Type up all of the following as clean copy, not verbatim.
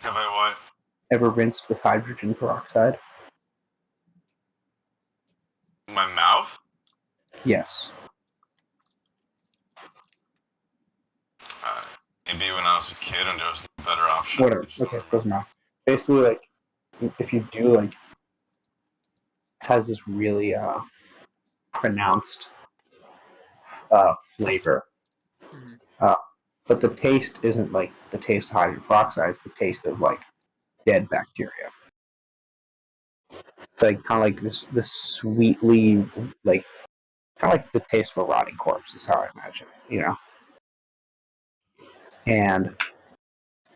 Have I what? Ever rinsed with hydrogen peroxide? My mouth? Yes. Maybe when I was a kid and there was no better option. Whatever. Okay, doesn't matter. Basically, like, if you do, like, has this really pronounced flavor. But the taste isn't like the taste of hydrogen peroxide, it's the taste of like dead bacteria. It's like kind of like this sweetly, like, kind of like the taste of a rotting corpse is how I imagine it, you know? And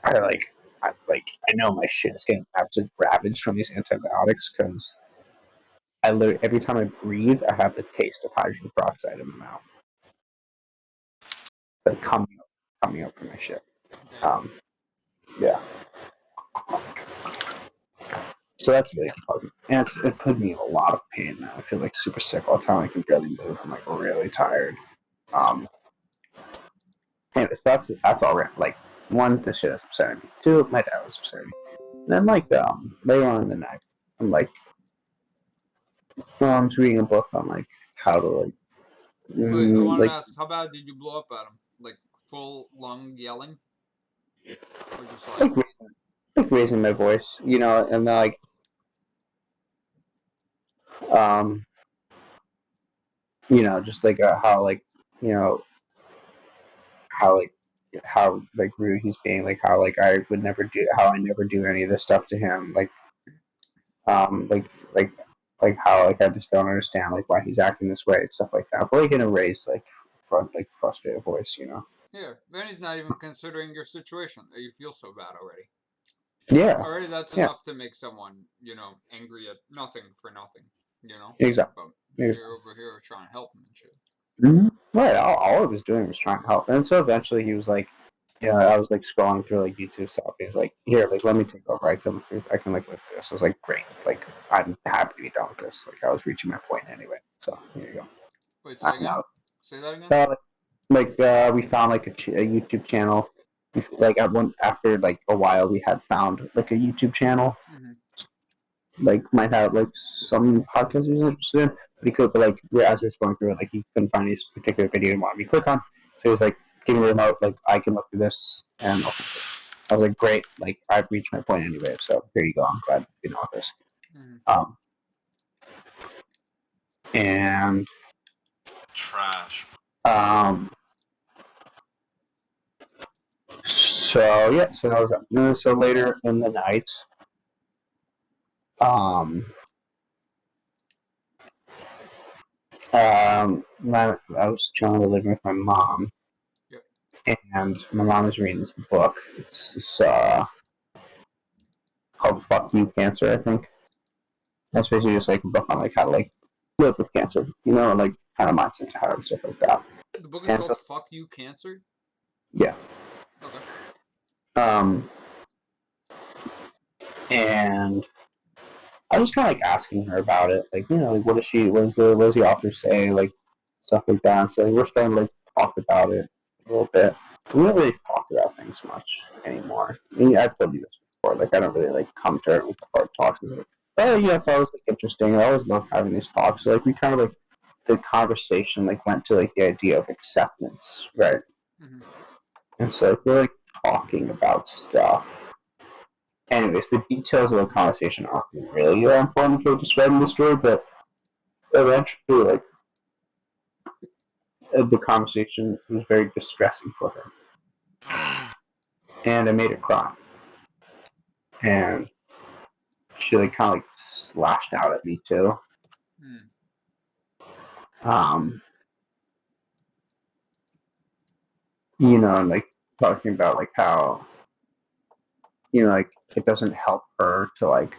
I know my shit is getting absolutely ravaged from these antibiotics because every time I breathe, I have the taste of hydrogen peroxide in my mouth. It's like coming up from my shit. Yeah. So that's really unpleasant. And it put me in a lot of pain now. I feel like super sick all the time. I can barely move. I'm like really tired. Anyways, that's all right. Like, one, this shit is upsetting me. Two, my dad was upsetting me. And then like later on in the night, I'm like, I'm reading a book on like how to like Wait, I wanted to like ask, how bad did you blow up at him? Like full lung yelling, or just like raising my voice, you know, and then like um you know, just like how like, you know, how like rude he's being, like how like I would never do, how I never do any of this stuff to him, um like like like how like I just don't understand like why he's acting this way and stuff like that. But like in a raised like frustrated voice, you know. Yeah, then he's not even considering your situation. You feel so bad already. Yeah. Already, that's Yeah. enough to make someone, angry at nothing for nothing. Exactly. But Exactly. you're over here trying to help him and shit. Mm-hmm. Right. All I was doing was trying to help, and so eventually he was like, yeah, I was like scrolling through like YouTube stuff. He's like, here, like let me take over. I can like lift this. I was like, great. Like I'm happy to be done with this. Like I was reaching my point anyway. So here you go. Wait, say again? Now, Say that again? we found like a YouTube channel. Like after like a while, we had found like a YouTube channel. Mm-hmm. Like might have like some podcasts he was interested in, but he could. But like as he was going through it, like he couldn't find any particular video he wanted me to click on. So he was like, "Give me the remote. Like I can look through this." And I was like, "Great. Like I've reached my point anyway. So here you go. I'm glad you know this." Mm-hmm. And Trash. um, so yeah, so that was that. And then, so later in the night, um, I was chilling in the living with my mom, Yep. and my mom was reading this book. It's this called "Fuck You Cancer," I think. That's basically just like a book on like how to like live with cancer, you know, and like kind of mindset to how and stuff like that. The book is And called so "Fuck You, Cancer." yeah, Okay. um, and I was kind of like asking her about it, like, you know, like what does the author say, like stuff like that. So like, we're starting to like talk about it a little bit. We don't really talk about things much anymore. I mean, I've told you this before. Like, I don't really like come to her with the hard talks. Like, oh yeah, I thought it was like interesting. I always love having these talks. So like, we kind of like the conversation like went to like the idea of acceptance, right? Mm-hmm. And so like, we're like talking about stuff. Anyways, the details of the conversation aren't really important for describing the story, but eventually, like the conversation was very distressing for her, and I made her cry, and she like kind of like slashed out at me too. Mm. Um, you know, and like talking about like how, you know, like it doesn't help her to like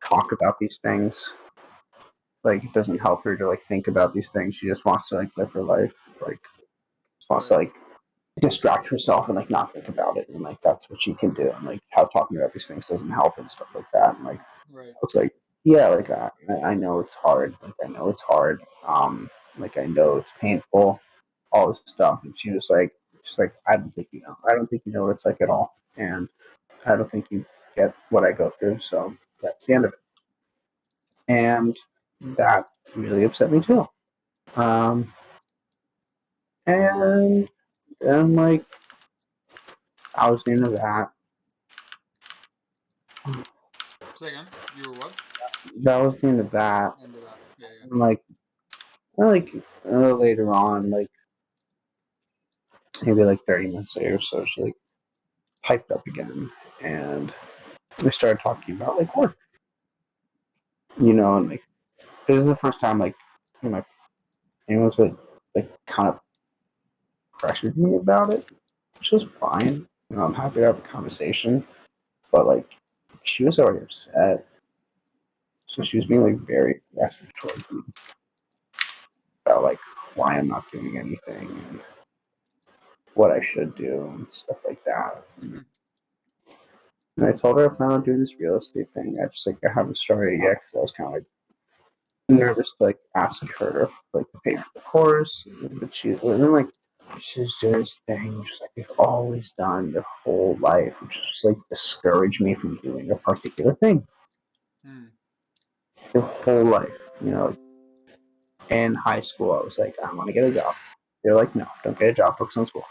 talk about these things. Like it doesn't help her to like think about these things. She just wants to like live her life. Like just wants to Right. like distract herself and like not think about it. And like that's what she can do. And like how talking about these things doesn't help and stuff like that. And like Right. it's like, yeah, like I know it's hard. Like I know it's hard. Like I know it's painful. All this stuff. And she's like, I don't think you know. I don't think you know what it's like at all. And I don't think you get what I go through, so that's the end of it. And that really upset me too. Um, and then like I was into that. Say again. You were what? That was the end of that. Into that. Yeah, yeah. And later on, like maybe like 30 minutes later, so she like piped up again, and we started talking about like work, and like it was the first time like my anyone's like kind of pressured me about it, which was fine. I'm happy to have a conversation, but like she was already upset, so she was being like very aggressive towards me about like why I'm not doing anything and what I should do and stuff like that. Mm-hmm. And I told her I plan on doing this real estate thing. I haven't started yet because I was kind of like nervous to like ask her like to pay for the course, but she's doing this thing just like they've always done their whole life, which just like discouraged me from doing a particular thing. Mm. Their whole life, In high school, I was like, I want to get a job. They're like, no, don't get a job, focus on school.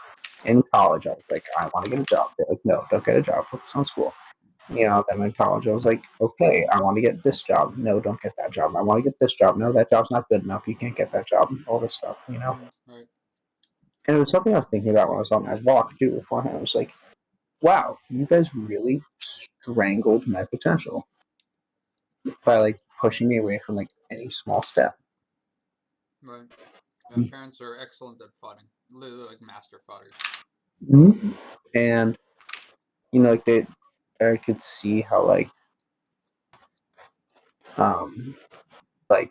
In college, I was like, I want to get a job. They're like, no, don't get a job, focus on school. Then in college, I was like, okay, I want to get this job. No, don't get that job. I want to get this job. No, that job's not good enough. You can't get that job. All this stuff. Right. And it was something I was thinking about when I was on my walk too beforehand. I was like, wow, you guys really strangled my potential by like pushing me away from like any small step. Right. Parents are excellent at fighting. Literally like master fighters. Mm-hmm. And like I could see how um, like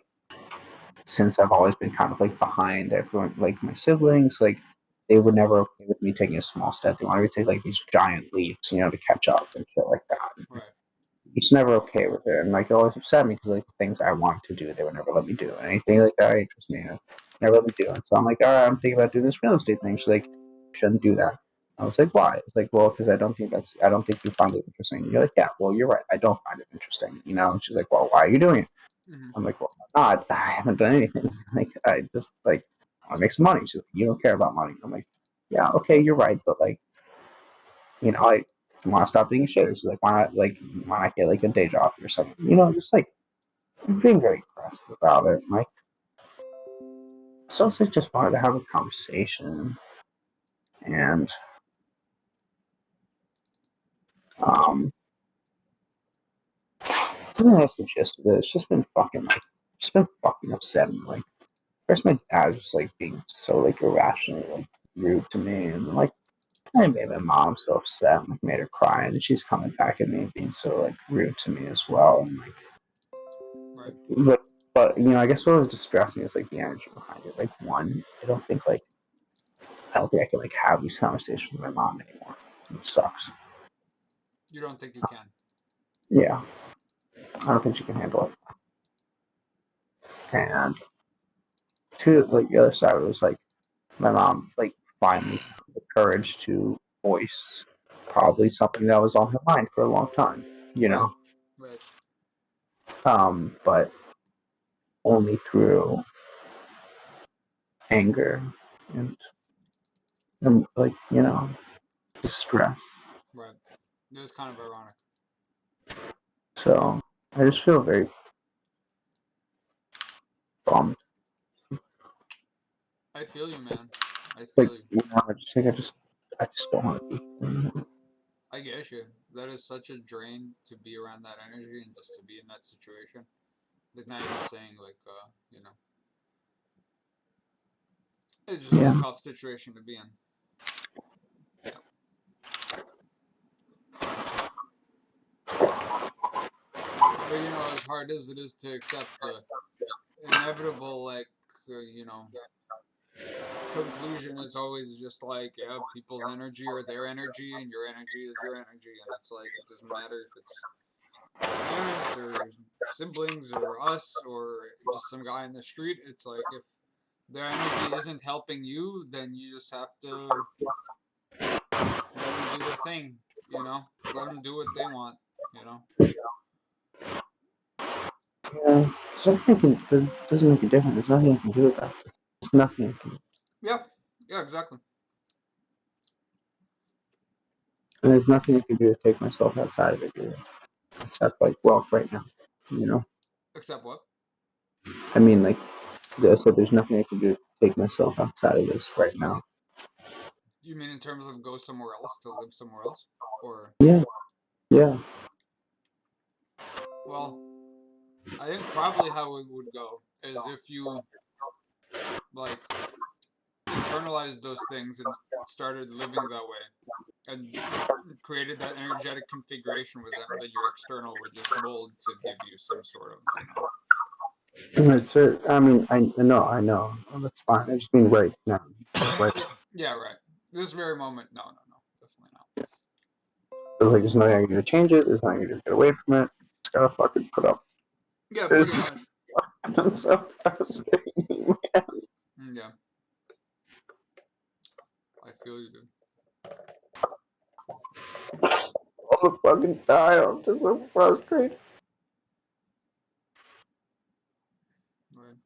since I've always been kind of like behind everyone, like my siblings, like they were never okay with me taking a small step. They wanted me to take like these giant leaps, to catch up and shit like that. Right. Just never okay with it, and like it always upset me because like the things I wanted to do, they would never let me do, and anything like that interests me, never let me do it. So I'm like, all right, I'm thinking about doing this real estate thing. She's like, shouldn't do that. I was like, why? It's like, well, because I don't think you find it interesting. You're like, yeah, well, you're right, I don't find it interesting. And she's like, well, why are you doing it? Mm-hmm. I'm like, well, I'm not. I haven't done anything. Like, I just like want to make some money. She's like, you don't care about money. I'm like, yeah, okay, you're right, but like, I want to stop being shit. She's like, why not get like a day job or something? Just like being very aggressive about it. Like, so it's like just wanted to have a conversation, and um, I think that's the gist of it. It's just been fucking upsetting. Like, first my dad was just like being so like irrationally like rude to me, and like I made my mom so upset, and like made her cry, and she's coming back at me being so like rude to me as well, and like. Right. But I guess what was distressing is like the energy behind it. Like one, I don't think I can like have these conversations with my mom anymore. It sucks. You don't think you can? Yeah, I don't think she can handle it. And two, like the other side was like my mom like finally had the courage to voice probably something that was on her mind for a long time. Right. Right. But only through anger and, like distress. Right. This is kind of ironic. So I just feel very bummed. I feel you, man. I Like feel you. I just don't want to be. I get you. That is such a drain to be around that energy and just to be in that situation. Like not even saying like it's just a Yeah. tough situation to be in. But as hard as it is to accept the inevitable conclusion is always just like, yeah, people's energy or their energy, and your energy is your energy, and it's like it doesn't matter if it's parents or siblings or us or just some guy in the street. It's like if their energy isn't helping you, then you just have to let them do their thing. You know, let them do what they want. You know. Yeah, it doesn't make a difference. There's nothing I can do about it. There's nothing I can do. Yeah. Yeah. Exactly. And there's nothing I can do to take myself outside of it, either, except like walk right now. You know, Except what? I mean, like I said, there's nothing I can do to take myself outside of this right now. You mean in terms of go somewhere else to live somewhere else, or Yeah, yeah. well, I think probably how it would go is if you like internalized those things and started living that way and created that energetic configuration with them that your external would just mold to give you some sort of, you know. I mean, I know. Well, that's fine. I just mean right now. Right. Yeah, yeah, right. This very moment, no, definitely not. Like, there's nothing I can do to change it. There's nothing I can do to get away from it. Just gotta fucking put up. Yeah, pretty It's much. so frustrating. Yeah, I feel you, dude. All the fucking time. I'm just so frustrated. Right.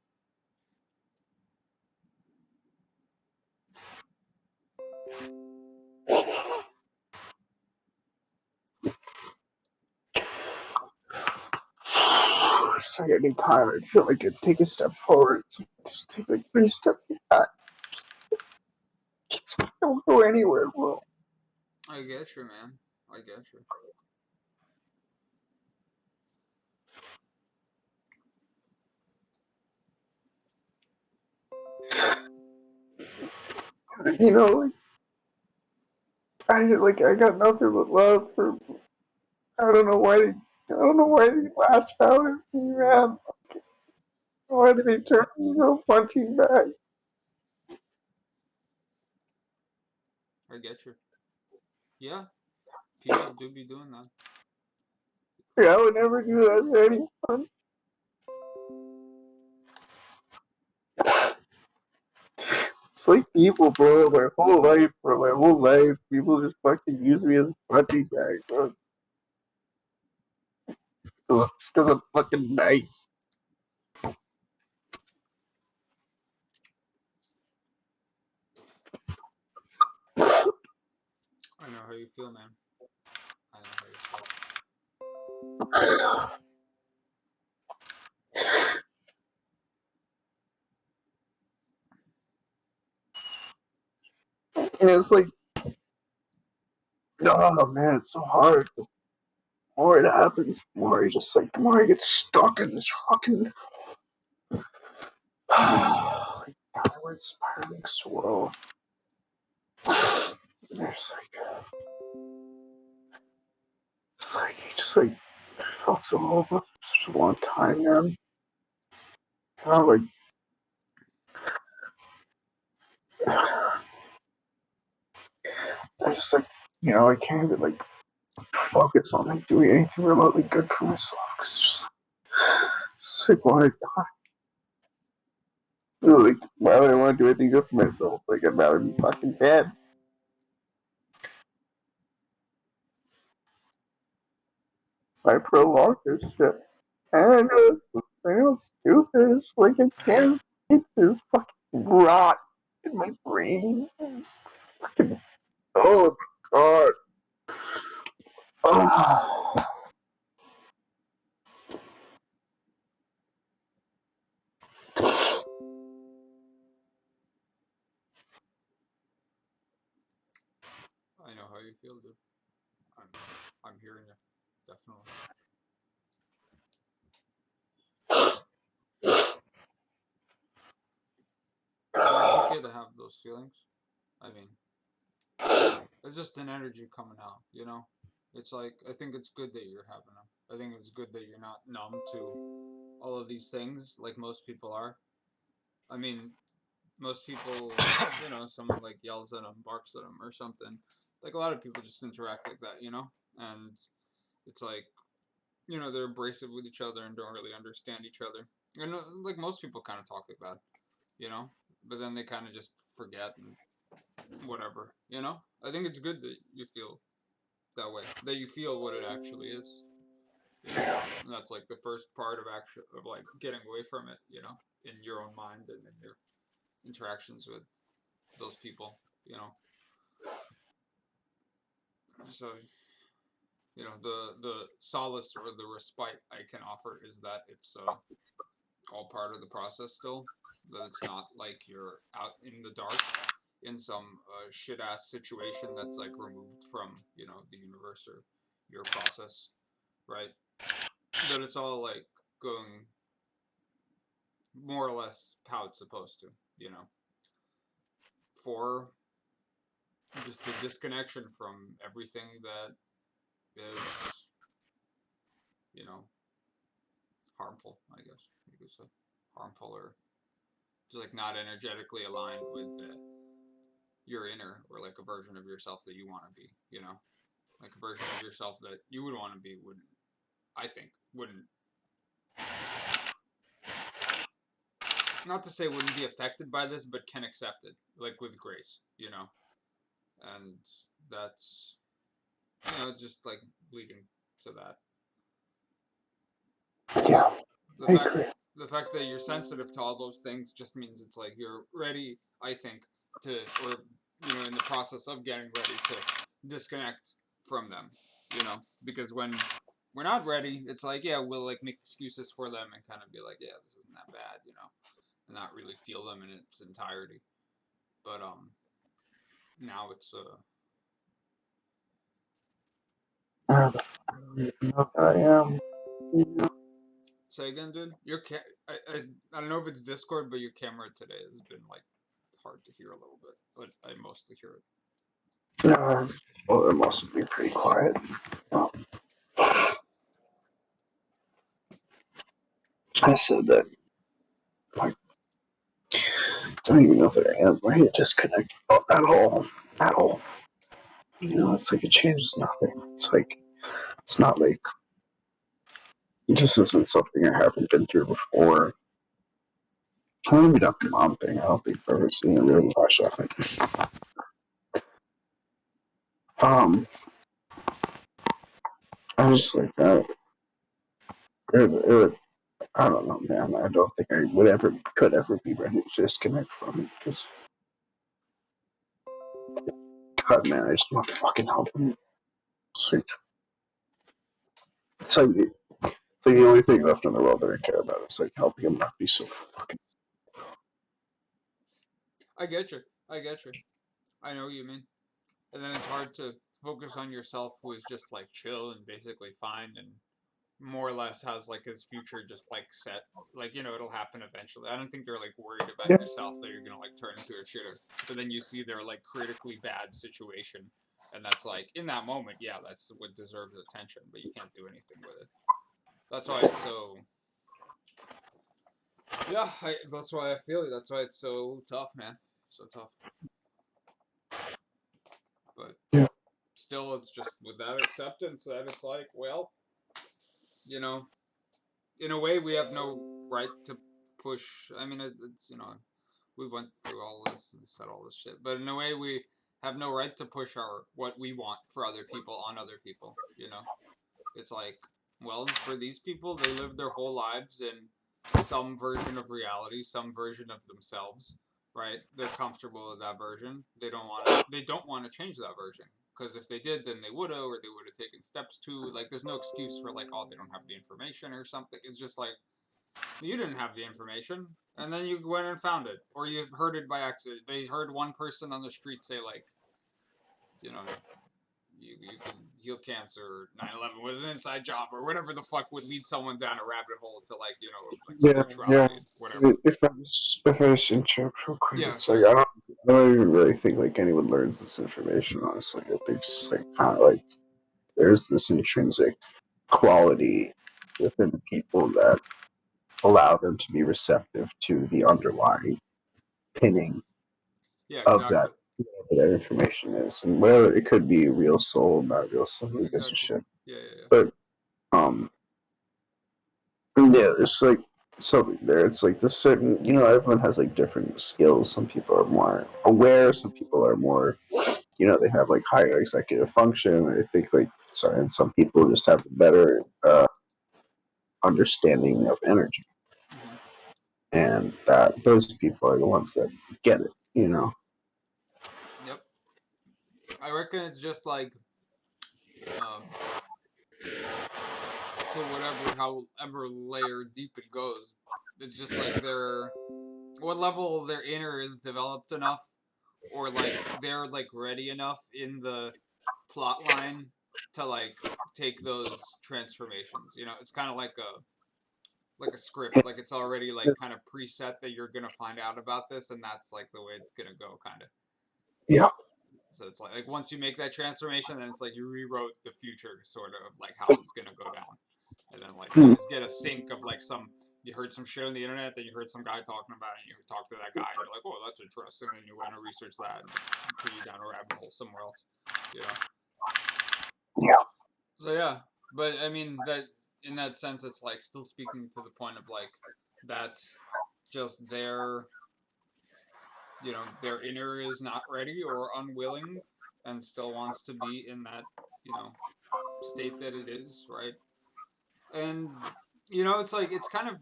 It's like any time I feel like I take a step forward, just take like 3 steps back. Just don't go anywhere, bro. I get you, man. I get you. You know, I got nothing but love for. I don't know why they. I don't know why they latched out at me, man. Why did they turn me punching bag? I get you. Yeah, people do be doing that. Yeah, I would never do that to anyone. It's like people, bro. My whole life, people just fucking use me as a punching bag, bro. It's because I'm fucking nice. I know how you feel, man. I know how you feel. And it's like, oh man, it's so hard. The more it happens, the more I get stuck in this fucking like downward spiraling swirl. There's it's like you just like I felt so hopeless for such a long time, man. Like I just I can't even focus on doing anything remotely good for myself. Cause it's like why why would I want to do anything good for myself? Like I'd rather be fucking dead. I prolong this shit. And I know it's stupid. It's like I can't get this fucking rot in my brain. It's fucking oh my god. Oh. I know how you feel, dude. I'm, I'm hearing you. Definitely. And it's okay to have those feelings. I mean, it's just an energy coming out, you know? It's like, I think it's good that you're having them. I think it's good that you're not numb to all of these things like most people are. I mean, most people, you know, someone like yells at them, barks at them, or something. Like a lot of people just interact like that, you know? And it's like, you know, they're abrasive with each other and don't really understand each other. And like most people kind of talk like that, you know? But then they kind of just forget and whatever, you know? I think it's good that you feel that way, that you feel what it actually is. You know, and that's like the first part of like getting away from it. You know, in your own mind and in your interactions with those people. You know, so the solace or the respite I can offer is that it's all part of the process still. That it's not like you're out in the dark in some shit ass situation that's like removed from the universe or your process, right? That it's all like going more or less how it's supposed to, you know, for just the disconnection from everything that is, harmful, I guess you could say, harmful or just like not energetically aligned with your inner or like a version of yourself that you want to be, like a version of yourself that you would want to be wouldn't, I think, wouldn't, not to say wouldn't be affected by this, but can accept it, like with grace, and that's, just like leading to that. Yeah, The I fact, agree. the fact that you're sensitive to all those things just means it's like you're ready, I think, to, or, in the process of getting ready to disconnect from them, because when we're not ready, it's like, yeah, we'll like make excuses for them and kind of be like, yeah, this isn't that bad, and not really feel them in its entirety. But now it's I don't even know if I am. say again, dude. I don't know if it's Discord, but your camera today has been like hard to hear a little bit, but I mostly hear it. Well, it must be pretty quiet. Um, I said that, like, don't even know if I am ready to disconnect at all. At all. It's like it changes nothing. It's like, it's not like, this isn't something I haven't been through before. Maybe not the mom thing. I don't think I've ever seen it really flash out. I just like that. I don't know, man. I don't think I could ever be ready to disconnect from it. Because, God, man, I just want to fucking help him. It's like the only thing left in the world that I care about is like helping him not be so fucking. I get you. I get you. I know what you mean. And then it's hard to focus on yourself, who is just like chill and basically fine and more or less has like his future just like set. Like, it'll happen eventually. I don't think you're like worried about Yeah, yourself that you're gonna like turn into a shitter. But then you see their like critically bad situation, and that's like in that moment, yeah, that's what deserves attention, but you can't do anything with it. That's why it's so. Yeah, that's why I feel it. That's why it's so tough, man. So tough. But yeah, still, it's just with that acceptance that it's like, well, you know, in a way, we have no right to push. I mean, it's we went through all this and said all this shit, but in a way, we have no right to push our what we want for other people on other people. It's like, well, for these people, they live their whole lives in some version of reality, some version of themselves, right? They're comfortable with that version. They don't want to. They don't want to change that version because if they did, then they would have, or they would have taken steps to. Like, there's no excuse for like, oh, they don't have the information or something. It's just like you didn't have the information, and then you went and found it, or you heard it by accident. They heard one person on the street say like, you know, you can heal cancer, or 9/11 was an inside job, or whatever the fuck would lead someone down a rabbit hole to like like yeah, yeah. spirituality and whatever. If I just interrupt real quick, Yeah, it's like sorry. I don't even really think like anyone learns this information. Honestly, I think just like kind of like there's this intrinsic quality within people that allow them to be receptive to the underlying pinning Yeah, of that exactly. whatever that information is, and whether it could be real soul, not real soul, who gives a Exactly. shit. Yeah, yeah, yeah. But um, yeah, it's like. something there. It's like the certain, everyone has like different skills. Some people are more aware. Some people are more, they have like higher executive function. I think like, sorry, and some people just have a better understanding of energy, Hmm. and that those people are the ones that get it. Yep. I reckon it's just like um, to whatever however layer deep it goes. It's just like their what level their inner is developed enough, or like they're like ready enough in the plot line to like take those transformations. It's kind of like a script, like it's already like kind of preset that you're gonna find out about this, and that's like the way it's gonna go, kind of. Yeah. So it's like once you make that transformation, then it's like you rewrote the future, sort of like how it's gonna go down, and then like you Hmm. just get a sync of like you heard some shit on the internet, then you heard some guy talking about it, and you talk to that guy, and you're like, oh, that's interesting, and you want to research that, and put you down a rabbit hole somewhere else, you know. Yeah. So yeah, but I mean that in that sense, it's like still speaking to the point of like that's just their inner is not ready or unwilling, and still wants to be in that you know state that it is, right? And it's like it's kind of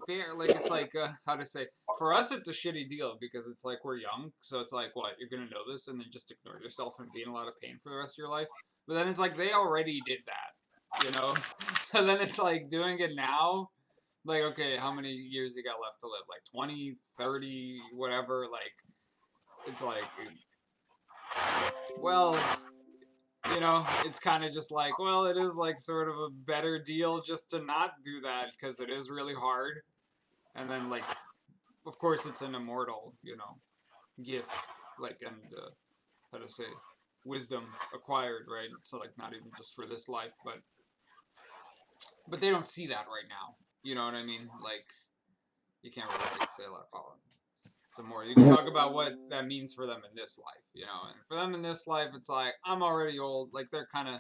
fair, like it's like how to say, for us it's a shitty deal because it's like we're young, so it's like what, you're gonna know this and then just ignore yourself and be in a lot of pain for the rest of your life. But then it's like they already did that. So then it's like doing it now, like, okay, how many years you got left to live, like 20, 30, whatever, like it's like, well, it's kind of just like, well, it is like sort of a better deal just to not do that because it is really hard. And then, like, of course, it's an immortal, gift, like, and how to say, wisdom acquired, right? So, like, not even just for this life, but they don't see that right now. You know what I mean? Like, you can't really like say a lot about it. Some more. You can talk about what that means for them in this life, and for them in this life, it's like I'm already old. Like they're kind of,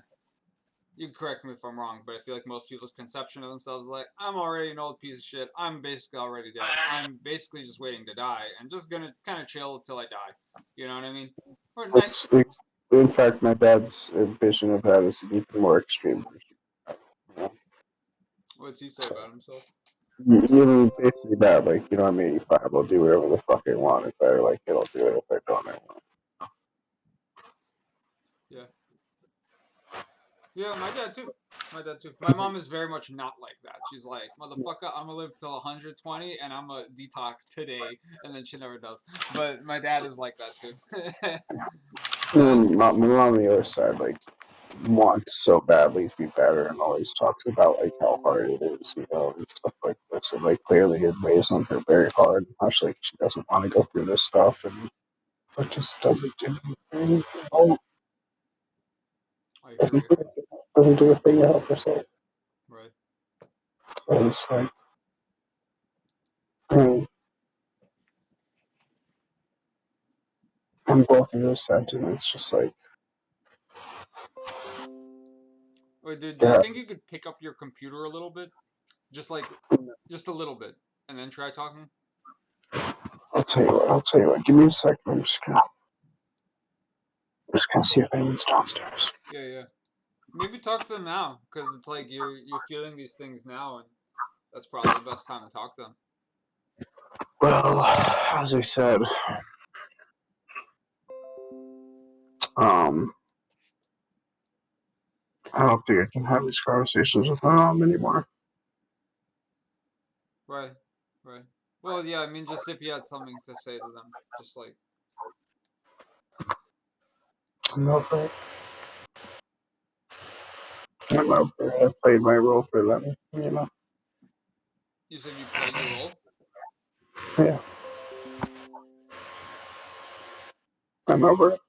you can correct me if I'm wrong, but I feel like most people's conception of themselves is like, I'm already an old piece of shit. I'm basically already dead. I'm basically just waiting to die and just gonna kind of chill till I die. You know what I mean? Or night. It's, in fact, my dad's vision of that is an even more extreme version. You know? What's he say about himself? Basically that, like, I'm 85, I'll do whatever the fuck I want. If I like it, I'll do it. If I don't, I won't. Yeah. Yeah, my dad too. My dad too. My mom is very much not like that. She's like, motherfucker, I'm gonna live till 120 and I'm gonna detox today, and then she never does. But my dad is like that too. uh, My mom on the other side, like, wants so badly to be better and always talks about, like, how hard it is, and stuff like this. And, like, clearly it weighs on her very hard. Much like she doesn't want to go through this stuff, and it just doesn't do anything. I hear Doesn't you. do, doesn't do a thing to help herself. Right. So it's like, um, on both of those sentiments, just like, Wait, dude, do you yeah, think you could pick up your computer a little bit? Just like, just a little bit, and then try talking? I'll tell you what, give me a second. I'm just gonna see if anyone's downstairs. Yeah, yeah. Maybe talk to them now, because it's like you're feeling these things now, and that's probably the best time to talk to them. Well, as I said, um, I don't think I can have these conversations with my mom anymore. Right, right. Well, yeah, I mean, just if you had something to say to them, just like, I'm over it. I'm over it. I played my role for them. you said you played your role? Yeah, I'm over it.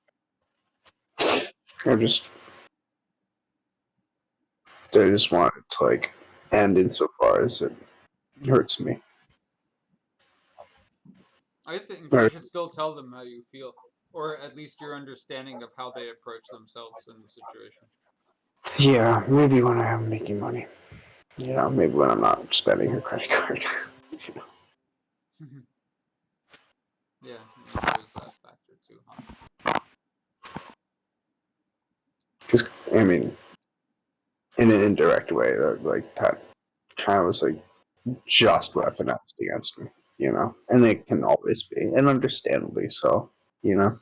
I just want it to, like, end insofar as it hurts me. I think you Or, should still tell them how you feel, or at least your understanding of how they approach themselves in the situation. yeah, maybe when I am making money. Maybe when I'm not spending her credit card. Yeah, there is that factor too, huh? Because I mean, in an indirect way, like that kind of was like just weaponized against me, you know, and they can always be, and understandably so, you know.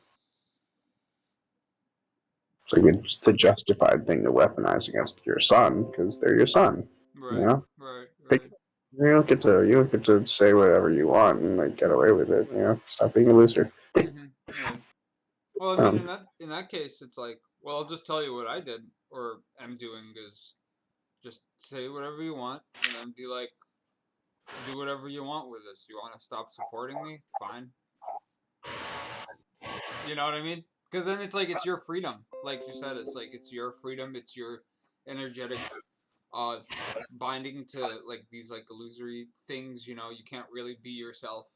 It's like it's a justified thing to weaponize against your son because they're your son, you Right, know. right, Like, right. you don't get to say whatever you want and like get away with it, you know. Stop being a loser. Right. Well, I mean, Um, in that case, it's like, well, I'll just tell you what I did or am doing is just say whatever you want, and then be like, do whatever you want with this. You want to stop supporting me? Fine. You know what I mean? Because then it's like it's your freedom. Like you said, it's like it's your freedom. It's your energetic uh binding to like these like illusory things. You can't really be yourself,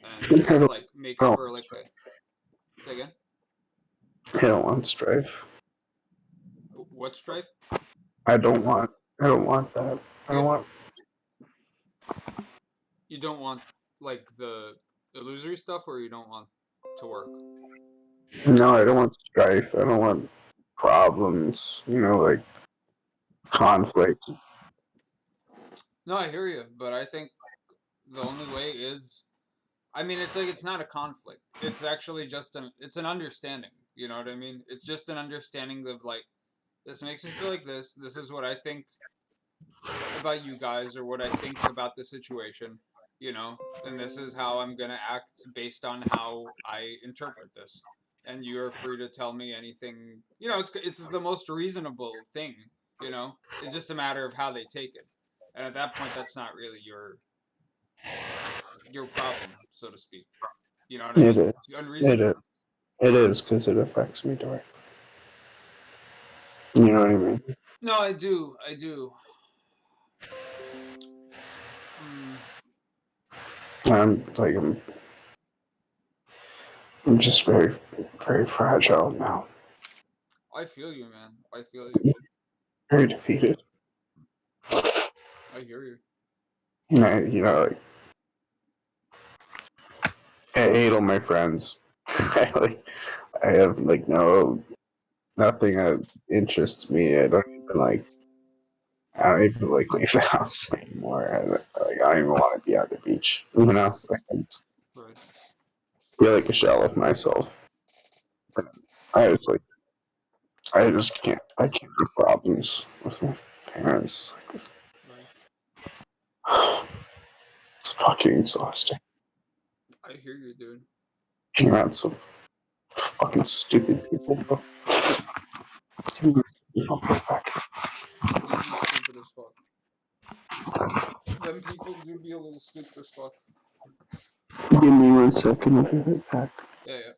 and it I just don't, like I makes don't, for like a say again. I don't want strife. What strife? I don't want. I don't want that. I Yeah, don't want. you don't want like the illusory stuff, or you don't want to work. No, I don't want strife. I don't want problems. You know, like conflict. No, I hear you, but I think the only way is, I mean, it's like it's not a conflict. It's actually just it's an understanding. You know what I mean? It's just an understanding of like, this makes me feel like this. This is what I think about you guys, or what I think about the situation. And this is how I'm gonna act based on how I interpret this. And you're free to tell me anything. It's the most reasonable thing. It's just a matter of how they take it. And at that point, that's not really your problem, so to speak. You know what I It mean? is. It Unreasonable. is. It is because it affects me directly. You know what I mean? No, I do. I do. Mm, I'm just very, very fragile now. I feel you, man. I feel you. Very defeated. I hear you. And like, I hate all my friends. I have like nothing that interests me. I don't even like leave the house anymore. I don't even want to be at the beach. You know, like, I Right. feel like a shell of myself. I just like I just can't. I can't have problems with my parents. Right. It's fucking exhausting. I hear you, dude. Hanging around some fucking stupid people, bro. Dude, you know, fuck. They do be stupid as fuck. Them people do be a little stupid as fuck. Give me 1 second. I'll be right back. Yeah, yeah.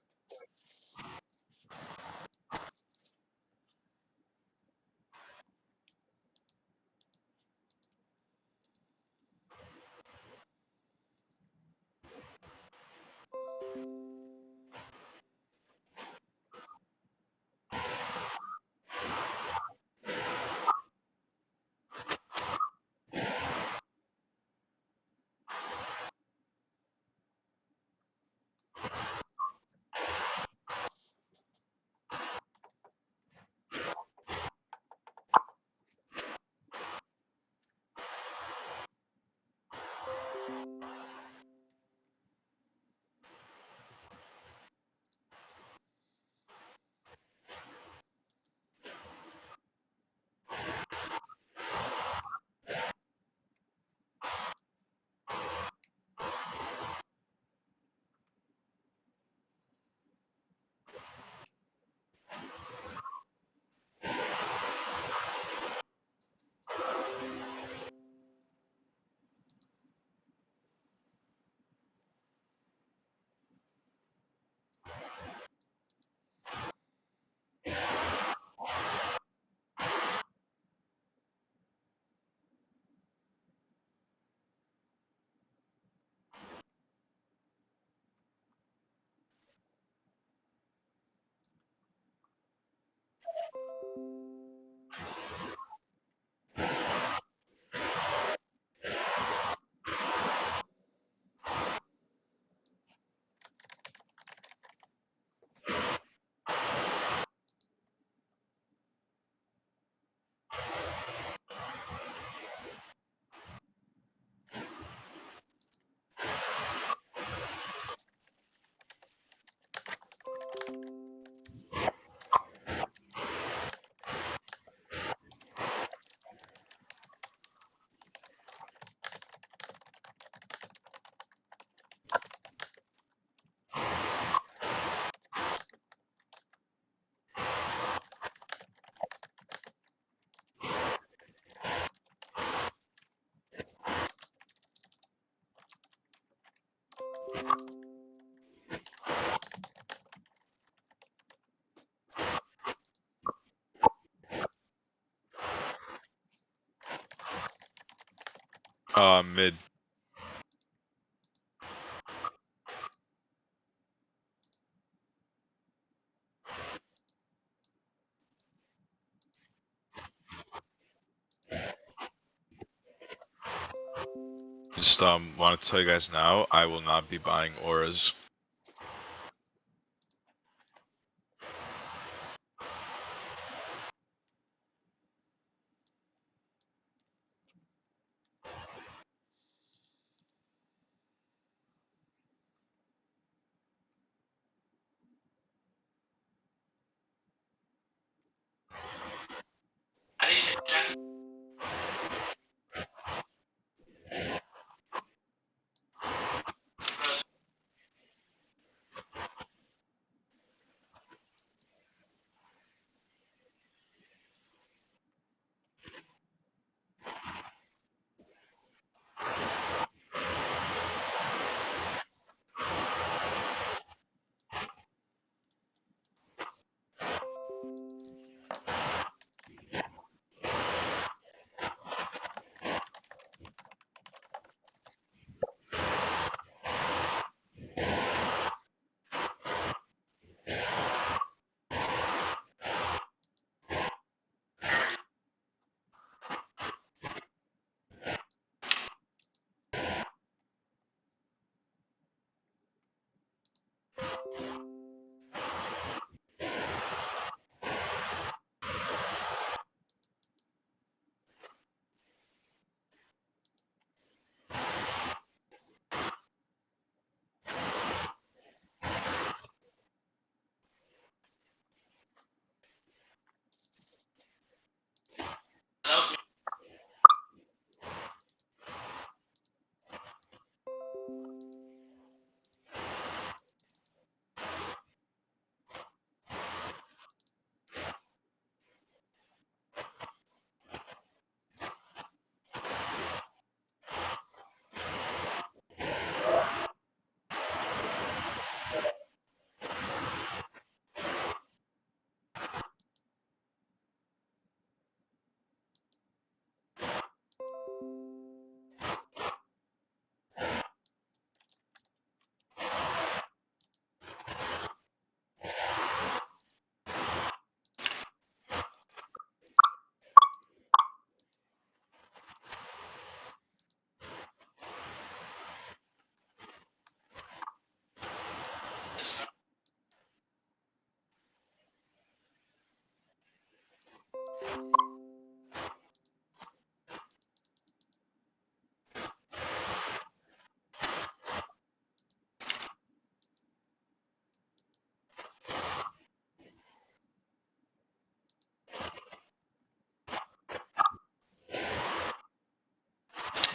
Mid. Just want to tell you guys now, I will not be buying auras.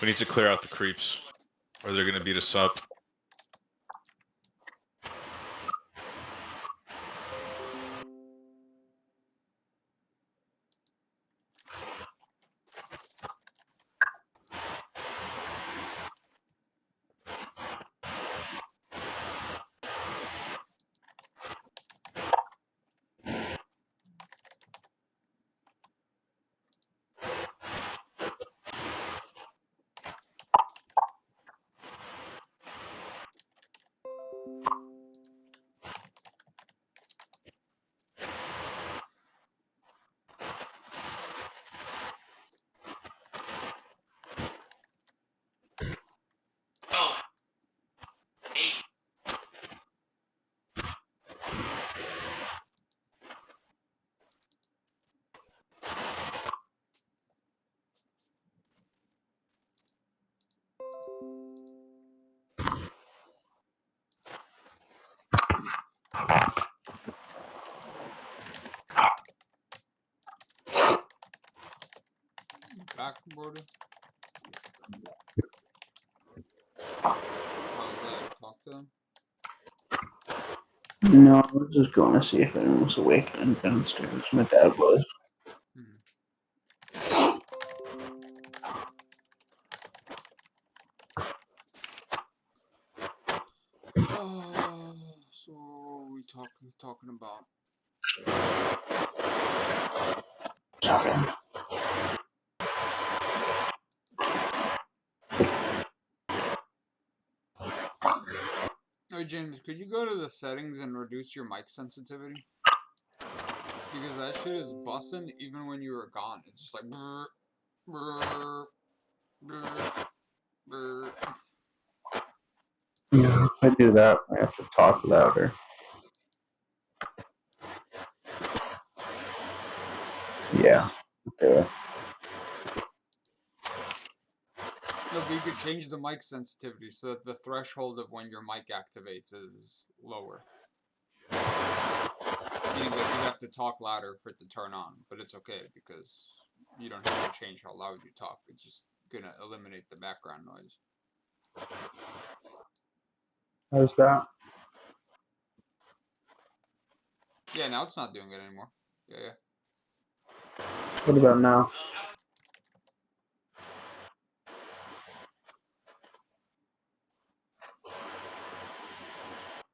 We need to clear out the creeps, or they're gonna beat us up. You back, brother? How's that? Talk to them? No, I was just going to see if anyone was awake and downstairs. My dad was. Hmm. So what were we talking about? Sorry. Oh, James, could you go to the settings and reduce your mic sensitivity? Because that shit is bussin' even when you were gone. It's just like brr, brr, brr, brr. Yeah, I do that. I have to talk louder. Yeah. Okay. No, but you could change the mic sensitivity so that the threshold of when your mic activates is lower. Meaning, like, you'd have to talk louder for it to turn on, but it's okay because you don't have to change how loud you talk. It's just gonna eliminate the background noise. How's that? Yeah, now it's not doing it anymore. Yeah. What about now?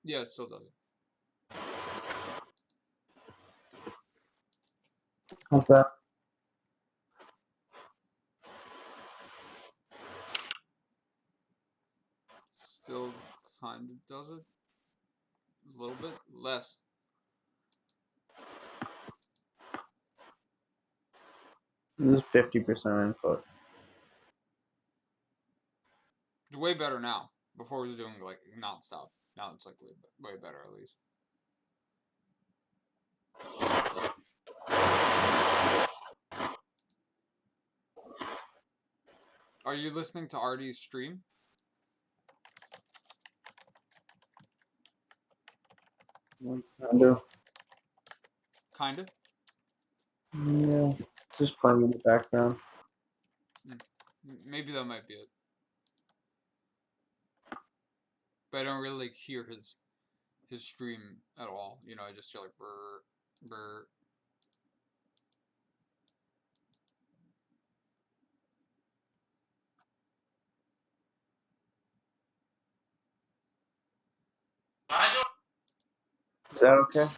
Yeah, it still does it. How's that? Still kind of does it. A little bit less. This is 50% input. It's way better now. Before it was doing like nonstop. Now it's like way better at least. Are you listening to Arty's stream? I do. Kinda. Yeah. It's just playing in the background. Maybe that might be it. But I don't really like hear his stream at all. You know, I just hear like brr, brr. Is that okay?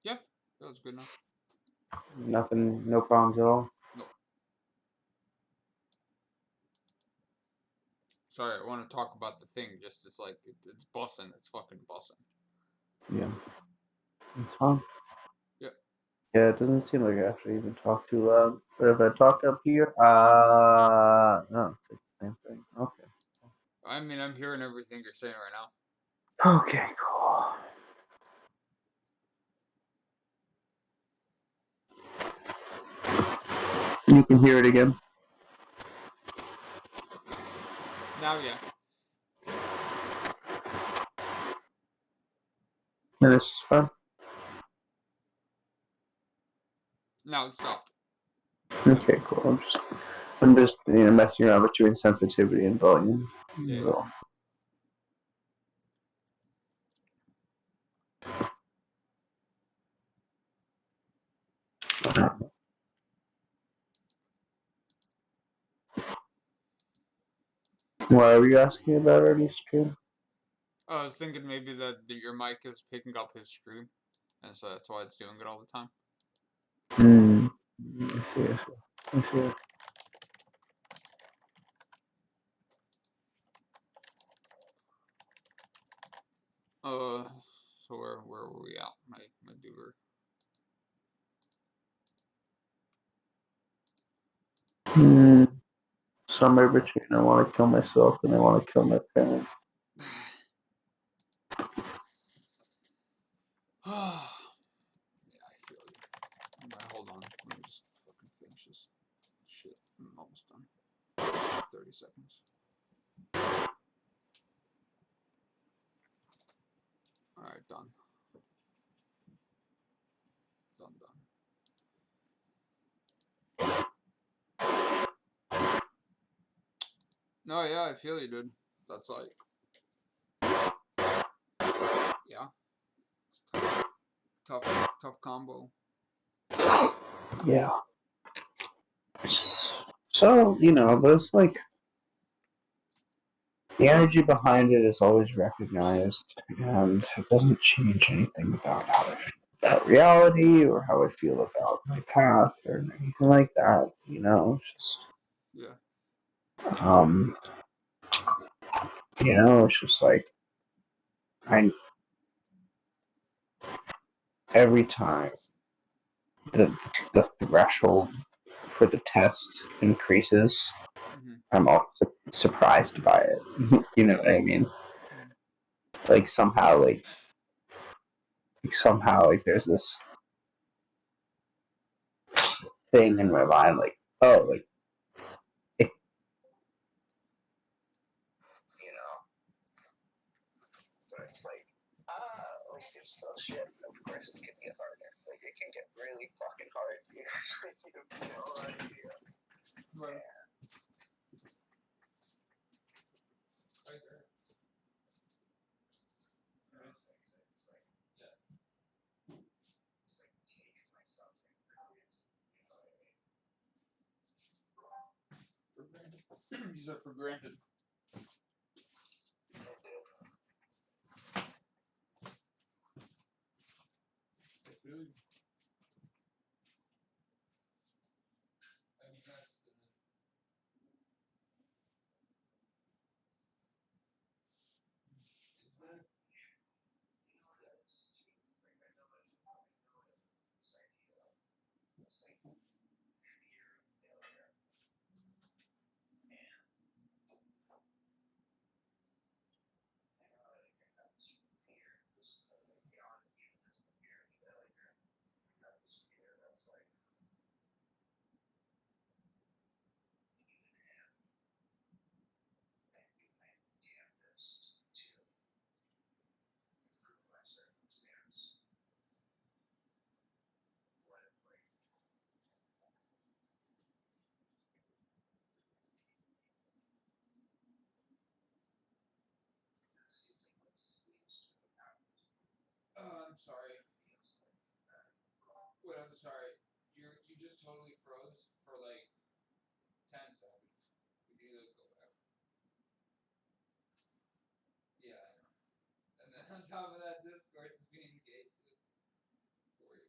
Yeah, that was good enough. Nothing, no problems at all? No. Sorry, I want to talk about the thing. Just it's like it's bussin'. It's fucking bussin'. Yeah. It's fine. Yeah. Yeah, it doesn't seem like I actually even talk too loud. But if I talk up here, no, it's like the same thing. Okay. I mean, I'm hearing everything you're saying right now. Okay, cool. You can hear it again. Now, yeah. And this is fun. Now it stopped. Okay, cool. I'm just messing around between sensitivity and volume. Yeah. So. Why are you asking about Arty stream? I was thinking maybe that your mic is picking up his stream, and so that's why it's doing it all the time. I see. So where were we at? My duver. Somewhere between I want to kill myself and I want to kill my parents. Yeah, I feel you. Alright, hold on. Let me just fucking finish this. Shit, I'm almost done. 30 seconds. Alright, done. Done. No, yeah, I feel you, dude. That's like, yeah, tough combo. Yeah. So, but it's like the energy behind it is always recognized, and it doesn't change anything about how I feel about reality or how I feel about my path or anything like that. It's just, Yeah. it's just like I every time the the threshold for the test increases, Mm-hmm. I'm also surprised by it. You know what I mean? Mm-hmm. Like somehow like there's this thing in my mind like, oh, like if you know, but it's like like there's still shit. Of course it can get harder. Like it can get really fucking hard. You have no idea. Right. Right there. Right. Yes. It's like take myself you know what I mean? For granted. You said for granted. I did. I feel you. I mean, that's the. Is that? I'm sorry. Wait, I'm sorry. You just totally froze for like 10 seconds. We need to go back. Yeah, I know. And then on top of that, Discord is being gay too. For you.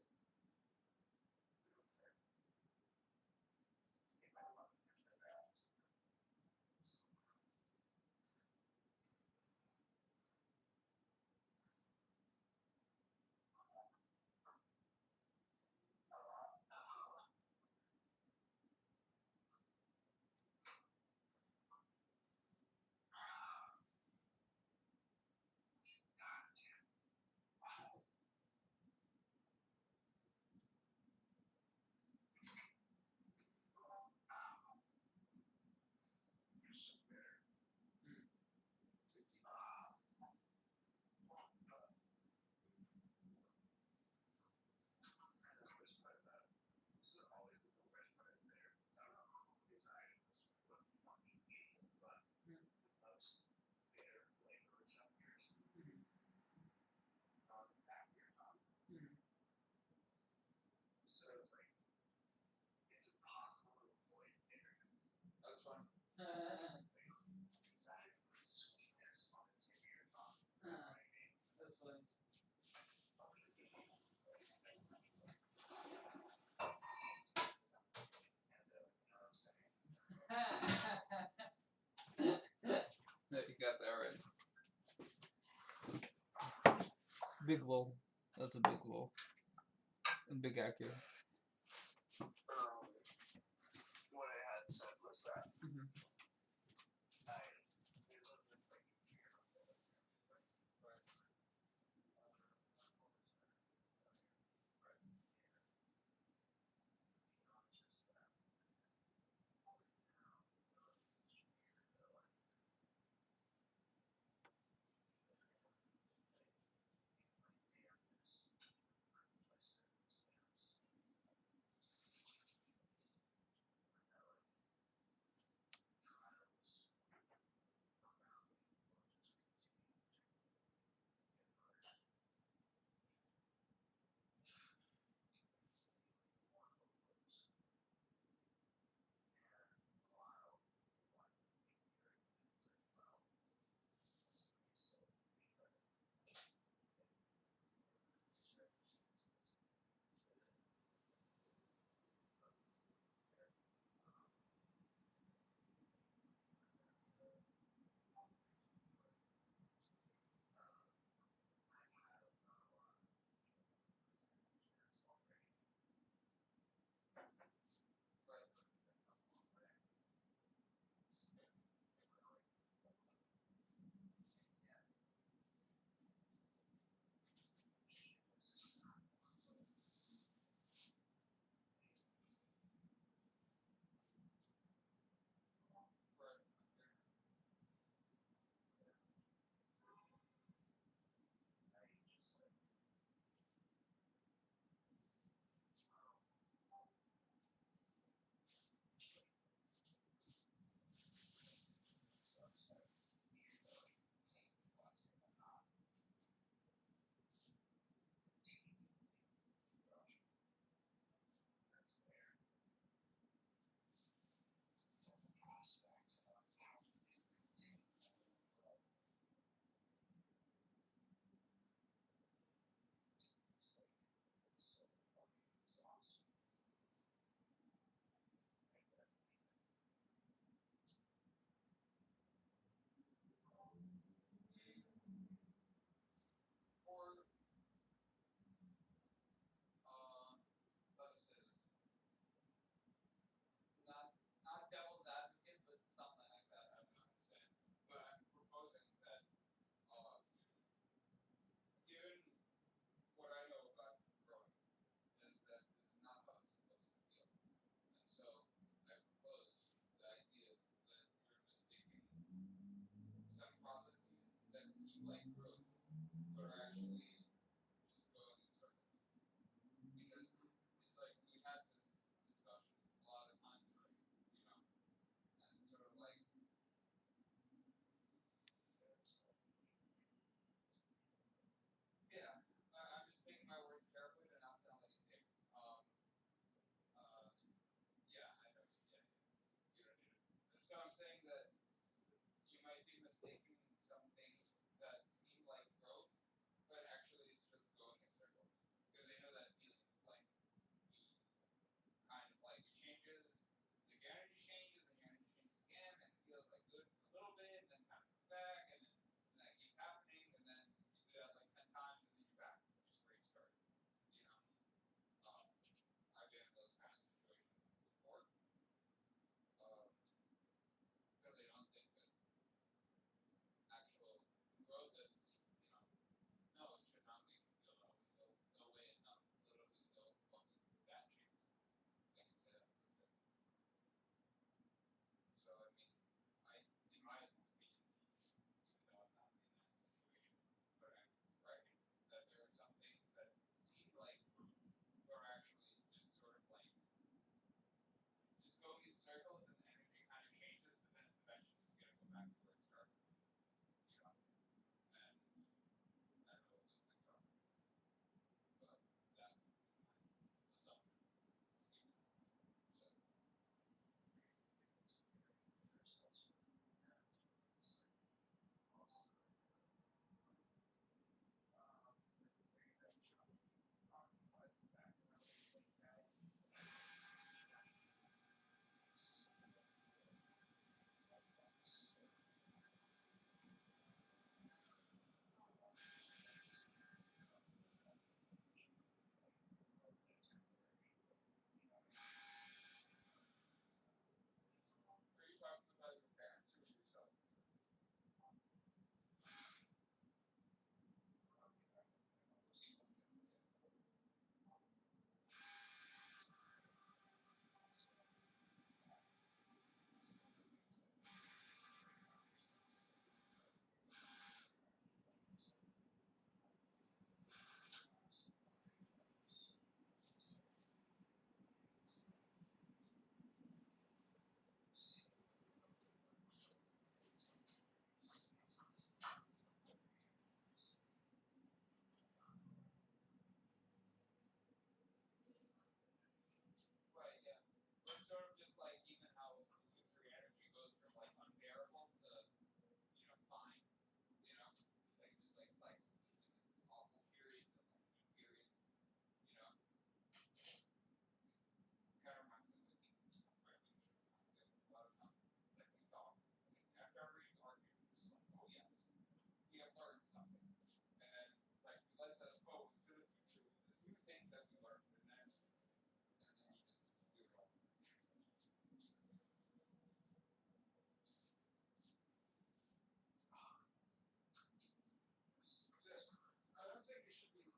That's fun. That's funny. That you got that right. Big lol. That's a big lol. And big accurate. What I had said was that Mm-hmm. growth, but are actually just going in circles. Because it's like we had this discussion a lot of times already, and sort of like, yeah, I'm just making my words carefully to not sound like a dick. Uh, yeah, I know, yeah, you don't need it. So I'm saying that you might be mistaking some things that seem like growth, but actually it's just going in circles. Because they know that feeling of like, you kind of like it changes, like your energy changes, and your energy changes again, and it feels like good for a little bit, and then kind of comes back, and then that keeps happening, and then you do that like 10 times, and then you're back, which is where you started. You know, I've been in those kind of situations before, because I don't think that actual growth is, no, it should not make you feel that way. No, no way, not literally no fucking that chance. I can say that for sure. So I mean, in my opinion, even though I'm not in that situation, but I reckon that there are some things that seem like are actually just sort of like just going in circles and the energy kind of changes, but then it's eventually just gonna go back to where it started. You know, and I don't know what you think of, but that would be my assumption. So. Are you talking about your parents or yourself? Right, yeah. But sort of just like even how illusory energy goes from like unbearable to, fine, like just like cycles between like awful periods and like good periods, you know, kind of reminds me of like, revolution reminds me of a lot of times, like we talk, like after every argument, we're just like, oh yes, we have learned something. And then it's like, let us go into the future with this new thing that we learned, and then you just do it all. I don't think it should be.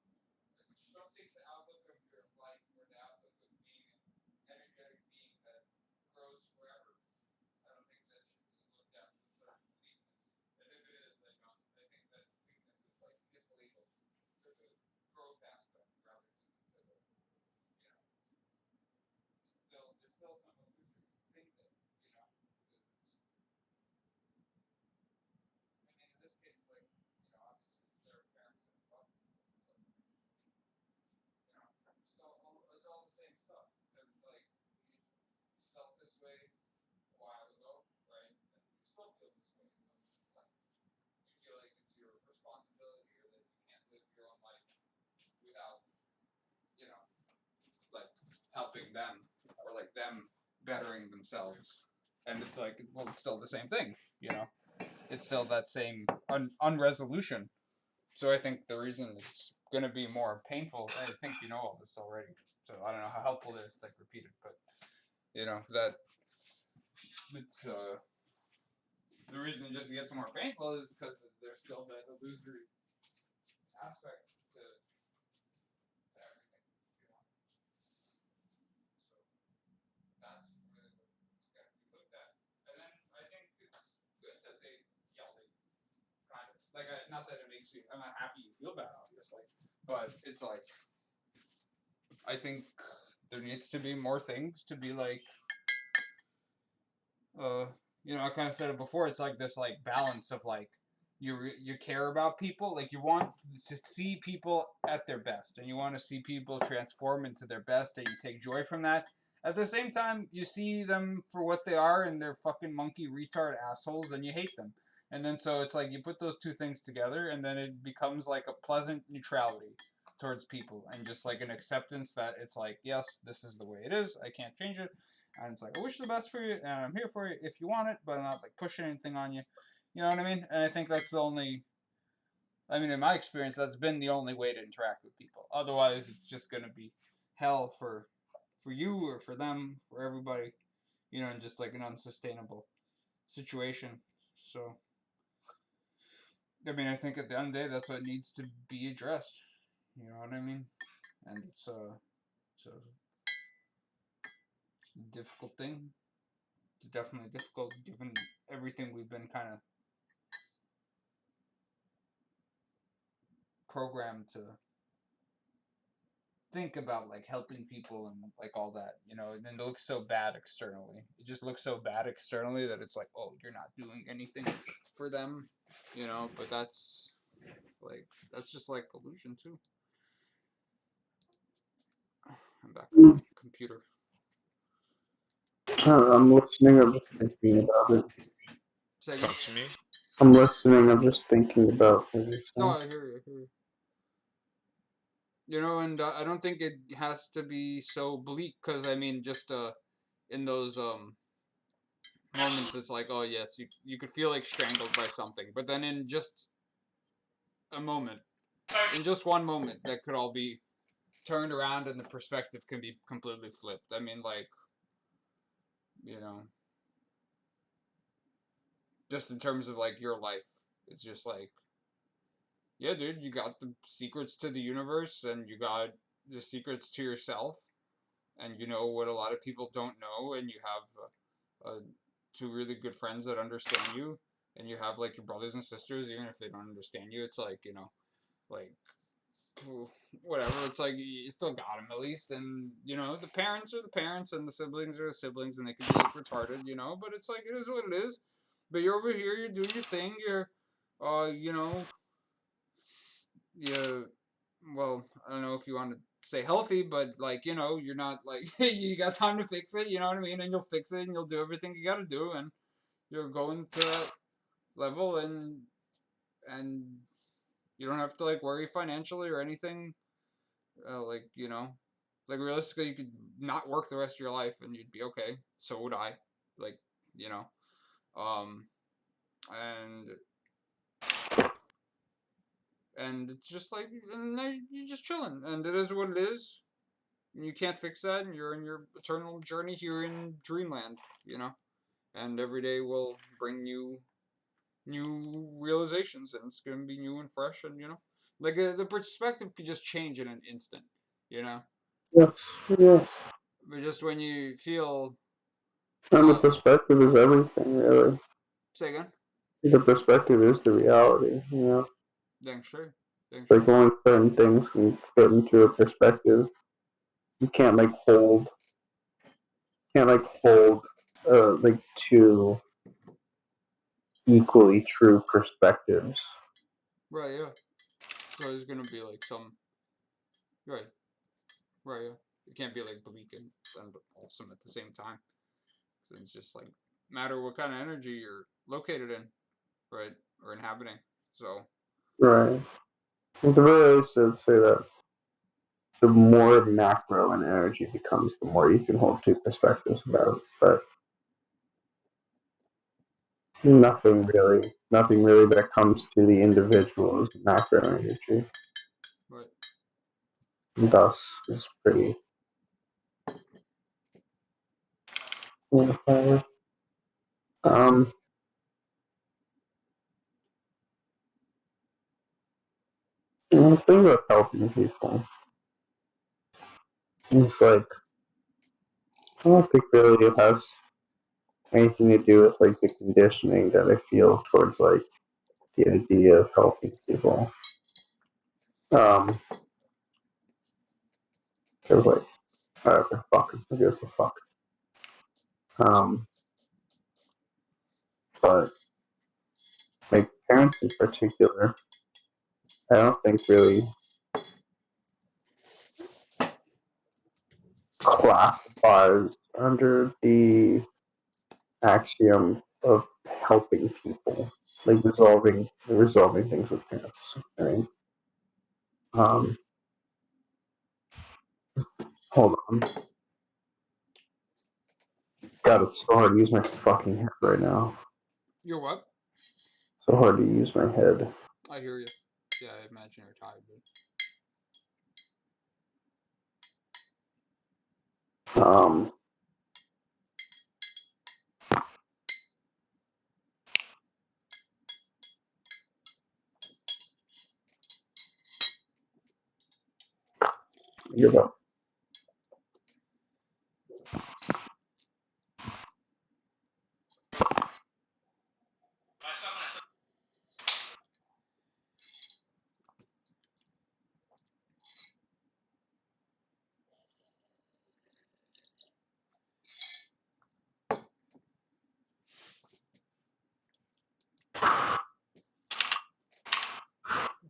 I just don't think the outlook of your life or the outlook of being an energetic being that grows forever. I don't think that should be looked at with sort of weakness. And if it is, I don't. I think that weakness is like mislabeled for the growth aspect rather to the, you know, it's still some illusory thing that, because it's. I mean, in this case, like, obviously their parents and fuck, so it's all the same stuff. Because it's like you felt this way a while ago, right? And you still feel this way. It's like you feel like it's your responsibility or that you can't live your own life without, like helping them or like them bettering themselves. And it's like, well, it's still the same thing, It's still that same unresolution. So I think the reason it's going to be more painful, I think you know all this already. So I don't know how helpful it is to like repeat it, but that it's the reason it just gets more painful is because there's still that illusory aspect to everything, So that's really what's got to be looked at. And then I think it's good that they yelled at you, kind of. Like not that it makes you. I'm not happy you feel bad, obviously, but it's like I think there needs to be more things to be like, uh, I kind of said it before. It's like this like balance of like you care about people, like you want to see people at their best, and you want to see people transform into their best, and you take joy from that. At the same time, you see them for what they are, and they're fucking monkey retard assholes, and you hate them. And then so it's like you put those two things together, and then it becomes like a pleasant neutrality towards people, and just like an acceptance that it's like, yes, this is the way it is. I can't change it. And it's like, I wish the best for you, and I'm here for you if you want it, but I'm not like pushing anything on you. You know what I mean? And I think that's the only. I mean, in my experience, that's been the only way to interact with people. Otherwise, it's just gonna be hell for you or for them, for everybody. And just like an unsustainable situation. So, I mean, I think at the end of the day, that's what needs to be addressed. You know what I mean? And it's a difficult thing. It's definitely difficult given everything we've been kind of programmed to think about, like helping people and like all that, and then it looks so bad externally. It just looks so bad externally that it's like, oh, you're not doing anything for them, but that's just like illusion too. I'm back on my computer. I'm listening. I'm just thinking about it. Say again? Talk to me. I'm listening. I'm just thinking about what you're No, saying. I hear you. I hear you. And I don't think it has to be so bleak, because I mean, just in those moments, it's like, oh yes, you could feel like strangled by something, but then in just a moment, in just one moment, that could all be turned around, and the perspective can be completely flipped. I mean, like, you know, just in terms of like your life, it's just like, yeah, dude, you got the secrets to the universe, and you got the secrets to yourself, and you know what a lot of people don't know, and you have two really good friends that understand you, and you have like your brothers and sisters, even if they don't understand you. It's like, like, whatever. It's like you still got them at least, and the parents are the parents, and the siblings are the siblings, and they can be like retarded, but it's like it is what it is. But you're over here, you're doing your thing, you're, you know, you, well, I don't know if you want to say healthy, but like you're not like you got time to fix it. You know what I mean? And you'll fix it, and you'll do everything you got to do, and you're going to that level, and you don't have to like worry financially or anything. Like like realistically, you could not work the rest of your life and you'd be okay. So would I. Like you know, um, and it's just like, and you're just chilling, and it is what it is. And you can't fix that, and you're in your eternal journey here in dreamland. And every day will bring you new realizations, and it's gonna be new and fresh, and like the perspective could just change in an instant. You know, Yes, yes. but just when you feel, And the uh, perspective is everything, really. say again. The perspective is the reality. Dang sure, dang It's like sure. only certain things can fit into a perspective. You can't like hold like two equally true perspectives. Right, yeah. So there's gonna be like some, right, right, yeah. It can't be like bleak and awesome at the same time. 'Cause it's just like matter what kind of energy you're located in, right, or inhabiting. So Right. At the very least, I'd say that the more macro an energy becomes, the more you can hold two perspectives about it. But nothing really that comes to the individual is macro energy. right, Thus, is pretty. Um, the thing about helping people, it's like I don't think really it has anything to do with like the conditioning that I feel towards like the idea of helping people. Because like, okay, fuck, I guess a fuck. But like parents in particular, I don't think really classifies under the axiom of helping people, like resolving things with parents. I mean, um, hold on. God, it's so hard to use my fucking head right now. You're what? So hard to use my head. I hear you. Yeah, I imagine you're tired, dude. Um, give up.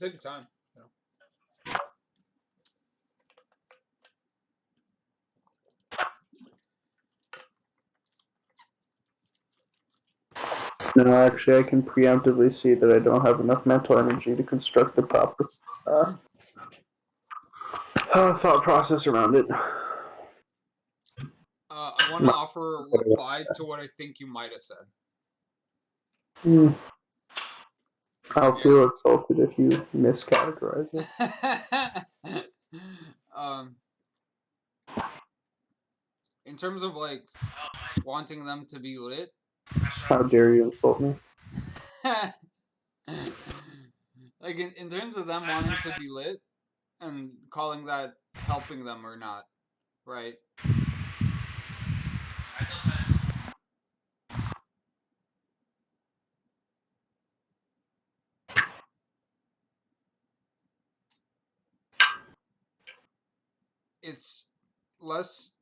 Take your time. You know. No, actually, I can preemptively see that I don't have enough mental energy to construct the proper thought process around it. I want to offer a reply to what I think you might have said. I'll Okay. feel insulted if you miscategorize it. um, in terms of like wanting them to be lit. How dare you insult me? Like in terms of them wanting to be lit and calling that helping them or not, right? It's less.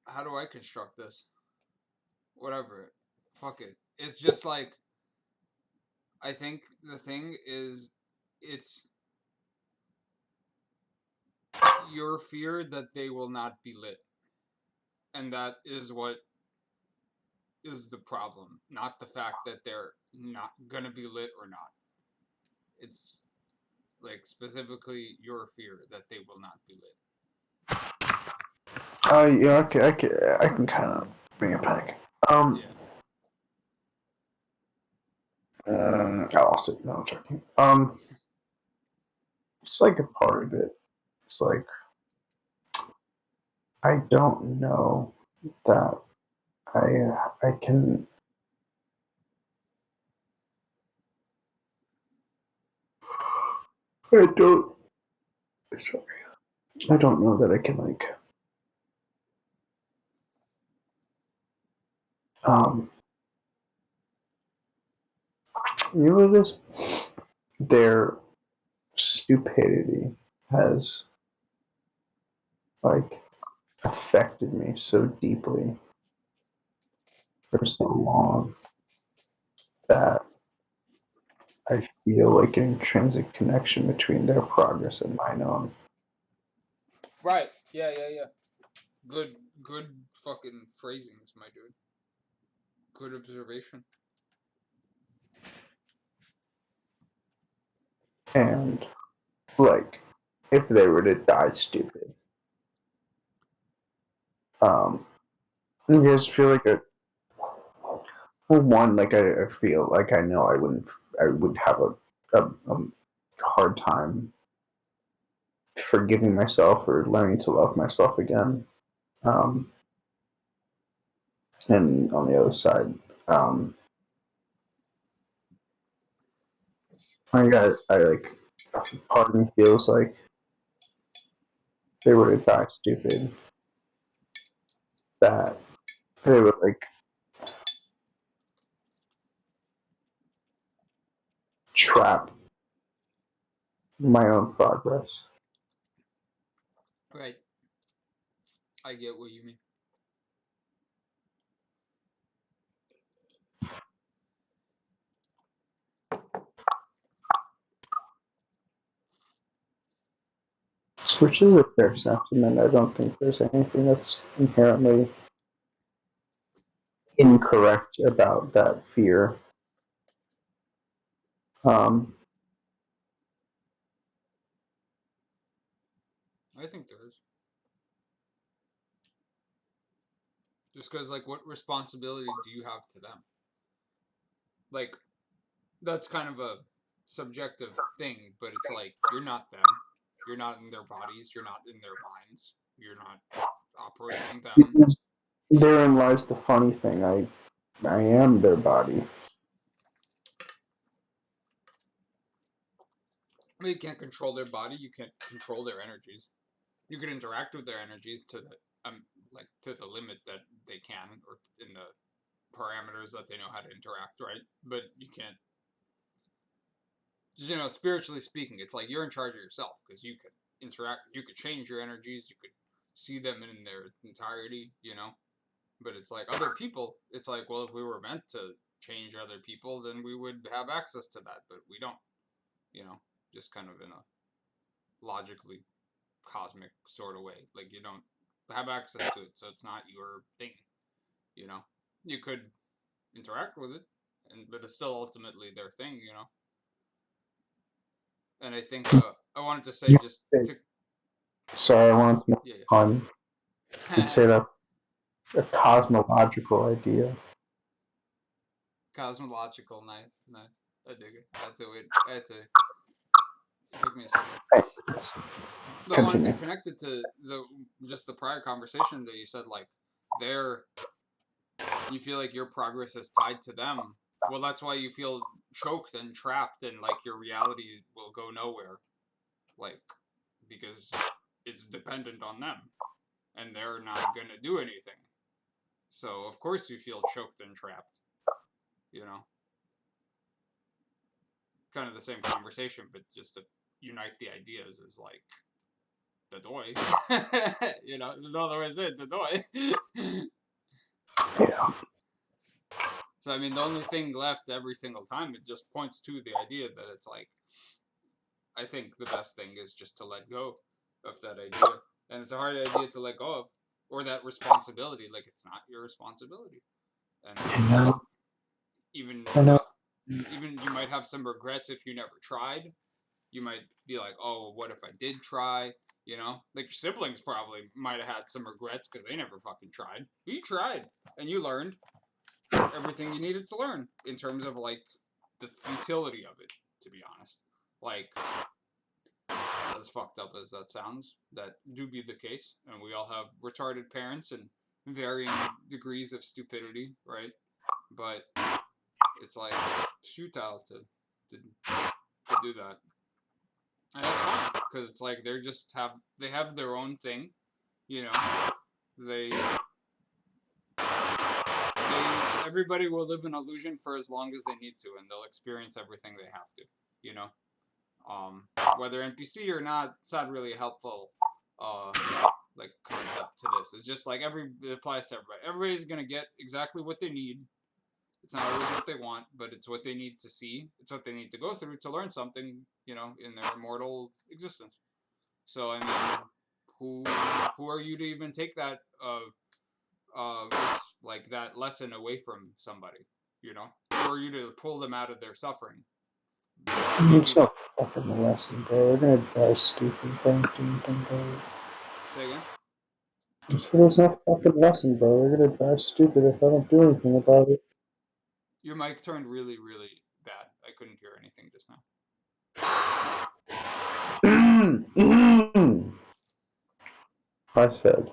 How do I construct this? Whatever. Fuck it. It's just like I think the thing is it's your fear that they will not be lit. And that is what is the problem, not the fact that they're not gonna be lit or not. It's like specifically your fear that they will not be lit. Yeah, I can kind of bring it back. Yeah. I lost it. No, I'm joking. It's like a part of it. It's like I don't know that I can. I don't. Sorry. I don't know that I can like. Um, you know what it is? Their stupidity has like affected me so deeply for so long that I feel like an intrinsic connection between their progress and mine own. Right. Yeah, yeah, yeah. Good good fucking phrasings, my dude. Good observation. And like, if they were to die stupid, I just feel like for one, like I feel like I know I would have a hard time forgiving myself or learning to love myself again. Um, and on the other side, um, I like part of me feels like they were to die stupid, that they would like trap my own progress. Right. I get what you mean. Which is a fair sentiment. I don't think there's anything that's inherently incorrect about that fear. I think there is. Just because, like, what responsibility do you have to them? Like, that's kind of a subjective thing, but it's like, you're not them. You're not in their bodies. You're not in their minds. You're not operating them. Because therein lies the funny thing. I am their body. I mean, you can't control their body. You can't control their energies. You can interact with their energies to the like to the limit that they can, or in the parameters that they know how to interact, right? But you can't. You know, spiritually speaking, it's like you're in charge of yourself because you could interact. You could change your energies. You could see them in their entirety. You know, but it's like other people. It's like, well, if we were meant to change other people, then we would have access to that, but we don't. You know, just kind of in a logically cosmic sort of way. Like you don't have access to it, so it's not your thing. You know, you could interact with it, but it's still ultimately their thing. You know, and I think I wanted to say You just think, to sorry, I wanted to make yeah fun. You'd yeah say that's a cosmological idea. cosmological, nice, nice. I dig it. I had to wait. I had to. It took me a second. Anyways, But I wanted to continue. connect it to the just the prior conversation that you said, like their you feel like your progress is tied to them. Well, that's why you feel choked and trapped, and like your reality will go nowhere, like because it's dependent on them, and they're not gonna do anything. So of course you feel choked and trapped. You know, kind of the same conversation, but just to unite the ideas is like the doy. You know, there's no other way to say it. The doy. Yeah. So I mean, the only thing left every single time it just points to the idea that it's like I think the best thing is just to let go of that idea, and it's a hard idea to let go of, or that responsibility. Like it's not your responsibility, and I it's like know. even I know. even you might have some regrets if you never tried. You might be like, oh, what if I did try? You know, like your siblings probably might have had some regrets because they never fucking tried. But you tried, and you learned everything you needed to learn in terms of like the futility of it. To be honest, like as fucked up as that sounds, that do be the case, and we all have retarded parents and varying degrees of stupidity, right? But it's like futile to do that, and that's fine because it's like they have their own thing, you know. They everybody will live an illusion for as long as they need to, and they'll experience everything they have to, you know. Whether NPC or not, it's not really a helpful like concept to this. It's just like it applies to everybody. Everybody's gonna get exactly what they need. It's not always what they want, but it's what they need to see. It's what they need to go through to learn something, you know, in their immortal existence. So I mean, who who are you to even take that like that lesson away from somebody? You know, who are you to pull them out of their suffering? It's Maybe no fucking lesson, bro. They're gonna die stupid. Don't do anything, bro. say again. I said there's no fucking lesson, bro. They're gonna die stupid if I don't do anything about it. Your mic turned really, really bad. I couldn't hear anything just now. I said,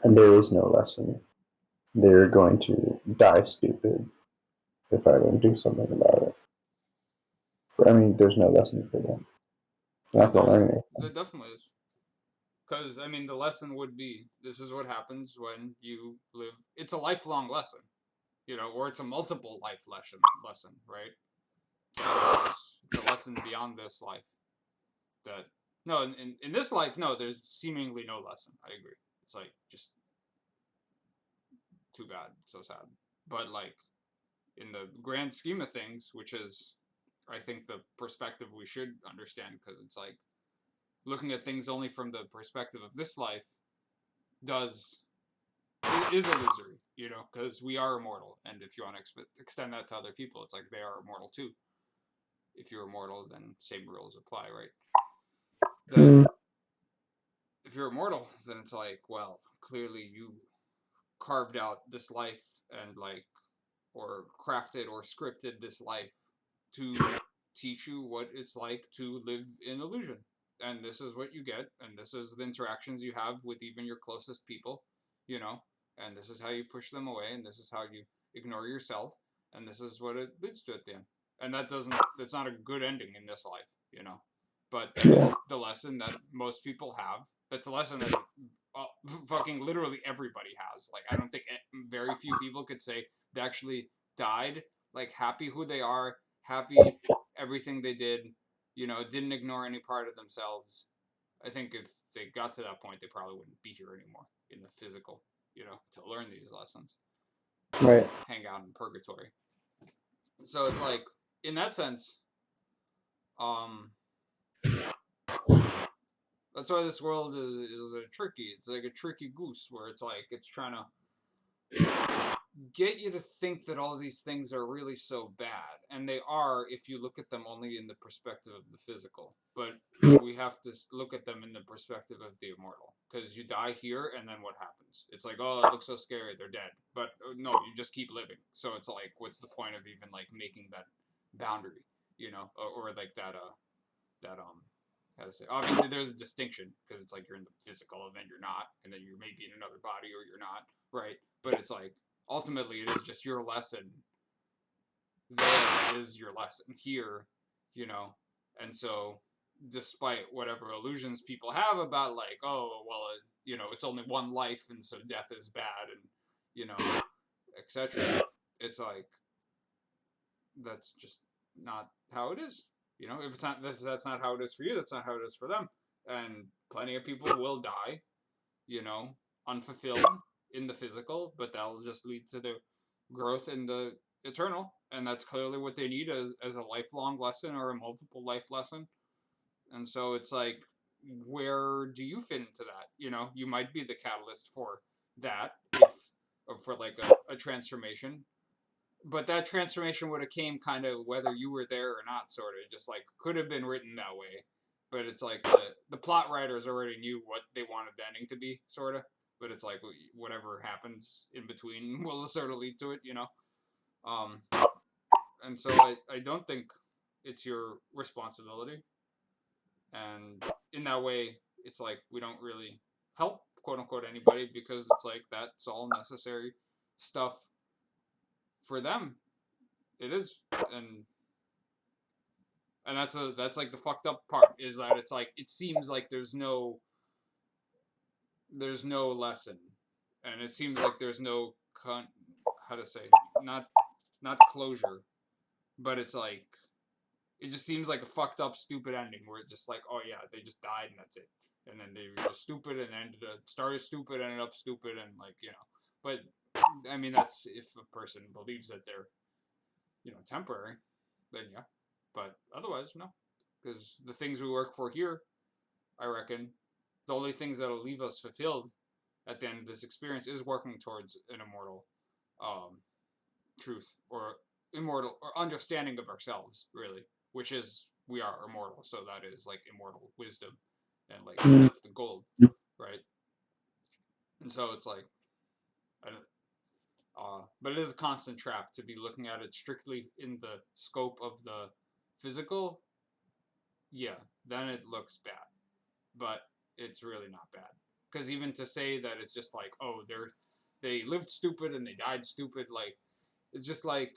and there is no lesson. They're going to die stupid if I don't do something about it. But, I mean, there's no lesson for them. They're Yeah, not gonna there is. learn anything. There definitely is. Because, I mean, the lesson would be this is what happens when you live. It's a lifelong lesson, you know, or it's a multiple life lesson, right? It's like it's a lesson beyond this life. That no, in this life, no, there's seemingly no lesson. I agree. It's like just too bad, so sad. But like in the grand scheme of things, which is I think the perspective we should understand, because it's like looking at things only from the perspective of this life does is illusory, you know, because we are immortal, and if you want to extend that to other people, it's like they are immortal too. If you're immortal, then same rules apply, right? Then if you're immortal, then it's like, well, clearly you carved out this life and like, or crafted or scripted this life to teach you what it's like to live in illusion. And this is what you get, and this is the interactions you have with even your closest people, you know, and this is how you push them away, and this is how you ignore yourself, and this is what it leads to at the end. And that's not a good ending in this life, you know. But that Yeah. is the lesson that most people have. That's a lesson that fucking literally everybody has. Like, I don't think very few people could say they actually died like happy who they are, happy everything they did, you know, didn't ignore any part of themselves. I think if they got to that point, they probably wouldn't be here anymore in the physical, you know, to learn these lessons. Right. Hang out in purgatory. So it's like, in that sense, um, that's why this world is a tricky. It's like a tricky goose where it's like it's trying to get you to think that all these things are really so bad, and they are if you look at them only in the perspective of the physical. But Yeah. we have to look at them in the perspective of the immortal, because you die here, and then what happens? It's like, oh, it looks so scary, they're dead. But no, you just keep living. So it's like, what's the point of even like making that boundary, you know, or like that how to say, obviously there's a distinction, because it's like you're in the physical and then you're not, and then you're maybe in another body or you're not, right? But it's like ultimately it is just your lesson there is your lesson here, you know. And so despite whatever illusions people have about like, oh well, you know, it's only one life and so death is bad, and you know, etc., it's like that's just not how it is. You know, if that's not how it is for you, that's not how it is for them. And plenty of people will die, you know, unfulfilled in the physical, but that'll just lead to the growth in the eternal. And that's clearly what they need as a lifelong lesson or a multiple life lesson. And so it's like, where do you fit into that? You know, you might be the catalyst for that, if or for like a transformation, but that transformation would have came kind of whether you were there or not, sort of just like could have been written that way. But it's like the plot writers already knew what they wanted the ending to be, sort of. But it's like whatever happens in between will sort of lead to it, you know. um and so I don't think it's your responsibility, and in that way it's like we don't really help, quote unquote, anybody, because it's like that's all necessary stuff for them. It is. And that's like the fucked up part, is that it's like it seems like there's no lesson, and it seems like there's no how to say, not closure, but it's like it just seems like a fucked up stupid ending where it's just like, oh yeah, they just died and that's it, and then they were just stupid and started stupid, ended up stupid, and like, you know. But I mean, that's if a person believes that they're, you know, temporary, then yeah. But otherwise, no, because the things we work for here, I reckon, the only things that'll leave us fulfilled at the end of this experience is working towards an immortal um, truth, or immortal or understanding of ourselves, really, which is we are immortal, so that is like immortal wisdom, and like that's the goal, right? And so it's like, I don't, but it is a constant trap to be looking at it strictly in the scope of the physical. Yeah, then it looks bad, but it's really not bad, because even to say that it's just like, oh, they lived stupid and they died stupid, like it's just like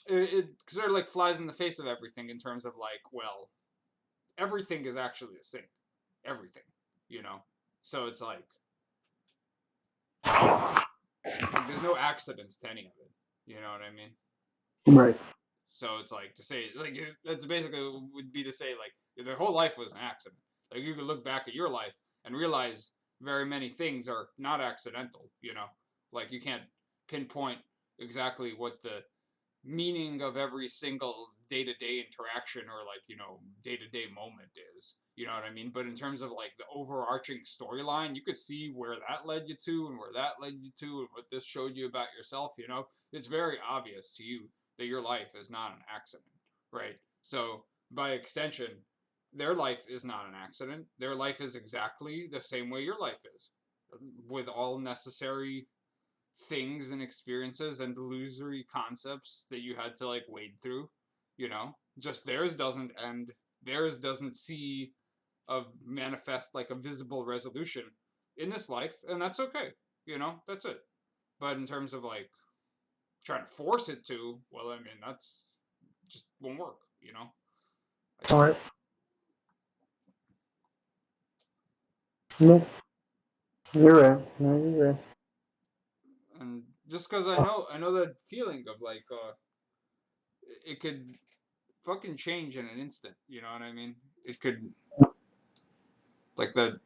it sort of like flies in the face of everything, in terms of like, well, everything is actually a sin, everything, you know. So it's like there's no accidents to any of it, you know what I mean? Right. So it's like to say, like, that's basically would be to say, like, if their whole life was an accident. Like, you could look back at your life and realize very many things are not accidental, you know? Like, you can't pinpoint exactly what the meaning of every single day-to-day interaction or, like, you know, day-to-day moment is, you know what I mean? But in terms of, like, the overarching storyline, you could see where that led you to and where that led you to and what this showed you about yourself, you know? It's very obvious to you that your life is not an accident, right? So by extension, their life is not an accident. Their life is exactly the same way your life is, with all necessary things and experiences and illusory concepts that you had to, like, wade through, you know? Just theirs doesn't end. Theirs doesn't see a manifest, like, a visible resolution in this life, and that's okay, you know? That's it. But in terms of, like, trying to force it to, well, I mean, that's just won't work, you know? All right. No, you're right. No, you're right. And just because I know that feeling of, like, it could fucking change in an instant, you know what I mean? It could, like, the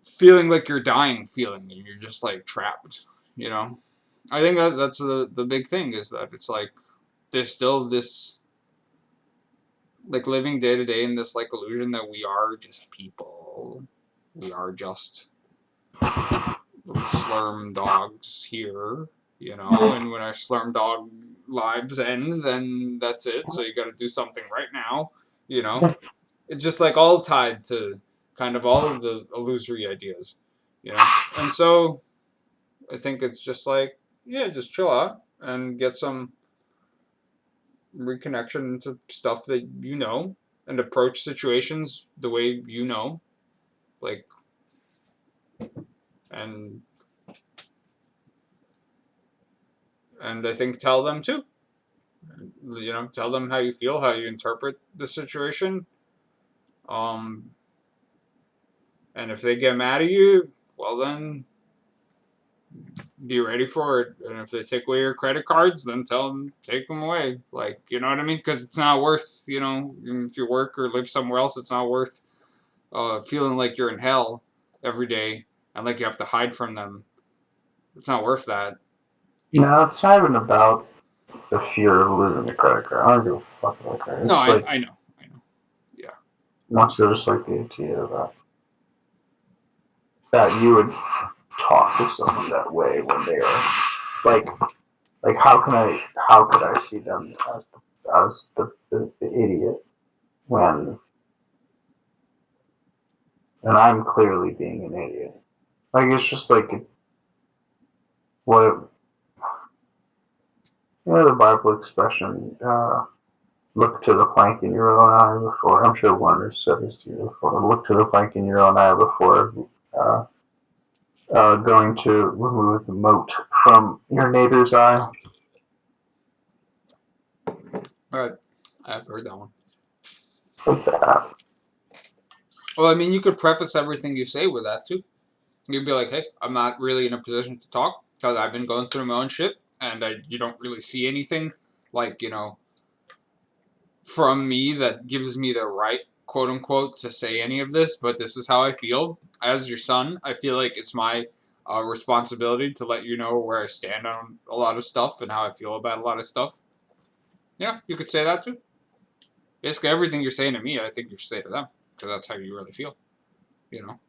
feeling like you're dying feeling and you're just, like, trapped, you know? I think that's the big thing, is that it's like there's still this, like, living day to day in this, like, illusion that we are just people. We are just little slurm dogs here, you know, and when our slurm dog lives end, then that's it. So you got to do something right now, you know. It's just, like, all tied to kind of all of the illusory ideas, you know. And so I think it's just like, yeah, just chill out and get some reconnection to stuff that you know, and approach situations the way you know, like, and I think tell them too, you know, tell them how you feel, how you interpret the situation, um, and if they get mad at you, well, then be ready for it. And if they take away your credit cards, then tell them take them away. Like, you know what I mean? Because it's not worth, you know, if you work or live somewhere else, it's not worth feeling like you're in hell every day and like you have to hide from them. It's not worth that. No, it's not even about the fear of losing the credit card. I don't give a fuck about that. No, It's like I know, yeah. much just like the idea that you would talk to someone that way when they are like how could I see them as the idiot when and I'm clearly being an idiot. Like it's just like what you know the Bible expression, look to the plank in your own eye before I'm sure one has said this to you before. Look to the plank in your own eye before uh, going to remove the mote from your neighbor's eye. All right, I've heard that one. Like that. Well, I mean, you could preface everything you say with that too. You'd be like, hey, I'm not really in a position to talk because I've been going through my own shit, and you don't really see anything, like, you know, from me that gives me the right, quote unquote, to say any of this, but this is how I feel. As your son, I feel like it's my responsibility to let you know where I stand on a lot of stuff and how I feel about a lot of stuff. Yeah, you could say that too. Basically, everything you're saying to me, I think you should say to them, because that's how you really feel, you know?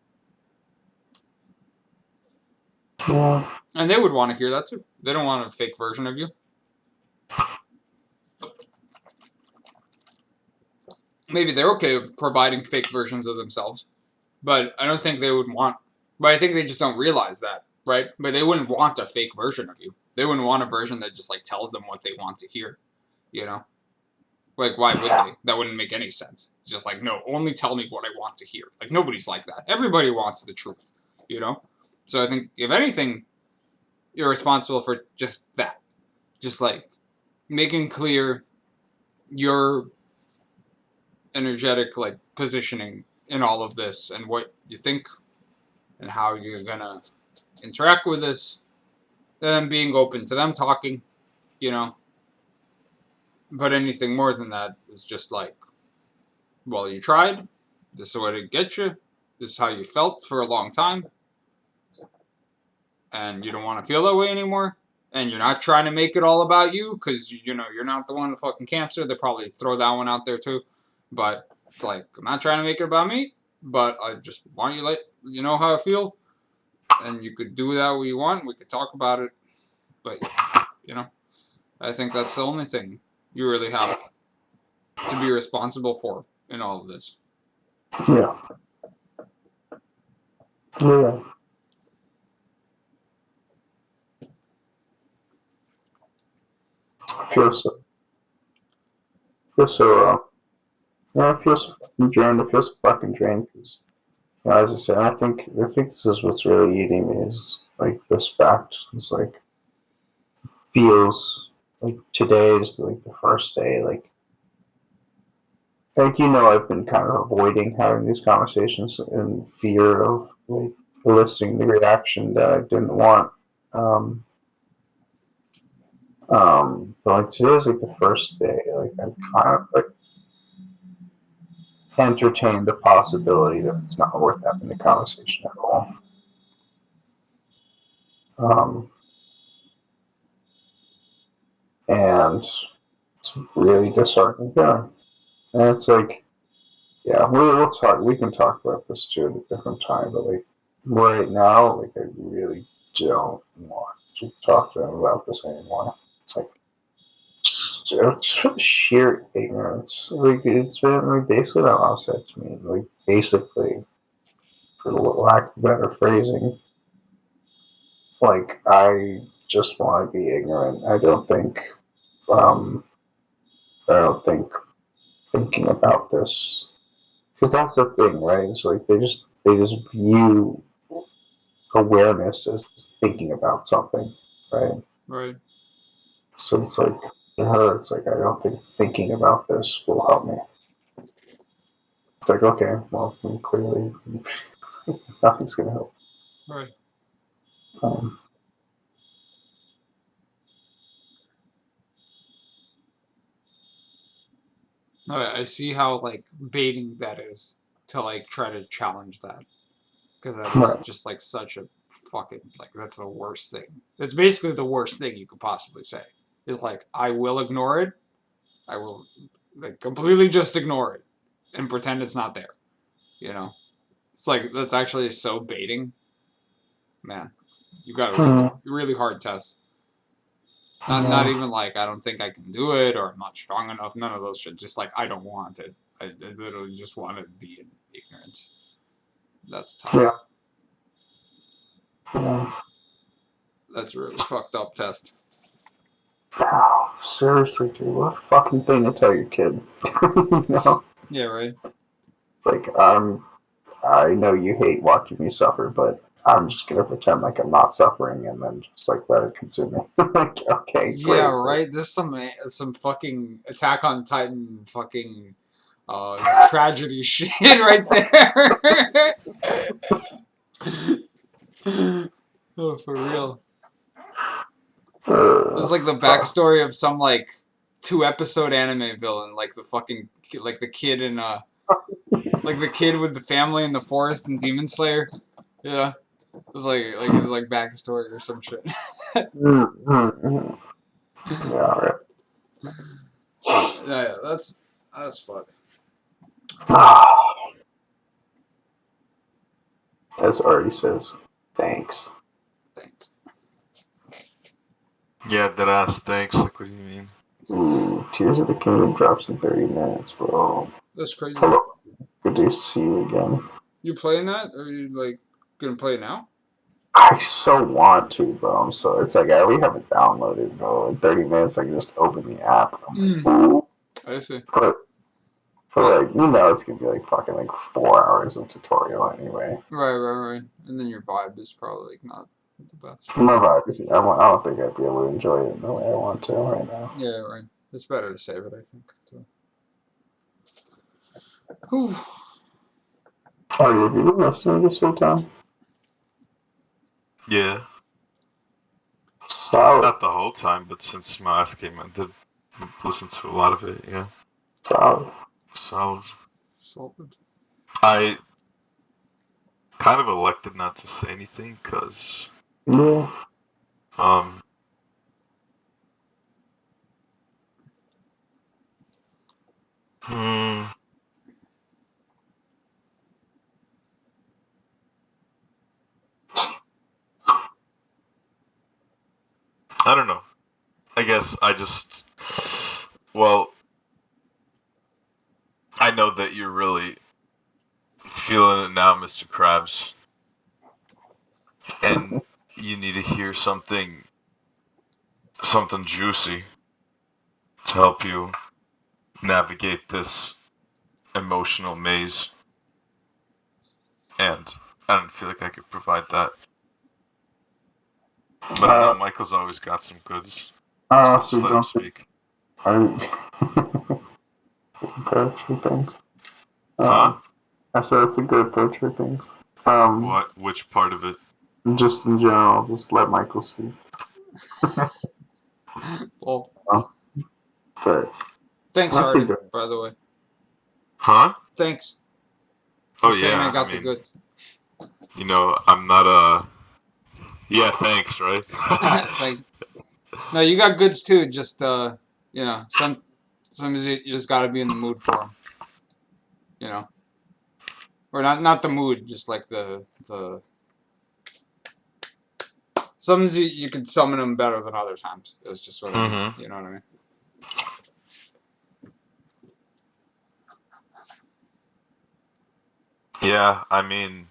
Yeah. And they would want to hear that too. They don't want a fake version of you. Maybe they're okay with providing fake versions of themselves, but I don't think they would want. But I think they just don't realize that, right? But they wouldn't want a fake version of you. They wouldn't want a version that just, like, tells them what they want to hear, you know? Like, why would they? That wouldn't make any sense. It's just like, no, only tell me what I want to hear. Like, nobody's like that. Everybody wants the truth, you know? So I think, if anything, you're responsible for just that. Just, like, making clear your energetic, like, positioning in all of this and what you think and how you're gonna interact with this them being open to them talking, you know. But anything more than that is just like, well, you tried. This is what it gets you. This is how you felt for a long time. And you don't want to feel that way anymore. And you're not trying to make it all about you because, you know, you're not the one with fucking cancer. They probably throw that one out there too. But it's like, I'm not trying to make it about me, but I just want you to let you know how I feel. And you could do that what you want. We could talk about it. But, you know, I think that's the only thing you really have to be responsible for in all of this. Yeah. Yeah. I feel so. Yeah, I feel so fucking drained. I feel so fucking drained because, as I said, I think this is what's really eating me is like this fact. It's like feels like today is like the first day. Like I've been kind of avoiding having these conversations in fear of like eliciting the reaction that I didn't want. Um, but like today is like the first day. Like I'm kind of like entertain the possibility that it's not worth having the conversation at all. Um, and it's really disheartening. Yeah. And it's like, yeah, we'll talk. We can talk about this too at a different time. But like right now, like I really don't want to talk to him about this anymore. It's like just for the sheer ignorance. Like it's been like basically what mom said to me. Like basically, for lack of better phrasing, like I just want to be ignorant. Um, I don't think thinking about this because that's the thing, right? It's like they just view awareness as thinking about something, right? Right. So it's like to her, it's like I don't think thinking about this will help me. It's like okay, well, clearly nothing's gonna help. Right. Um, I see how like baiting that is to like try to challenge that because that is right. just like such a fucking like that's the worst thing. That's basically the worst thing you could possibly say. Is like I will ignore it. I will like completely just ignore it and pretend it's not there. You know, it's like that's actually so baiting. Man, you got a really Hmm. really hard test. Not Yeah. even like I don't think I can do it or I'm not strong enough. None of those shit. Just like I don't want it. I literally just want to be in ignorance. That's tough. Yeah. Yeah. That's a really fucked up test. Oh, seriously, dude, what a fucking thing to tell your kid. you know, Yeah, right. it's like I know you hate watching me suffer, but I'm just gonna pretend like I'm not suffering and then just like let it consume me. like, okay, Yeah, great. right. There's some fucking Attack on Titan fucking tragedy shit right there. Oh, for real. There's like the Fuck. backstory of some like 2 episode anime villain, like the fucking like the kid in like the kid with the family in the forest in Demon Slayer. Yeah, it was like his like backstory or some shit. Mm. Yeah, right. Yeah, that's fucked. As Arty says, thanks. Thanks. Yeah, that ass. Thanks. Like, what do you mean? Ooh, Tears of the Kingdom drops in 30 minutes, bro. That's crazy. Hello. Good to see you again. You playing that? Or are you like gonna play it now? I so want to, bro. So it's like I already have it downloaded, bro. In 30 minutes, I can just open the app. I'm like, Mm, ooh. I see. For like, it's gonna be like fucking like 4 hours of tutorial anyway. Right. And then your vibe is probably like not the best. My vibe is, I don't think I'd be able to enjoy it the way I want to right now. Yeah, right. It's better to save it, I think. So. Whew. Oh, have you been listening this whole time? Yeah. Solid. Not the whole time, but since my last game, I did listen to a lot of it. Yeah, Solid. so Solid. I kind of elected not to say anything because Yeah. um hmm, I don't know. I guess I just well, I know that you're really feeling it now, Mr. Krabs, and you need to hear something juicy to help you navigate this emotional maze, and I don't feel like I could provide that. But I know Michael's always got some goods, so I'll So just you let him don't think speak. approach for things. Huh? I said it's a good approach for things. Um, What? Which part of it? just in general, just let Michael speak. Well, But thanks, honestly, Arty, by the way. Huh? Thanks for Oh saying I yeah, I got the mean, goods. I'm not yeah, thanks, right? Thanks. No, you got goods too. Just sometimes you just got to be in the mood for them. You know, or not the mood, just like the. Sometimes you can summon them better than other times. Is just what I mean. Mhm. You know what I mean? Yeah, I mean,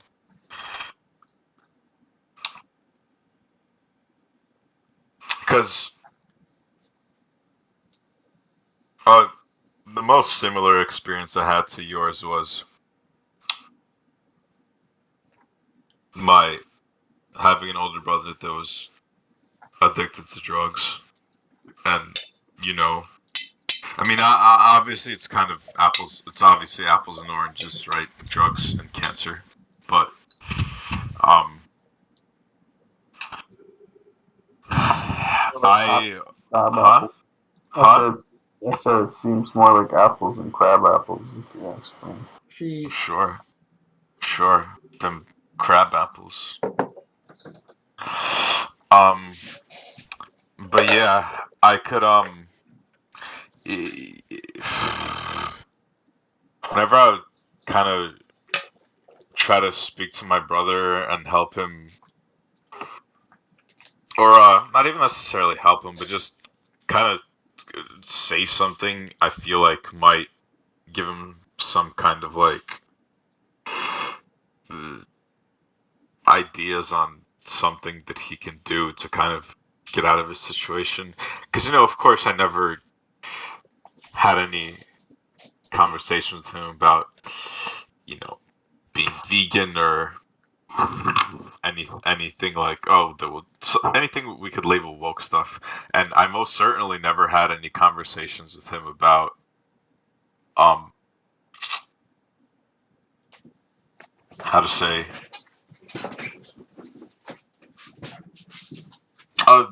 because uh, the most similar experience I had to yours was my having an older brother that was addicted to drugs, and you know, I mean, obviously it's kind of apples. It's obviously apples and oranges, right? Drugs and cancer, but um, I, Crab huh, apples. huh, I said it seems more like apples than crab apples. If you ask me. Sheesh. sure, sure, them crab apples. Um, but yeah, I could e- whenever I would kind of try to speak to my brother and help him, or not even necessarily help him, but just kind of say something I feel like might give him some kind of like uh, ideas on something that he can do to kind of get out of his situation. Because, of course, I never had any conversation with him about, you know, being vegan or anything like anything we could label woke stuff. And I most certainly never had any conversations with him about um how to say uh,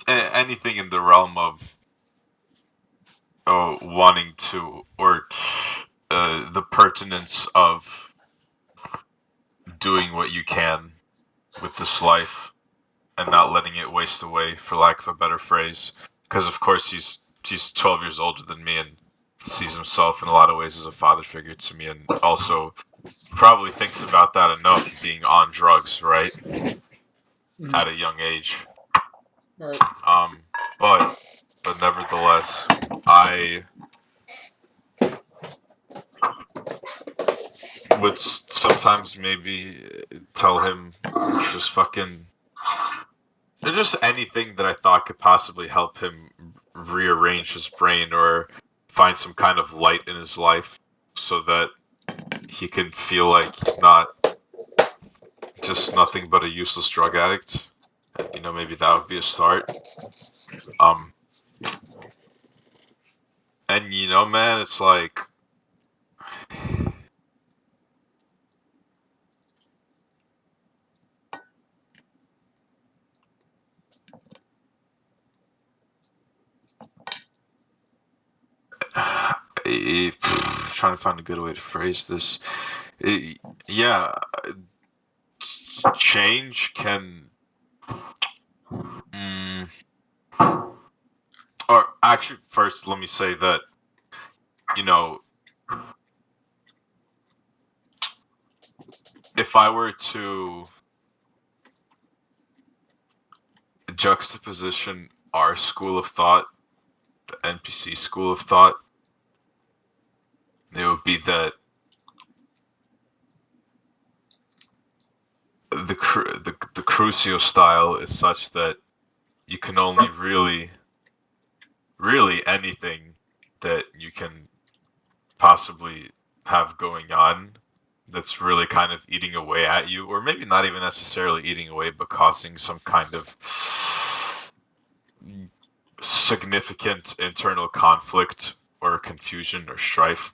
anything in the realm of wanting to, or the pertinence of doing what you can with this life and not letting it waste away, for lack of a better phrase. Because of course he's 12 years older than me and sees himself in a lot of ways as a father figure to me, and also probably thinks about that enough being on drugs, right, Mm-hmm. at a young age. All right. Um, but nevertheless, I would sometimes maybe tell him just fucking just anything that I thought could possibly help him rearrange his brain or find some kind of light in his life so that he can feel like he's not just nothing but a useless drug addict. And maybe that would be a start. Um and man, it's like trying to find a good way to phrase this. Yeah, change can. Mm, or actually, first, let me say that, you know, if I were to juxtaposition our school of thought, the NPC school of thought, it would be that the Crucio style is such that you can only really anything that you can possibly have going on that's really kind of eating away at you, or maybe not even necessarily eating away, but causing some kind of significant internal conflict or confusion or strife,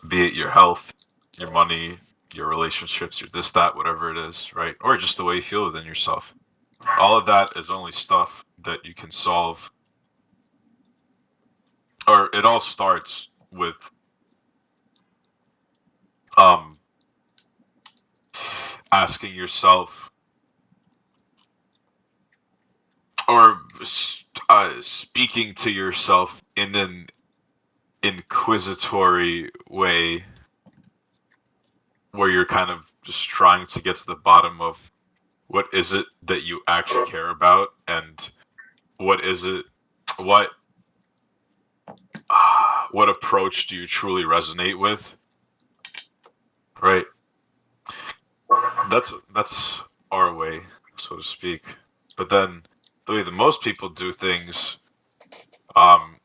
be it your health, your money, your relationships, your this, that, whatever it is, right? Or just the way you feel within yourself. All of that is only stuff that you can solve, or it all starts with um, asking yourself, or speaking to yourself in an inquisitory way, where you're kind of just trying to get to the bottom of what is it that you actually care about, and what is it, what what approach do you truly resonate with, right? That's our way, so to speak. But then the way that most people do things, um,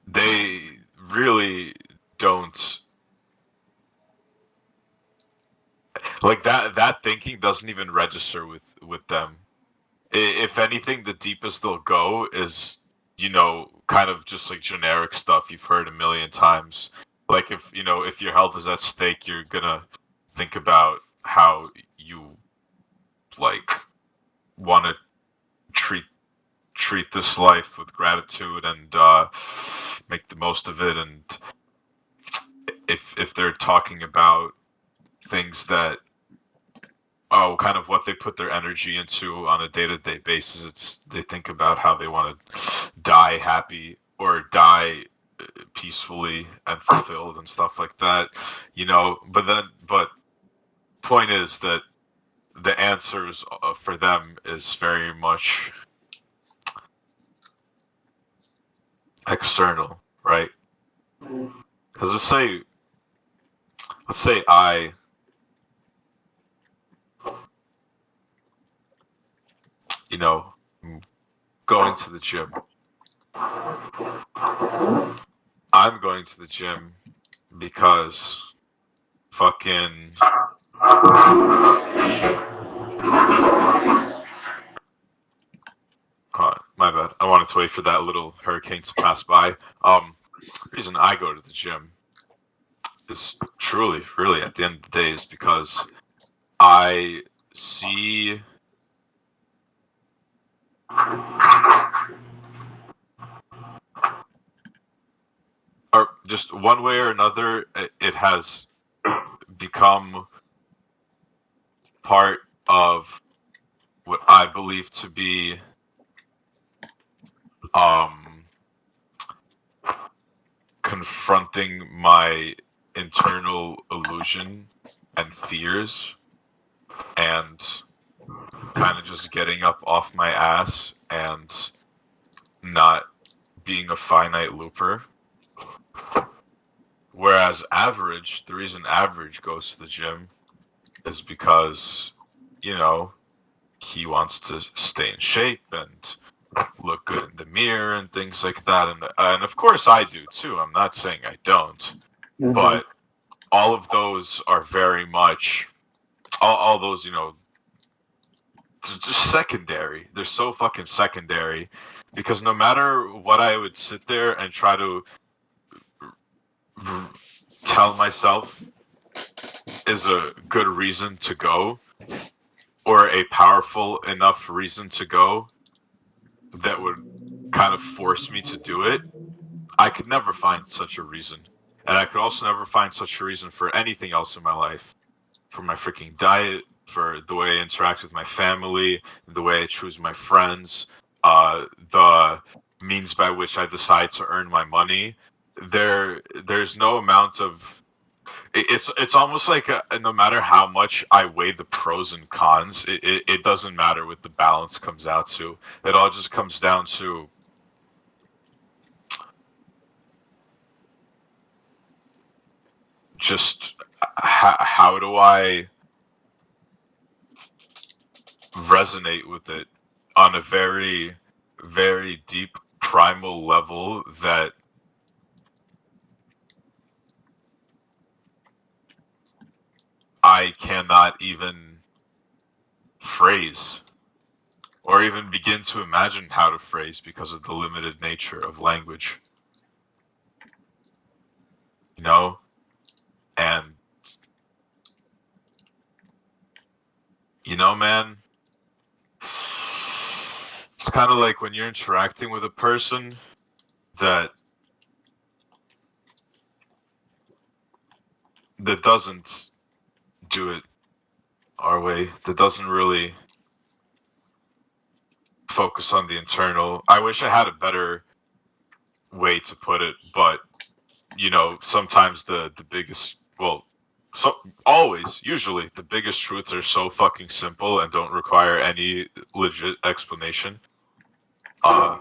they really don't like that. That thinking doesn't even register with them. If anything, the deepest they'll go is, kind of just like generic stuff you've heard a million times. Like if your health is at stake, you're gonna think about how you like want to treat this life with gratitude and make the most of it. And if they're talking about things that, oh, kind of what they put their energy into on a day-to-day basis, it's they think about how they want to die happy or die peacefully and fulfilled and stuff like that. But point is that the answers for them is very much external, right? Because let's say I, am going to the gym. I'm going to the gym because fucking. My bad. I wanted to wait for that little hurricane to pass by. The reason I go to the gym is truly, really, at the end of the day, is because I see, or just one way or another, it has become part of what I believe to be um confronting my internal illusion and fears, and kind of just getting up off my ass and not being a finite looper. Whereas average, the reason average goes to the gym is because, you know, he wants to stay in shape and look good in the mirror and things like that. And of course I do too. I'm not saying I don't. Mm-hmm. But all of those are very much, all those, just secondary. They're so fucking secondary, because no matter what I would sit there and try to r- tell myself is a good reason to go, or a powerful enough reason to go, that would kind of force me to do it, I could never find such a reason. And I could also never find such a reason for anything else in my life. For my freaking diet, for the way I interact with my family, the way I choose my friends, the means by which I decide to earn my money. There's no amount of it's almost like no matter how much I weigh the pros and cons, it doesn't matter what the balance comes out to. It all just comes down to just how do I resonate with it on a very, very deep primal level that I cannot even phrase or even begin to imagine how to phrase because of the limited nature of language, you know? And, man, it's kind of like when you're interacting with a person that doesn't do it our way, that doesn't really focus on the internal. I wish I had a better way to put it, but sometimes the biggest, well, so always, usually the biggest truths are so fucking simple and don't require any legit explanation. Uh,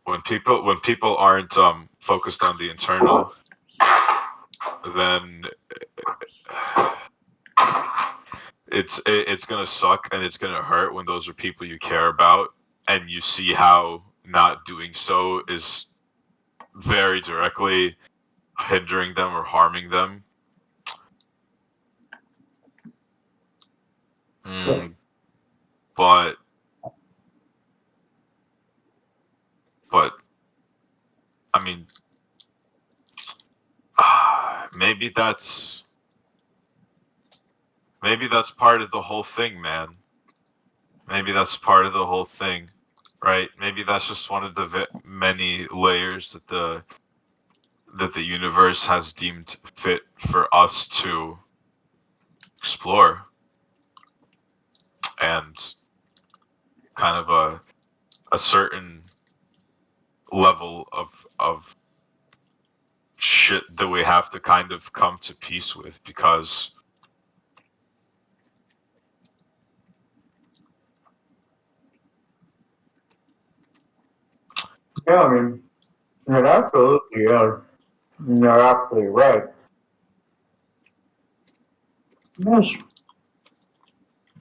when people aren't focused on the internal, then it's gonna suck and it's gonna hurt when those are people you care about and you see how not doing so is very directly hindering them or harming them. Mm, but but I mean, maybe that's part of the whole thing, man. Maybe that's part of the whole thing, right? Maybe that's just one of the many layers that the universe has deemed fit for us to explore, and kind of a certain level of shit that we have to kind of come to peace with, because Yeah, I mean, you're absolutely, yeah, you're absolutely right. Yes,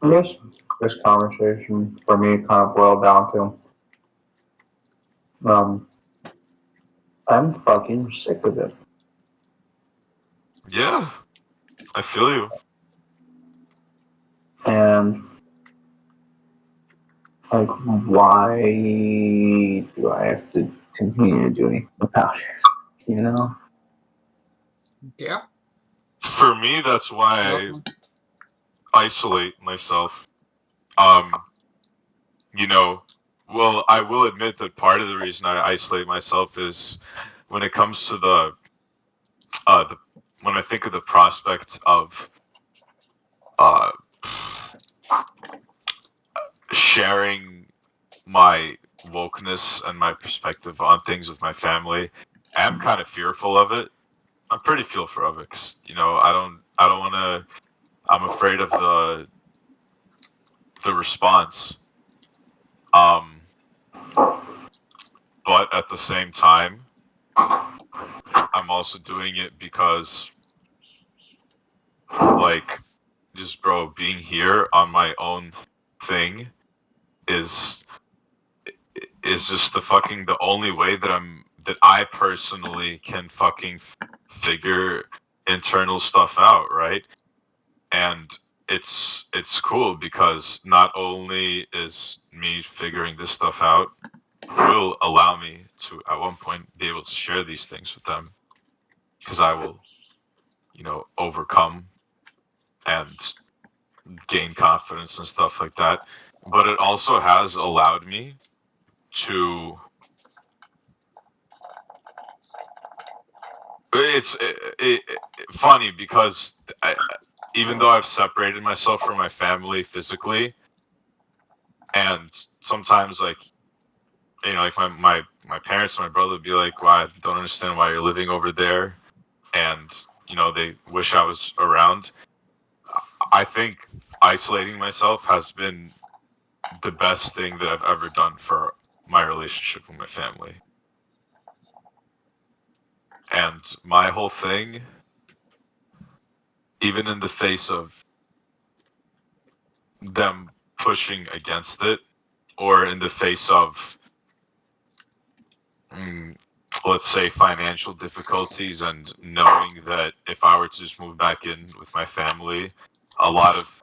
yes. This conversation for me kind of boiled down to, um, I'm fucking sick of it. yeah, I feel you. And like, why do I have to continue to do anything about it? You know? Yeah, For me, that's why definitely. I isolate myself. Um, you know, well, I will admit that part of the reason I isolate myself is when it comes to the when I think of the prospect of uh sharing my wokeness and my perspective on things with my family, I'm kind of fearful of it. I'm pretty fearful of it, 'cause, I don't want to. I'm afraid of the response. Um, but at the same time, I'm also doing it because, like, just bro, being here on my own thing is just the only way that I personally can fucking figure internal stuff out, right? And it's cool because not only is me figuring this stuff out will allow me to at one point be able to share these things with them, because I will, overcome and gain confidence and stuff like that. But it also has allowed me to. It's funny because even though I've separated myself from my family physically, and sometimes like like my parents and my brother would be like, "Well, I don't understand why you're living over there," and they wish I was around. I think isolating myself has been the best thing that I've ever done for my relationship with my family. And my whole thing, even in the face of them pushing against it, or in the face of, mm, let's say, financial difficulties, and knowing that if I were to just move back in with my family, a lot of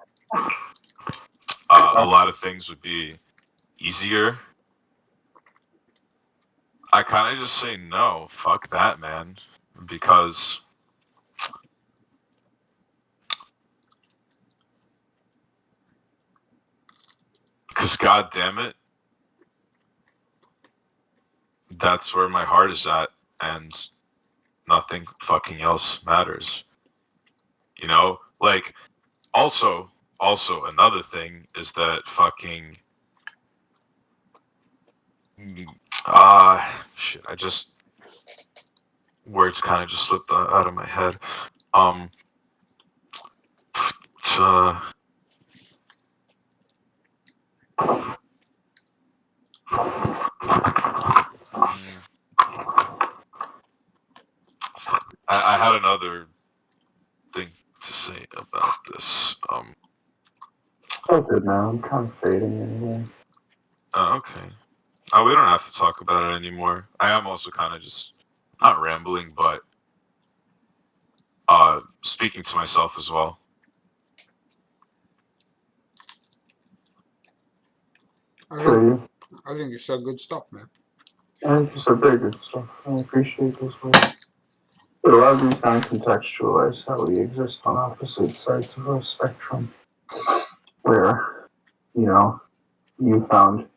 things would be easier. I kind of just say no, fuck that, man, because god damn it, that's where my heart is at, and nothing fucking else matters. Like, also another thing is that fucking shit, I just words kind of just slipped out of my head. Um, uh, I had another thing to say about this. So good now. I'm kind of fading anyway. Okay. We don't have to talk about it anymore. I am also kind of just not rambling, but speaking to myself as well. I Sure, think, I think you said good stuff, man. and you said very good stuff. I appreciate those words. But a lot of these kind of contextualize how we exist on opposite sides of a spectrum, where, you found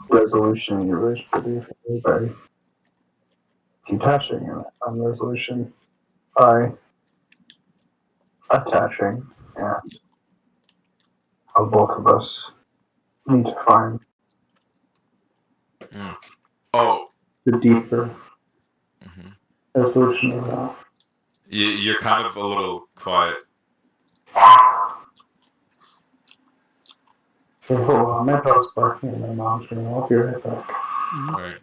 resolution in your relationship by detaching, and I found resolution by attaching, and how both of us need to find Oh, the deeper mhm. resolution of that. You're kind of a little quiet. Okay, hold on. My dog's barking in my mom's room. I'll be right back. All right.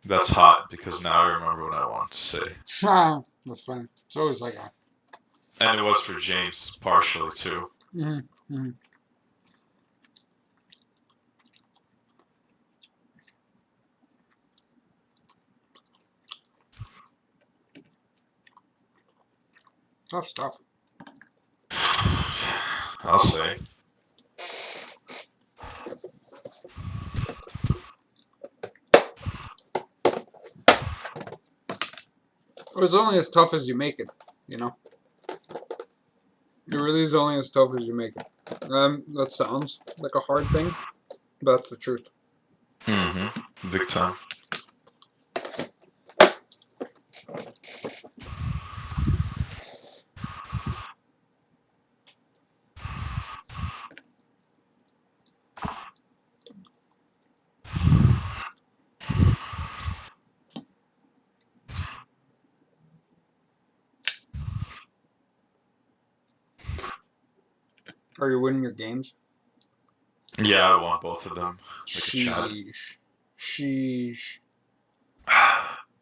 That's hot because now I remember what I wanted to say. That's funny. It's always like that. And it was for James partially too. Mm-hmm. Mm-hmm. Tough stuff. I'll say. It's only as tough as you make it, you know? It really is only as tough as you make it. That sounds like a hard thing, but that's the truth. Mm-hmm. Big time. Are you winning your games? Yeah, I want both of them. Like a chat. Sheesh. Sheesh.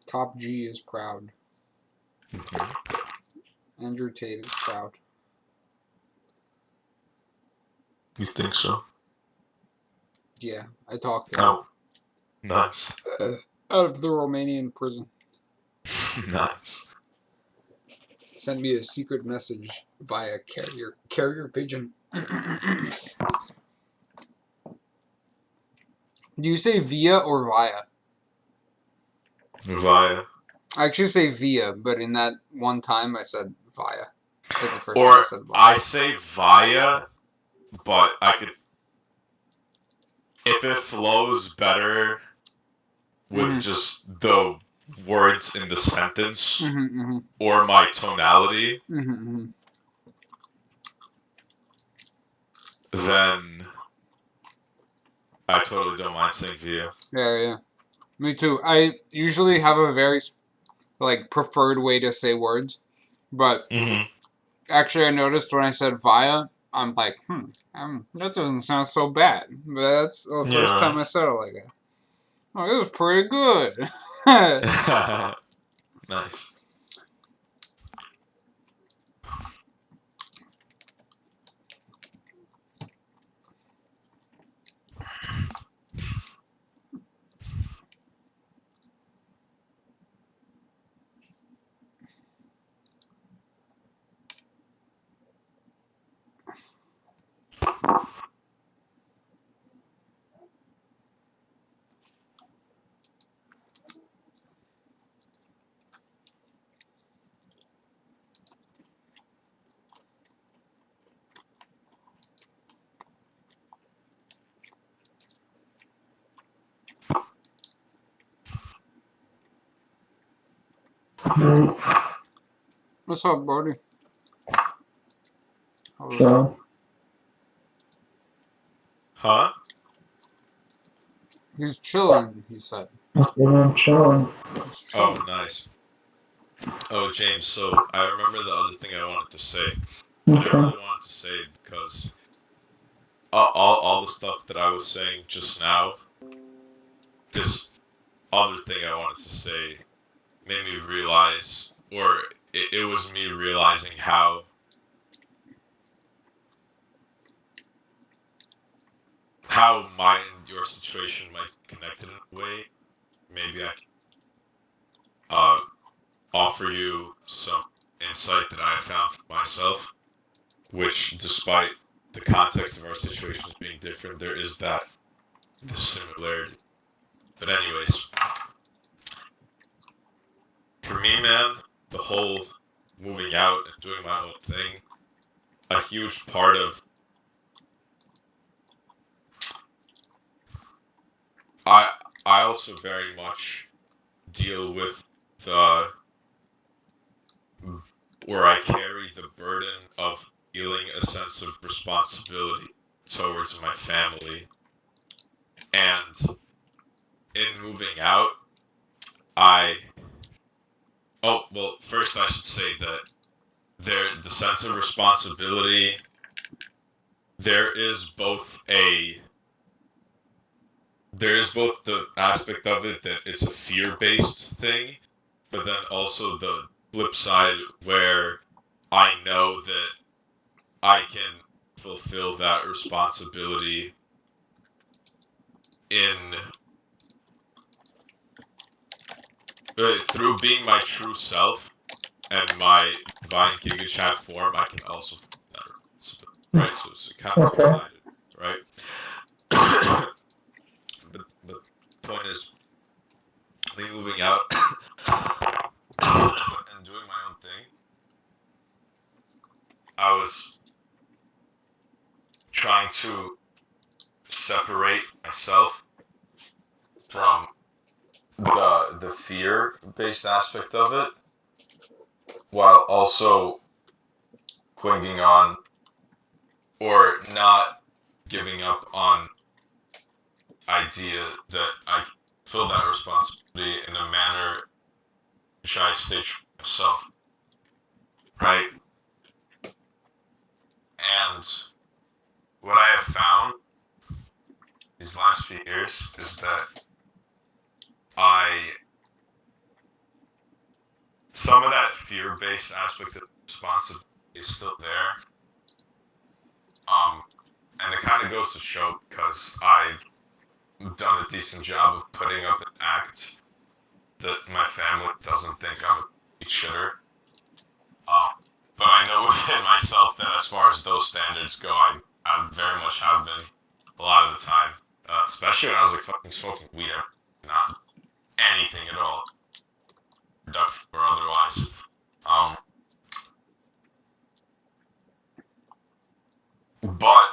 Top G is proud. Andrew Tate is proud. You think so? Yeah, I talked to him. Oh, nice. Out of the Romanian prison. Nice. Sent me a secret message via carrier pigeon. Do you say via or via? Via. I actually say via, but in that one time I said via. It's like the first time I Or said via. I say via but I could, if it flows better with just the words in the sentence or my tonality, then I totally don't mind singing for you. Yeah. Me too. I usually have a very preferred way to say words, but actually I noticed when I said via, I'm like, that doesn't sound so bad. But that's the first time I said it like that. Oh, it was pretty good. Nice. What's up, Brody? How was So, that? Huh? He's chilling, he said. I'm chilling. He's Oh, chilling. nice. Oh, James, so I remember the other thing I wanted to say. And I Okay. really wanted to say it because all the stuff that I was saying just now, this other thing I wanted to say made me realize, or it was me realizing how my and your situation might be connected in a way. Maybe I can offer you some insight that I have found for myself, which, despite the context of our situations being different, there is that the similarity. But anyways, for me, man, the whole moving out and doing my own thing, a huge part of I I also very much deal with the where I carry the burden of feeling a sense of responsibility towards my family. And in moving out, I well, first I should say that the sense of responsibility, there is both a there is both the aspect of it that it's a fear-based thing, but then also the flip side where I know that I can fulfill that responsibility in through being my true self and my divine Giga Chat form. I can also fulfill that responsibility, right? So it's kind of Okay. two-sided, right? But the point is, me moving out and doing my own thing, I was trying to separate myself from the fear based aspect of it while also clinging on or not giving up on idea that I fulfill that responsibility in a manner which I stay true to myself, right? And what I have found these last few years is that I some of that fear-based aspect of responsibility is still there. And it kind of goes to show because I've done a decent job of putting up an act that my family doesn't think I'm a complete shitter. Um, but I know within myself that as far as those standards go, I very much have been a lot of the time, especially when I was like fucking smoking weed, not anything at all, productive or otherwise. But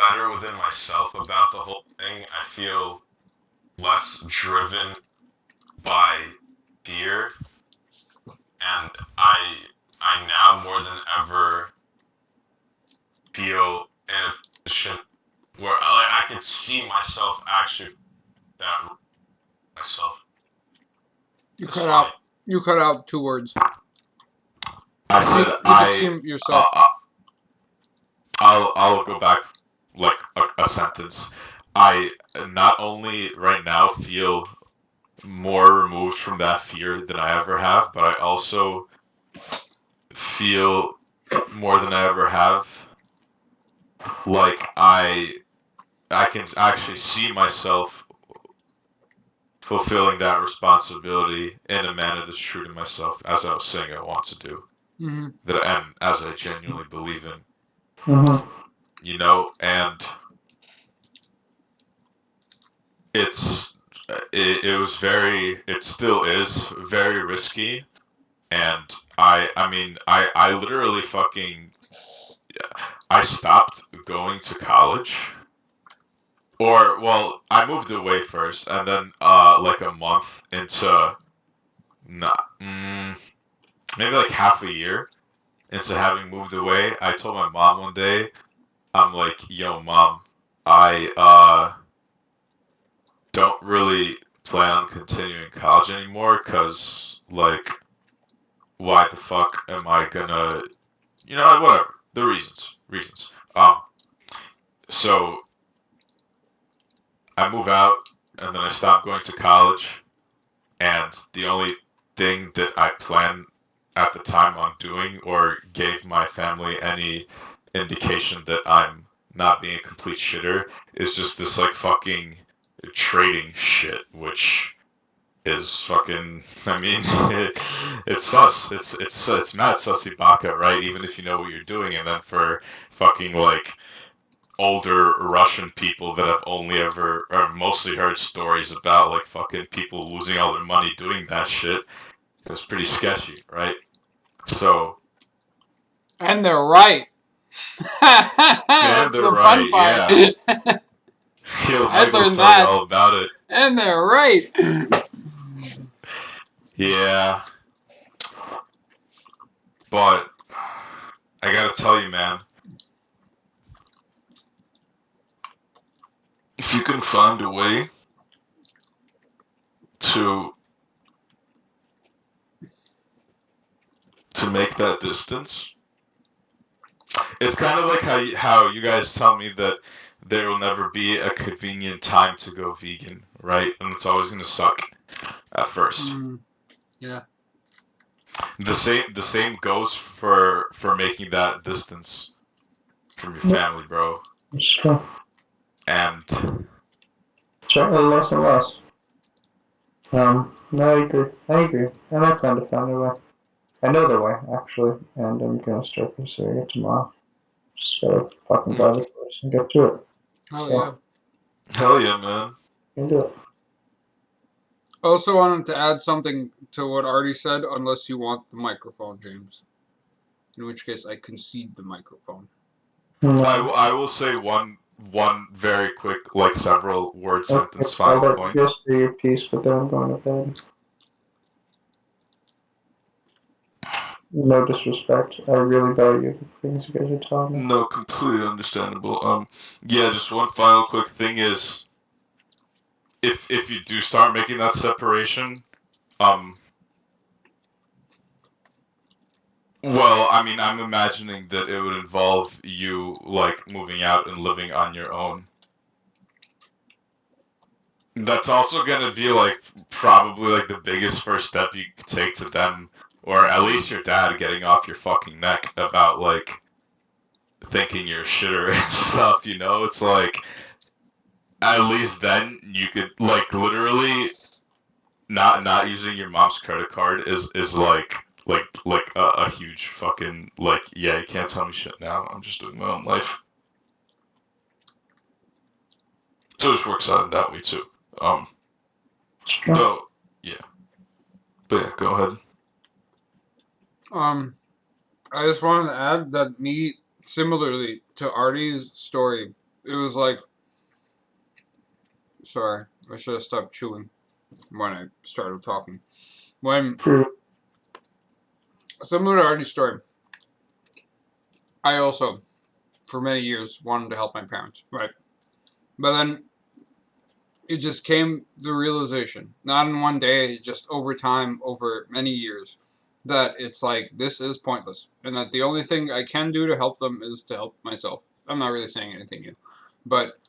better within myself about the whole thing. I feel less driven by fear, and I now more than ever feel in a position where I can see myself actually that myself. You It's cut funny. out. You cut out 2 words. I said You can see yourself. I'll go back like a sentence. I not only right now feel more removed from that fear than I ever have, but I also feel more than I ever have like I can actually see myself fulfilling that responsibility in a manner that's true to myself, as I was saying I want to do, Mm-hmm. that and as I genuinely believe in, Mm-hmm. and it's it was it still is very risky, and I mean I literally fucking I stopped going to college. Or well, I moved away first, and then like a month into not maybe like half a year into having moved away, I told my mom one day, I'm like, "Yo, mom, I don't really plan on continuing college anymore, cause like, why the fuck am I gonna, whatever the reasons. So I move out, and then I stop going to college, and the only thing that I planned at the time on doing or gave my family any indication that I'm not being a complete shitter is just this like fucking trading shit, which is fucking. I mean, it's sus. It's mad sussy baka, right? Even if you know what you're doing, and then for fucking like older Russian people that have only ever or mostly heard stories about like fucking people losing all their money doing that shit. It was pretty sketchy, right? So And they're right. and That's they're the fun right, part. yeah. I Mike will learned tell you that. all about it. And they're right. Yeah, but I gotta tell you, man, if you can find a way to make that distance, it's kind of like how you guys tell me that there will never be a convenient time to go vegan, right? And it's always gonna suck at first. Yeah. The same goes for making that distance from your Yep, family, bro. it's true. And Certainly less and less. No, I agree. I agree. And I plan to find a way. I know the way, actually, and I'm gonna start pursuing it tomorrow. Just gotta fucking drive it first and get to it. Oh, yeah. So, hell yeah, man. can do it. Also wanted to add something to what Arty said, unless you want the microphone, James. In which case, I concede the microphone. No. I will say one very quick, like several word Okay, sentence I'll final let you point. just do your piece, but then I'm going to bed. No disrespect. I really value the things you guys are telling me. No, completely understandable. Yeah, just one final quick thing is if you do start making that separation, um, well, I mean, I'm imagining that it would involve you like moving out and living on your own. That's also gonna be like probably like the biggest first step you could take to them, or at least your dad getting off your fucking neck about like thinking you're a shitter and stuff. It's like at least then you could like literally not using your mom's credit card is like a huge fucking like yeah, you can't tell me shit now. I'm just doing my own life. So it just works out in that way too. Um, Sure. though yeah, but yeah, go ahead. I just wanted to add that me, similarly to Artie's story, it was like, sorry, I should have stopped chewing when I started talking. When, similar to Arty's story, I also, for many years, wanted to help my parents, right? But then it just came the realization, not in one day, just over time, over many years, that it's like, this is pointless. And that the only thing I can do to help them is to help myself. I'm not really saying anything new. But,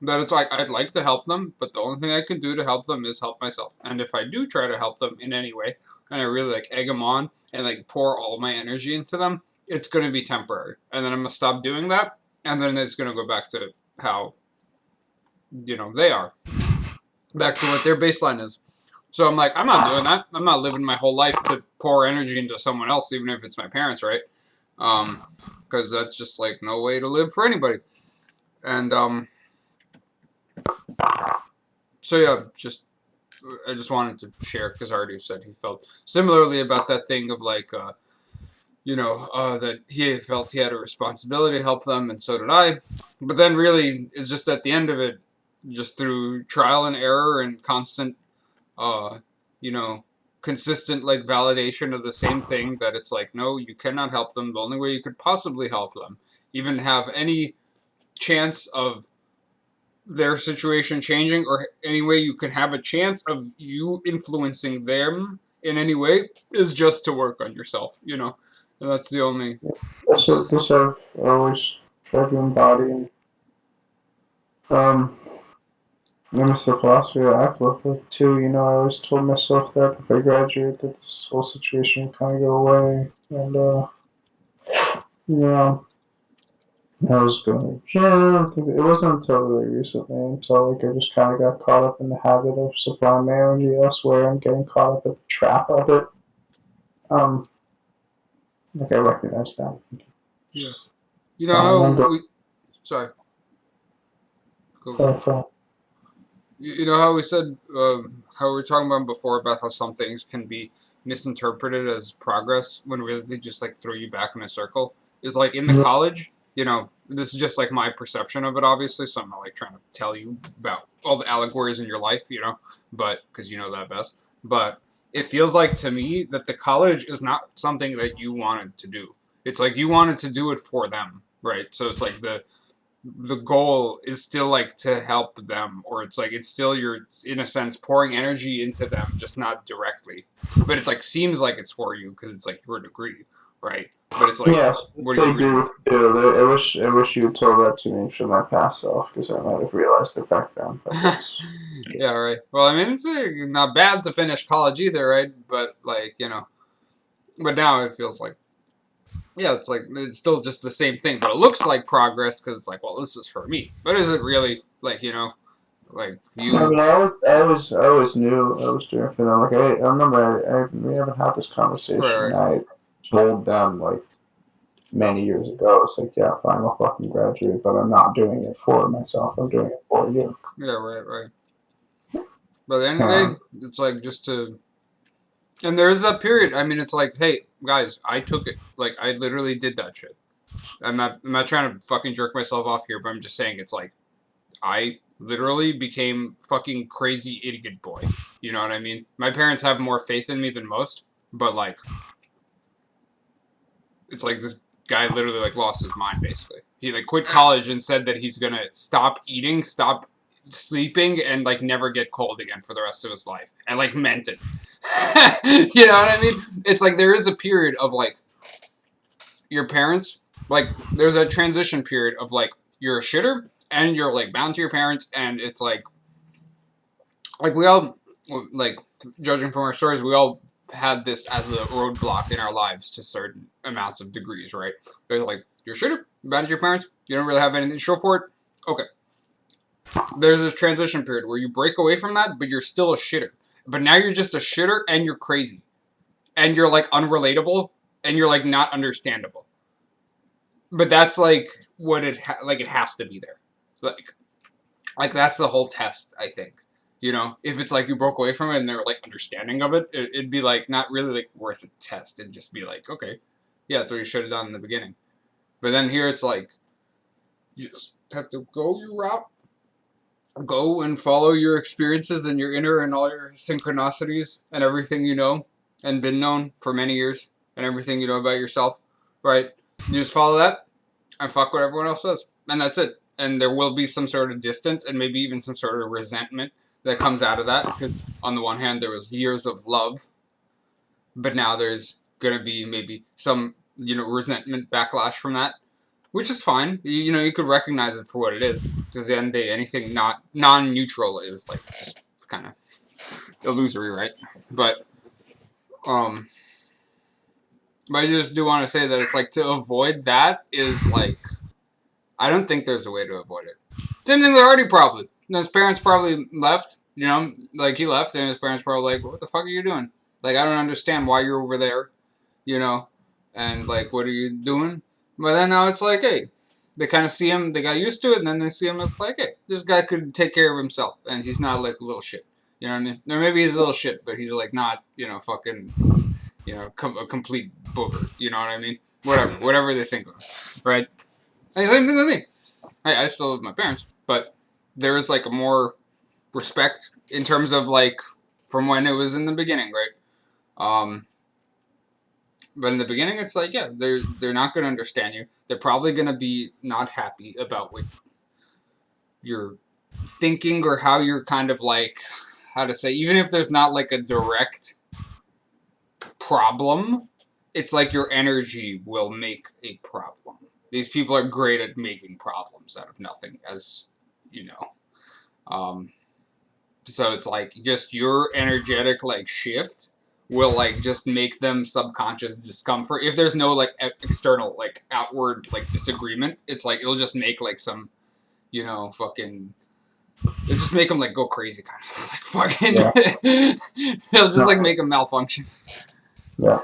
that it's like, I'd like to help them, but the only thing I can do to help them is help myself. And if I do try to help them in any way, and I really like egg them on, and like pour all my energy into them, it's going to be temporary. And then I'm going to stop doing that, and then it's going to go back to how, they are. Back to what their baseline is. So I'm like, I'm not doing that. I'm not living my whole life to pour energy into someone else, even if it's my parents, right? Because that's just like no way to live for anybody. And so yeah, I just wanted to share because I already said he felt similarly about that thing of like, that he felt he had a responsibility to help them, and so did I. But then really, it's just at the end of it, just through trial and error and constant uh, consistent like validation of the same thing, that it's like, no, you cannot help them. The only way you could possibly help them, even have any chance of their situation changing, or any way you could have a chance of you influencing them in any way, is just to work on yourself, And that's the only. That's what this I've always tried to embody, and um, it's the philosophy that I've lived with too. I always told myself that if I graduate, that this whole situation would kind of go away, and yeah, I was going. Yeah, it wasn't until really recently, until like I just kind of got caught up in the habit of supplying my energy elsewhere and getting caught up in the trap of it. Um, like I recognize that. Yeah. You know how we. Sorry. Go. That's all. You know how we said, how we were talking about before, about how some things can be misinterpreted as progress when really they just like throw you back in a circle? Is like in the Yeah. college, this is just like my perception of it, obviously, so I'm not like trying to tell you about all the allegories in your life, but because you know that best. But it feels like to me that the college is not something that you wanted to do. It's like you wanted to do it for them, right? So it's like the goal is still like to help them, or it's like it's still, you're in a sense pouring energy into them, just not directly, but it like seems like it's for you because it's like your degree, right? But it's like, Yes, what are I you agree really? with you. I wish you had told that to me from my past self, because I might have realized it back then. But that's Yeah, right. Well, I mean, it's not bad to finish college either, right? But like, but now it feels like, yeah, it's like it's still just the same thing, but it looks like progress because it's like, well, this is for me, but is it really, like, like I you? mean, I always knew I was doing for them. Like I remember we haven't had this conversation, Right, and I told them like many years ago. It's like, yeah, fine, I'll fucking graduate, but I'm not doing it for myself. I'm doing it for you. yeah, right. But at the end of the day, Um, it's like just to, and there is that period. I mean, it's like, hey, guys, I took it. Like, I literally did that shit. I'm not trying to fucking jerk myself off here, but I'm just saying it's like, I literally became fucking crazy idiot boy. You know what I mean? My parents have more faith in me than most, but like, it's like this guy literally like lost his mind basically. He like quit college and said that he's gonna stop eating, stop sleeping, and like never get cold again for the rest of his life, and like meant it. You know what I mean? It's like there is a period of like your parents, like there's a transition period of like you're a shitter and you're like bound to your parents, and it's like we all, like, judging from our stories, we all had this as a roadblock in our lives to certain amounts of degrees, right? There's like, you're a shitter, bad at your parents, you don't really have anything to show for it. Okay. There's this transition period where you break away from that, but you're still a shitter. But now you're just a shitter and you're crazy. And you're like unrelatable and you're like not understandable. But that's like what it has to be there. Like that's the whole test, I think. If it's like you broke away from it and they're like understanding of it, it'd be like not really like worth a test. It'd just be like, okay, yeah, that's what you should have done in the beginning. But then here it's like, you just have to go your route. Go and follow your experiences and your inner and all your synchronicities and everything you know and been known for many years and everything you know about yourself, right? You just follow that and fuck what everyone else says. And that's it. And there will be some sort of distance and maybe even some sort of resentment that comes out of that because on the one hand there was years of love, but now there's going to be maybe some, resentment backlash from that, which is fine. You could recognize it for what it is. Because at the end of the day, anything not non-neutral is like just kind of illusory, right? But um, but I just do want to say that it's like to avoid that is like I don't think there's a way to avoid it. Same thing with Artie probably. His parents probably left. Like he left, and his parents probably like, "What the fuck are you doing? Like I don't understand why you're over there." And like, what are you doing? But then now it's like, hey, they kind of see him, they got used to it, and then they see him as like, hey, this guy could take care of himself, and he's not like a little shit. You know what I mean? Or maybe he's a little shit, but he's like not, fucking, a complete booger. You know what I mean? Whatever they think of him, right? And the same thing with me. I still live with my parents, but there is like a more respect in terms of like from when it was in the beginning, right? But in the beginning, it's like, yeah, they're not going to understand you. They're probably going to be not happy about what you're thinking or how you're kind of like, how to say, even if there's not like a direct problem, it's like your energy will make a problem. These people are great at making problems out of nothing, as you know. So it's like just your energetic like shift will like just make them subconscious discomfort. If there's no like external like outward like disagreement, it's like it'll just make like some, fucking. It'll just make them like go crazy, kind of like fucking. Yeah. It'll just like make them malfunction. Yeah.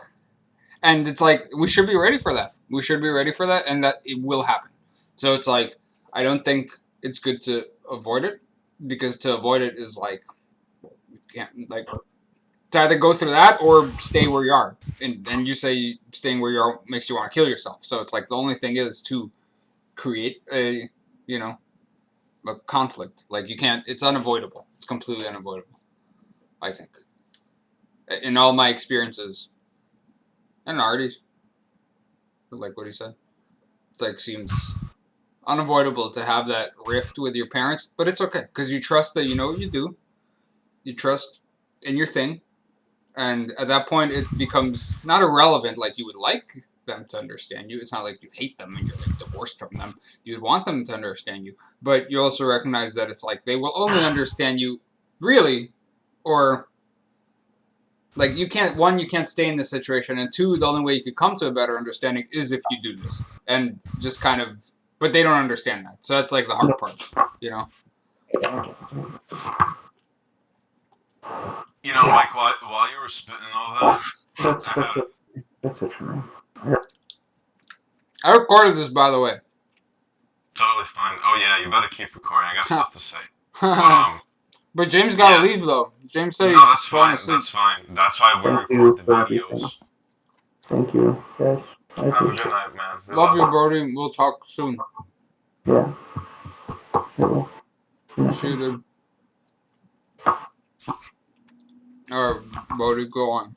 And it's like we should be ready for that. We should be ready for that, and that it will happen. So it's like I don't think it's good to avoid it because to avoid it is like you can't like to either go through that or stay where you are. And you say staying where you are makes you want to kill yourself. So it's like the only thing is to create a a conflict. Like you can't. It's unavoidable. It's completely unavoidable. I think. In all my experiences, and Artie's, like what he said, it's like seems unavoidable to have that rift with your parents, but it's okay because you trust that you know what you do. You trust in your thing. And at that point, it becomes not irrelevant like you would like them to understand you. It's not like you hate them and you're like divorced from them. You'd want them to understand you. But you also recognize that it's like they will only understand you really, or like you can't stay in this situation. And two, the only way you could come to a better understanding is if you do this. And just kind of, but they don't understand that. So that's like the hard part, Mike, while you were spitting all that, That's it for me. I recorded this, by the way. totally fine. Oh yeah, you better keep recording. I got stuff to say. But James gotta leave though. James said no, he's that's falling fine. asleep. That's fine. That's why we Thank you record the for everything. videos. Thank you, guys. Have a good night, man. Love you, Brody. We'll talk soon. Yeah. See you, dude. Alright, Brody, go on.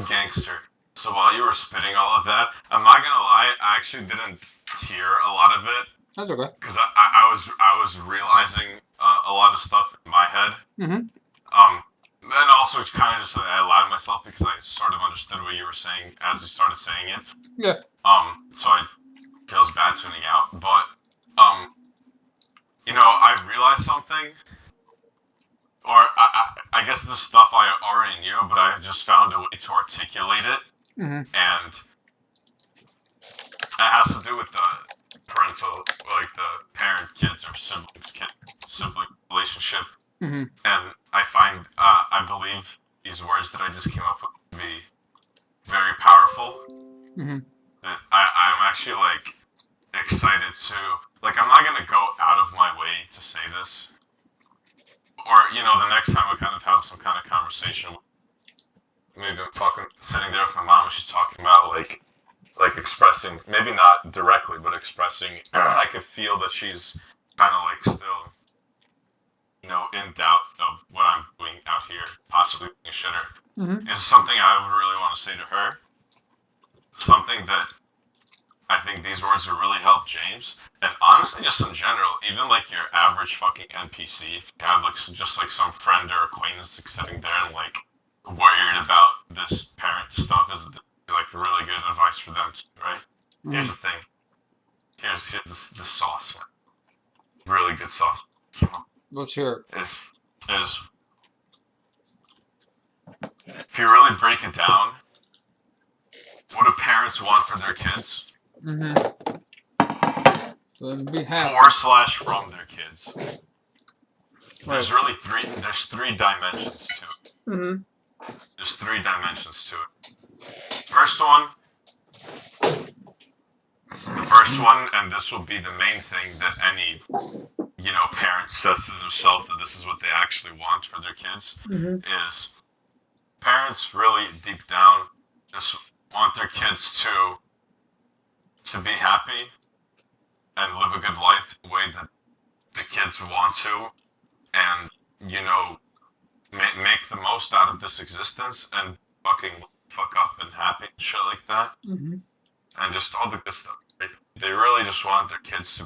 Gangster. So while you were spitting all of that, I'm not gonna lie, I actually didn't hear a lot of it. That's okay. Because I was realizing a lot of stuff in my head. Mm-hmm. And also kind of just I allowed myself because I sort of understood what you were saying as you started saying it. Yeah. So it feels bad tuning out, but I realized something, or I guess this is stuff I already knew, but I just found a way to articulate it, Mm-hmm. and it has to do with the parental, like the parent-kids or sibling relationship. Mm-hmm. And I believe these words that I just came up with to be very powerful. Mm-hmm. That I'm actually like excited to, like, I'm not gonna go out of my way to say this, or the next time I kind of have some kind of conversation. Maybe I'm sitting there with my mom and she's talking about like like expressing, maybe not directly, but expressing. I could feel that she's kind of like still, in doubt of what I'm doing out here, possibly being a shitter. Mm-hmm. Is something I would really want to say to her. Something that I think these words would really help James, and honestly, just in general, even like your average fucking NPC, if you have like just like some friend or acquaintance like, sitting there and like worried about this parent stuff, is like really good advice for them too, right? Mm-hmm. Here's the thing. Here's the sauce, man. Really good sauce. Let's hear it. Is if you really break it down, what do parents want for their kids? Mm-hmm. So then be happy. For/from their kids. Right. There's three dimensions to it. Mm-hmm. There's three dimensions to it. First one, and this will be the main thing that any, parent says to themselves that this is what they actually want for their kids, Mm-hmm. is parents really deep down just want their kids to be happy and live a good life the way that the kids want to, and make the most out of this existence and fucking fuck up and happy and shit like that, Mm-hmm. and just all the good stuff. Right? They really just want their kids to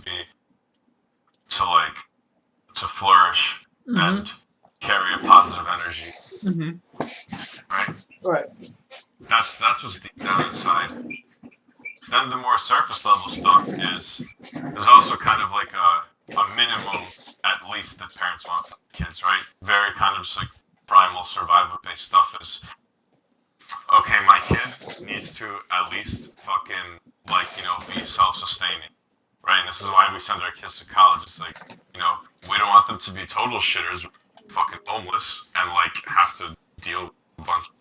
flourish Mm-hmm. and carry a positive energy, Mm-hmm. right? Right. That's what's deep down inside. Then the more surface level stuff is there's also kind of like a minimum at least that parents want for kids, right? Very kind of just like primal survival based stuff is okay, my kid needs to at least fucking be self sustaining. Right? And this is why we send our kids to college. It's like, we don't want them to be total shitters, fucking homeless, and like have to deal with a bunch of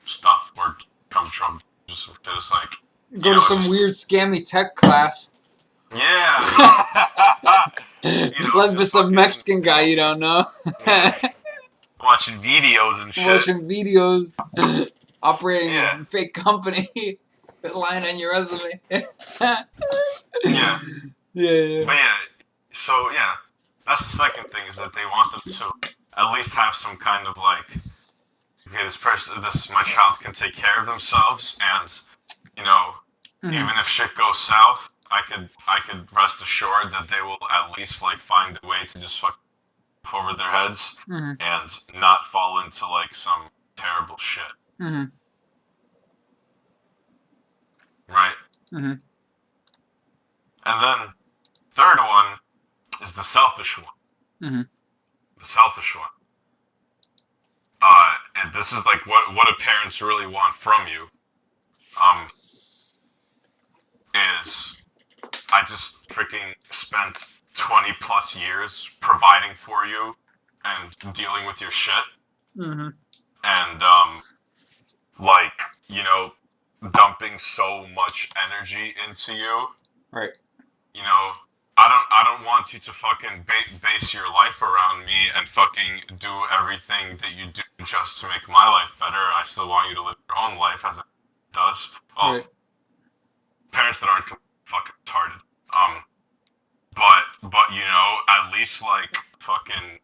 stuff or become drug just some shit. It's like, Go to some weird scammy tech class. Yeah. Led by just some fucking, Mexican guy you don't know. yeah, watching videos and shit. Watching videos, operating Yeah. a fake company, lying on your resume. Yeah. Yeah. But yeah, so yeah, that's the second thing is that they want them to at least have some kind of like, okay, my child can take care of themselves, and even if shit goes south, I could rest assured that they will at least like find a way to just fuck over their heads Mm-hmm. and not fall into like some terrible shit, Mm-hmm. right? Mm-hmm. And then third one is the selfish one. Mm-hmm. The selfish one. And this is like what do parents really want from you? Is I just freaking spent 20 plus years providing for you and dealing with your shit, Mm-hmm. and like dumping so much energy into you. Right. I don't want you to fucking base your life around me and fucking do everything that you do just to make my life better. I still want you to live your own life as it does. Well, Right. parents that aren't fucking retarded. But at least like fucking,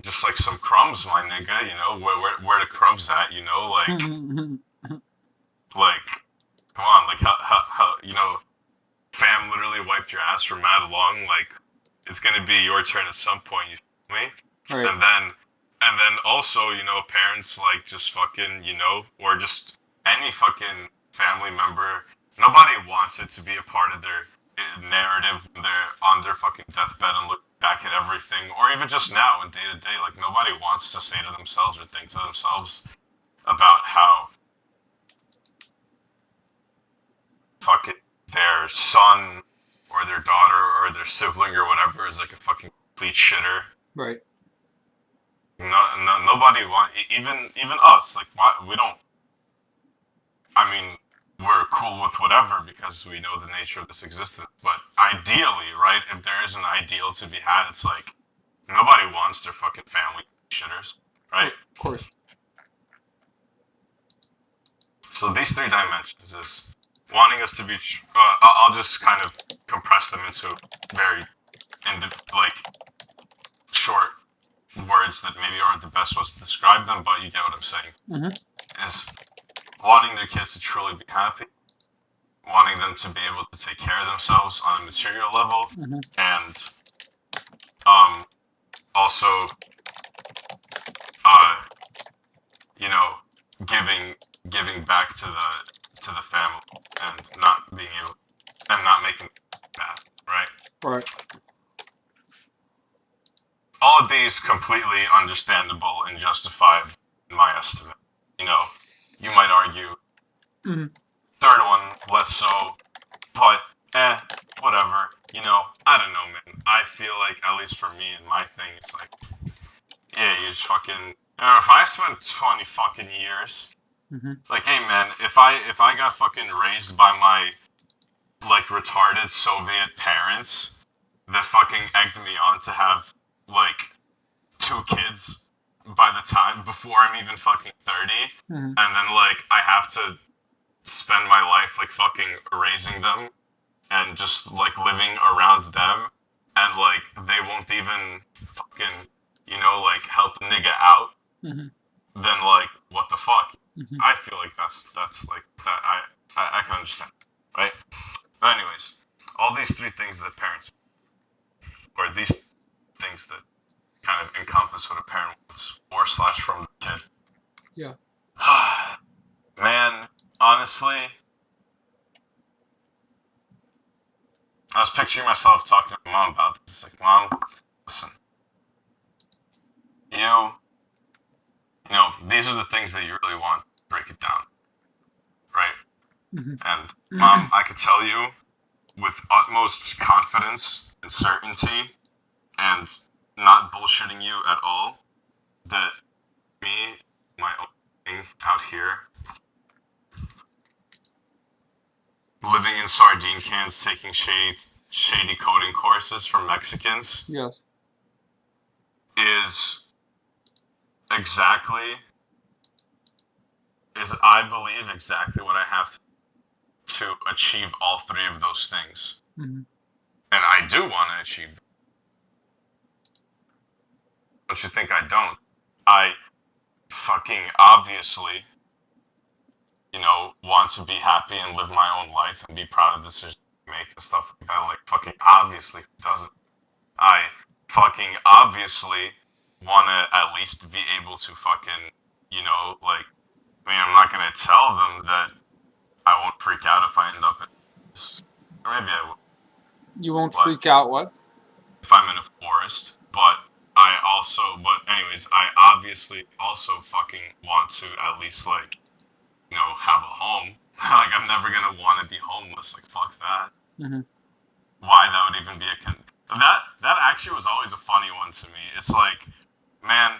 just like some crumbs, my nigga. Where the crumbs at? Like come on, like how fam literally wiped your ass for mad long. Like it's gonna be your turn at some point. You feel me? Right. And then also parents like just fucking or just any fucking family member. Nobody wants it to be a part of their narrative when they're on their fucking deathbed and look back at everything, or even just now in day to day. Like nobody wants to say to themselves or think to themselves about how fucking their son or their daughter or their sibling or whatever is like a fucking complete shitter. Right. Nobody want even us. Like we don't. I mean, we're cool with whatever because we know the nature of this existence. But ideally, right? If there is an ideal to be had, it's like nobody wants their fucking family shitters, right? Of course. So these 3 dimensions is wanting us to be. I'll just kind of compress them into very, like, short words that maybe aren't the best ways to describe them, but you get what I'm saying. Mm-hmm. Is wanting their kids to truly be happy, wanting them to be able to take care of themselves on a material level, Mm-hmm. and also you know, giving back to the family and not being able and not making that right. Right. All of these completely understandable and justified in my estimate. You know, you might argue Mm-hmm. third one less so, but whatever. You know, I don't know, man. I feel like, at least for me and my thing, it's like, yeah, you just fucking. If I spent 20 fucking years, Mm-hmm. like, hey, man, if I got fucking raised by my like retarded Soviet parents that fucking egged me on to have like 2 kids by the time before I'm even fucking 30, Mm-hmm. and then like I have to spend my life like fucking raising them and just like living around them, and like they won't even fucking like help a nigga out, Mm-hmm. then like what the fuck? Mm-hmm. I feel like that's like that I can understand, right? But anyways, all these 3 things that parents, or these things that kind of encompass what a parent wants for/from the kid. Yeah. Man, honestly, I was picturing myself talking to my mom about this. It's like, Mom, listen, these are the things that you really want. Break it down, right? Mm-hmm. And Mom, I could tell you with utmost confidence and certainty, and not bullshitting you at all, that me, my own thing out here, living in sardine cans, taking shady coding courses from Mexicans, Yes. is exactly, I believe, exactly what I have to achieve all 3 of those things. Mm-hmm. And I do want to achieve them. Don't you think I don't? I fucking obviously, want to be happy and live my own life and be proud of the decisions I make and stuff like that. Like, fucking obviously, who doesn't? I fucking obviously want to at least be able to fucking, like, I mean, I'm not going to tell them that I won't freak out if I end up in, or maybe I will, You won't but freak out. What? if I'm in a forest, but anyways, I obviously also fucking want to at least, like, have a home. Like, I'm never going to want to be homeless. Like, fuck that. Mm-hmm. Why that would even be that actually was always a funny one to me. It's like, man,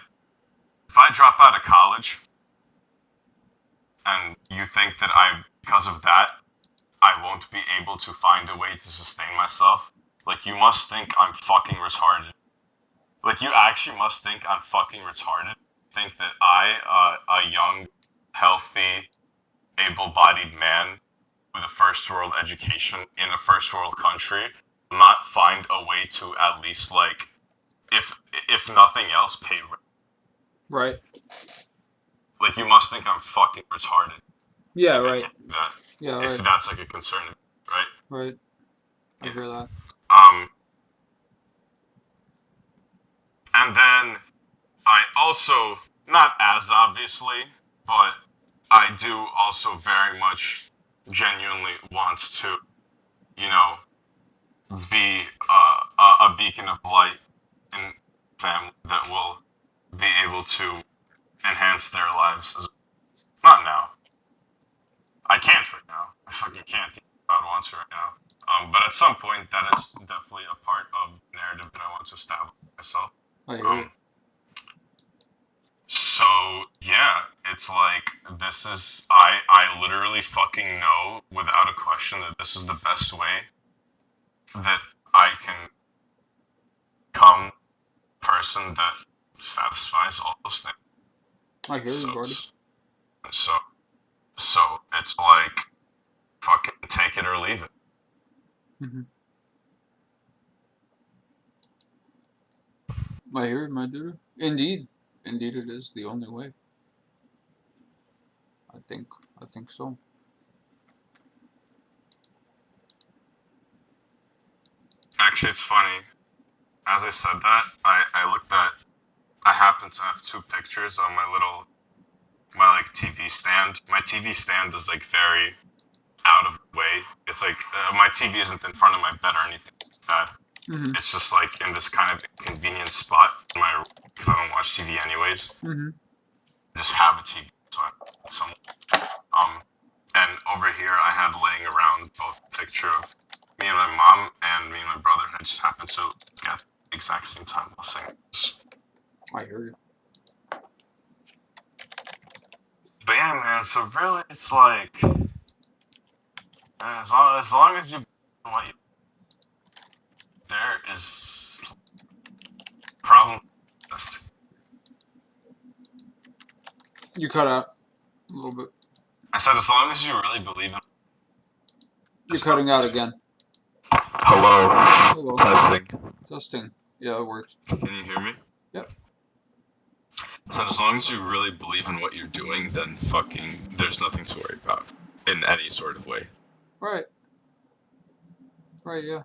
if I drop out of college and you think that because of that, I won't be able to find a way to sustain myself, like, you must think I'm fucking retarded. Like, you actually must think I'm fucking retarded. Think that a young, healthy, able-bodied man with a first world education in a first world country, not find a way to at least, like, if nothing else, pay rent. Right. Like, you must think I'm fucking retarded. Yeah. If I Right. can't do that. Yeah. If Right. that's like a concern, right? Right. I Yeah. hear that. And then I also, not as obviously, but I do also very much genuinely want to, you know, be a beacon of light in family that will be able to enhance their lives. Not now. I can't right now. I fucking can't. God wants to right now. But at some point, that is definitely a part of the narrative that I want to establish myself. I hear you. So yeah, it's like, this is, I literally fucking know without a question that this is the best way that I can become a person that satisfies all those things. I hear you, So buddy. so so it's like fucking take it or leave it. Mm-hmm. I hear it, my dude. Indeed it is the only way. I think so. Actually, it's funny. As I said that, I looked at. I happen to have two pictures on my like TV stand. My TV stand is like very out of the way. It's like my TV isn't in front of my bed or anything like that. Mm-hmm. It's just like in this kind of inconvenient spot in my room because I don't watch TV anyways. Mm-hmm. I just have a TV, so I some and over here I had laying around both a picture of me and my mom and me and my brother, and I just happened to get the exact same time while saying this. I hear you. But yeah, man. So really, it's like as long as you what you, there is problem. You cut out a little bit. I said as long as you really believe in. You're cutting out again. Hello. Hello. Testing. Yeah, it worked. Can you hear me? Yep. So as long as you really believe in what you're doing, then fucking there's nothing to worry about in any sort of way. Right. Right, yeah.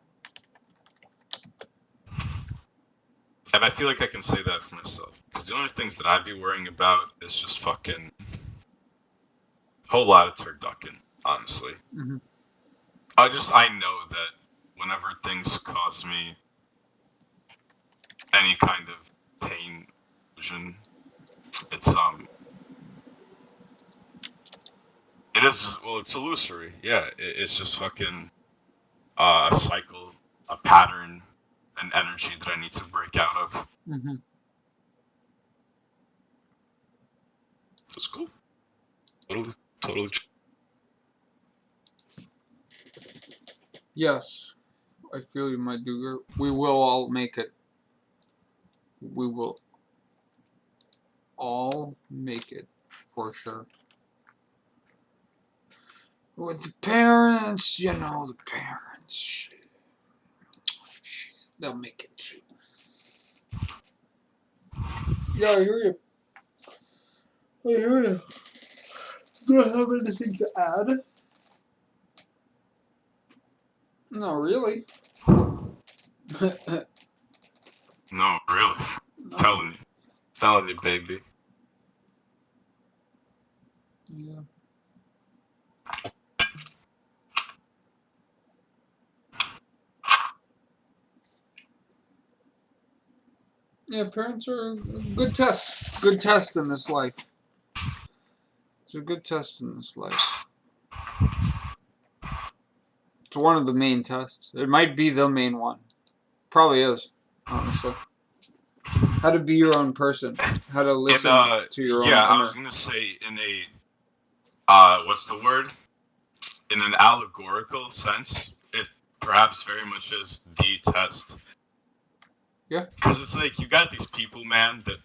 And I feel like I can say that for myself. Because the only things that I'd be worrying about is just fucking whole lot of turducken, honestly. Mm-hmm. I know that whenever things cause me any kind of pain, illusion, it's it is just, well, it's illusory. Yeah, it's just fucking a cycle, a pattern, an energy that I need to break out of. Mm-hmm. It's cool. Totally. Yes. I feel you, my dude. We will all make it. We will all make it for sure. With the parents, you know, the parents, shit, they'll make it too. Yeah, I hear you. I hear you. Do I have anything to add? No, really. No, really. No. Telling you, baby. Yeah. Yeah, parents are a good test. Good test in this life. It's a good test in this life. It's one of the main tests. It might be the main one. Probably is, honestly. How to be your own person. How to listen to your own yeah, I inner. was gonna say in a what's the word? In an allegorical sense, it perhaps very much is the test. Yeah. Because it's like you got these people, man, that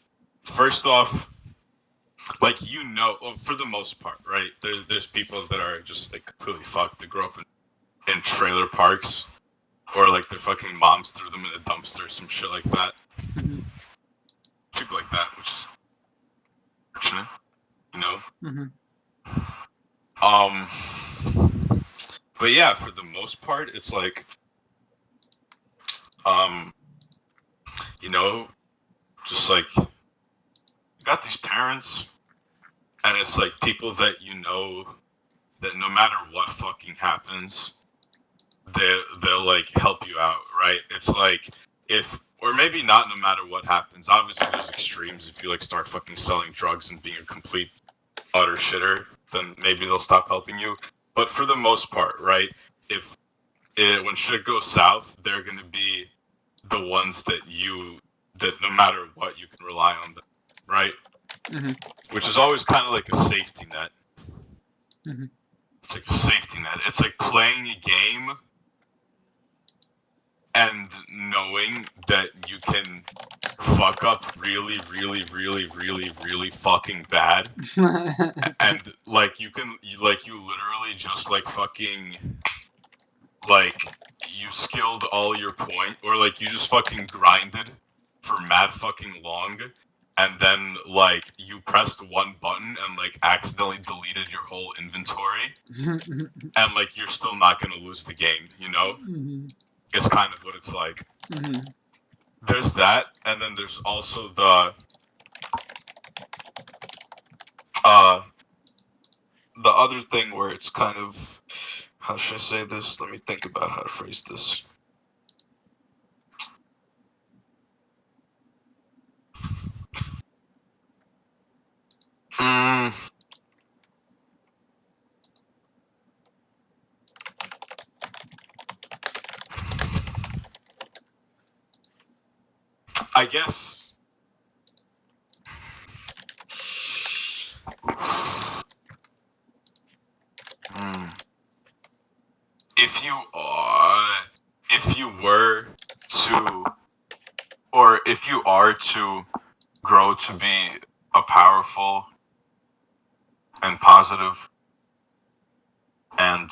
first off, like well, for the most part, right? There's people that are just like completely fucked. They grow up in trailer parks, or like their fucking moms threw them in a dumpster, or some shit like that. Mm-hmm. People like that, which is unfortunate, you know. Mm-hmm. But yeah, for the most part, it's like, um, you know, just like you got these parents, and it's like people that you know that no matter what fucking happens, they'll like help you out, right? It's like or maybe not no matter what happens. Obviously, there's extremes. If you like start fucking selling drugs and being a complete utter shitter, then maybe they'll stop helping you. But for the most part, right? If when shit goes south, they're gonna be the ones that no matter what you can rely on them, right? Mm-hmm. Which is always kind of like a safety net. Mm-hmm. It's like a safety net. It's like playing a game and knowing that you can fuck up really, really, really, really, really fucking bad, and like you literally just like fucking like you skilled all your point, or like you just fucking grinded for mad fucking long, and then like you pressed one button and like accidentally deleted your whole inventory, and like you're still not gonna lose the game, you know? It's kind of what it's like. There's that, and then there's also uh the other thing where it's kind of, how should I say this? Let me think about how to phrase this. Mm, I guess. Mm. If you if you were to, or if you are to grow to be a powerful and positive and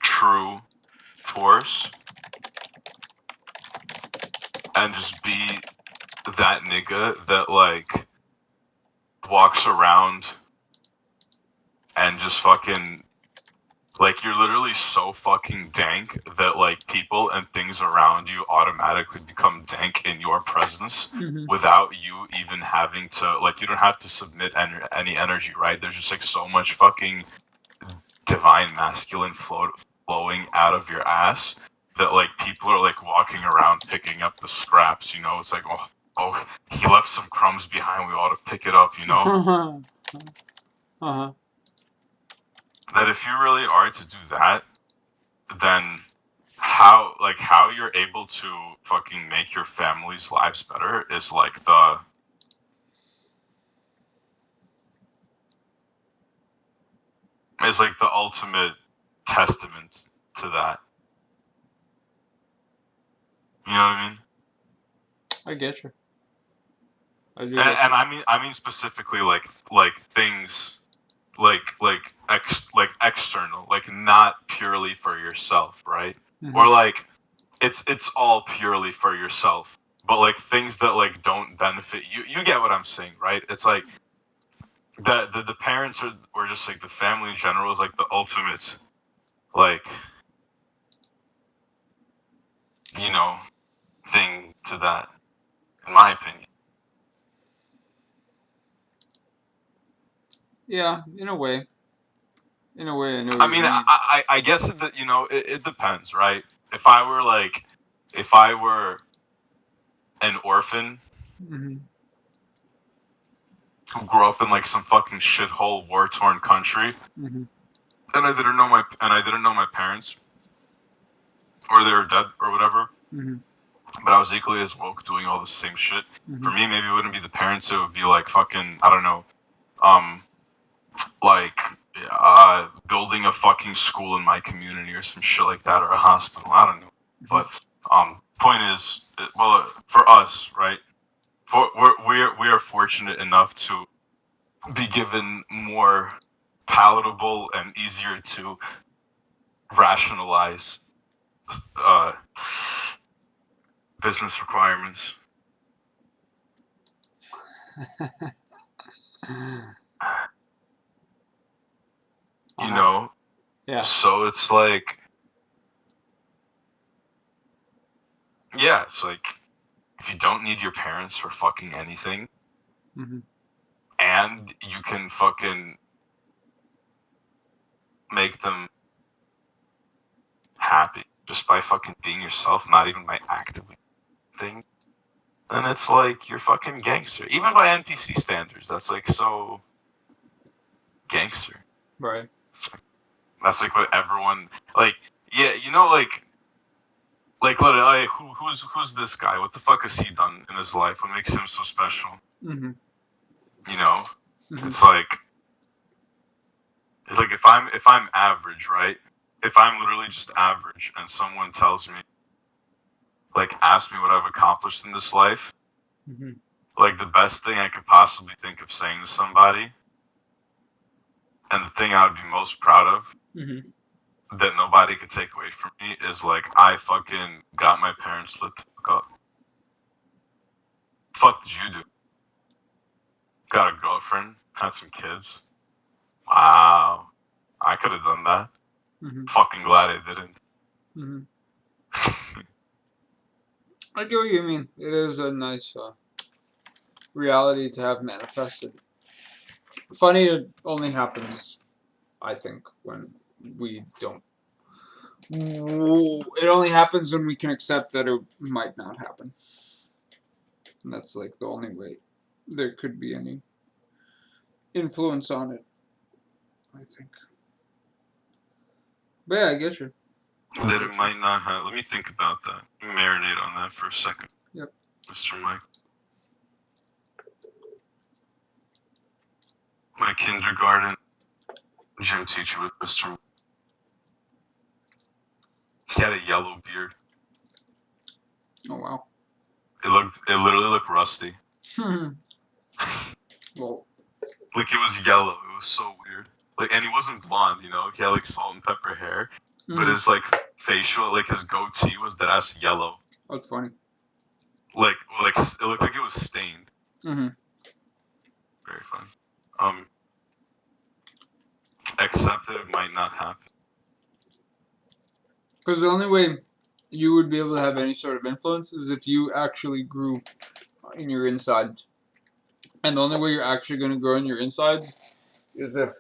true force, and just be that nigga that like walks around and just fucking, like, you're literally so fucking dank that like people and things around you automatically become dank in your presence without you even having to, like, you don't have to submit any energy, right? There's just like so much fucking divine masculine flowing out of your ass that like people are like walking around picking up the scraps, you know? It's like, oh, he left some crumbs behind, we ought to pick it up, you know? That if you really are to do that, then how you're able to fucking make your family's lives better is like the ultimate testament to that. You know what I mean? I get you. I do. And I mean specifically like things like external, like not purely for yourself, right? Or like it's all purely for yourself, but like things that like don't benefit you. You get what I'm saying, right? It's like the parents or just like the family in general is like the ultimate, like, you know, thing to that, in my opinion. Yeah, in a way. In a way, I know what I you mean, mean. I guess that, you know, it depends, right? If I were an orphan who grew up in like some fucking shithole war torn country, and I didn't know my parents, or they were dead or whatever, but I was equally as woke doing all the same shit. For me, maybe it wouldn't be the parents, it would be like fucking, I don't know, um like building a fucking school in my community or some shit like that, or a hospital. I don't know, but point is, well, for us, right? We are fortunate enough to be given more palatable and easier to rationalize uh, business requirements. You know, Yeah. so it's like, yeah, it's like if you don't need your parents for fucking anything, and you can fucking make them happy just by fucking being yourself, not even by actively thing, then it's like you're fucking gangster. Even by NPC standards, that's like so gangster. Right. That's like what everyone, like. Yeah, you know, literally, who's this guy? What the fuck has he done in his life? What makes him so special? You know, it's like if I'm average, right? If I'm literally just average, and someone tells me like asked me what I've accomplished in this life, Mm-hmm. like the best thing I could possibly think of saying to somebody, and the thing I would be most proud of Mm-hmm. that nobody could take away from me is like I fucking got my parents lit the fuck up. Fuck did you do? Got a girlfriend, had some kids. Wow, I could have done that. Mm-hmm. Fucking glad I didn't. Mm-hmm. I get what you mean. It is a nice reality to have manifested. Funny, it only happens, I think, when we don't. It only happens when we can accept that it might not happen. And that's like the only way there could be any influence on it, I think. But yeah, I get you. That it might not have. Let me think about that. Marinate on that for a second. Yep. Mr. Mike. My kindergarten gym teacher was Mr. Mike. He had a yellow beard. Oh, wow. It literally looked rusty. Well, Like it was yellow. It was so weird. Like, and he wasn't blonde, you know. He had like salt and pepper hair, but his like facial, like his goatee was that ass yellow. that's funny. Like it looked like it was stained. Mm-hmm. Very fun. Except that it might not happen. Because the only way you would be able to have any sort of influence is if you actually grew in your insides. And the only way you're actually going to grow in your insides is if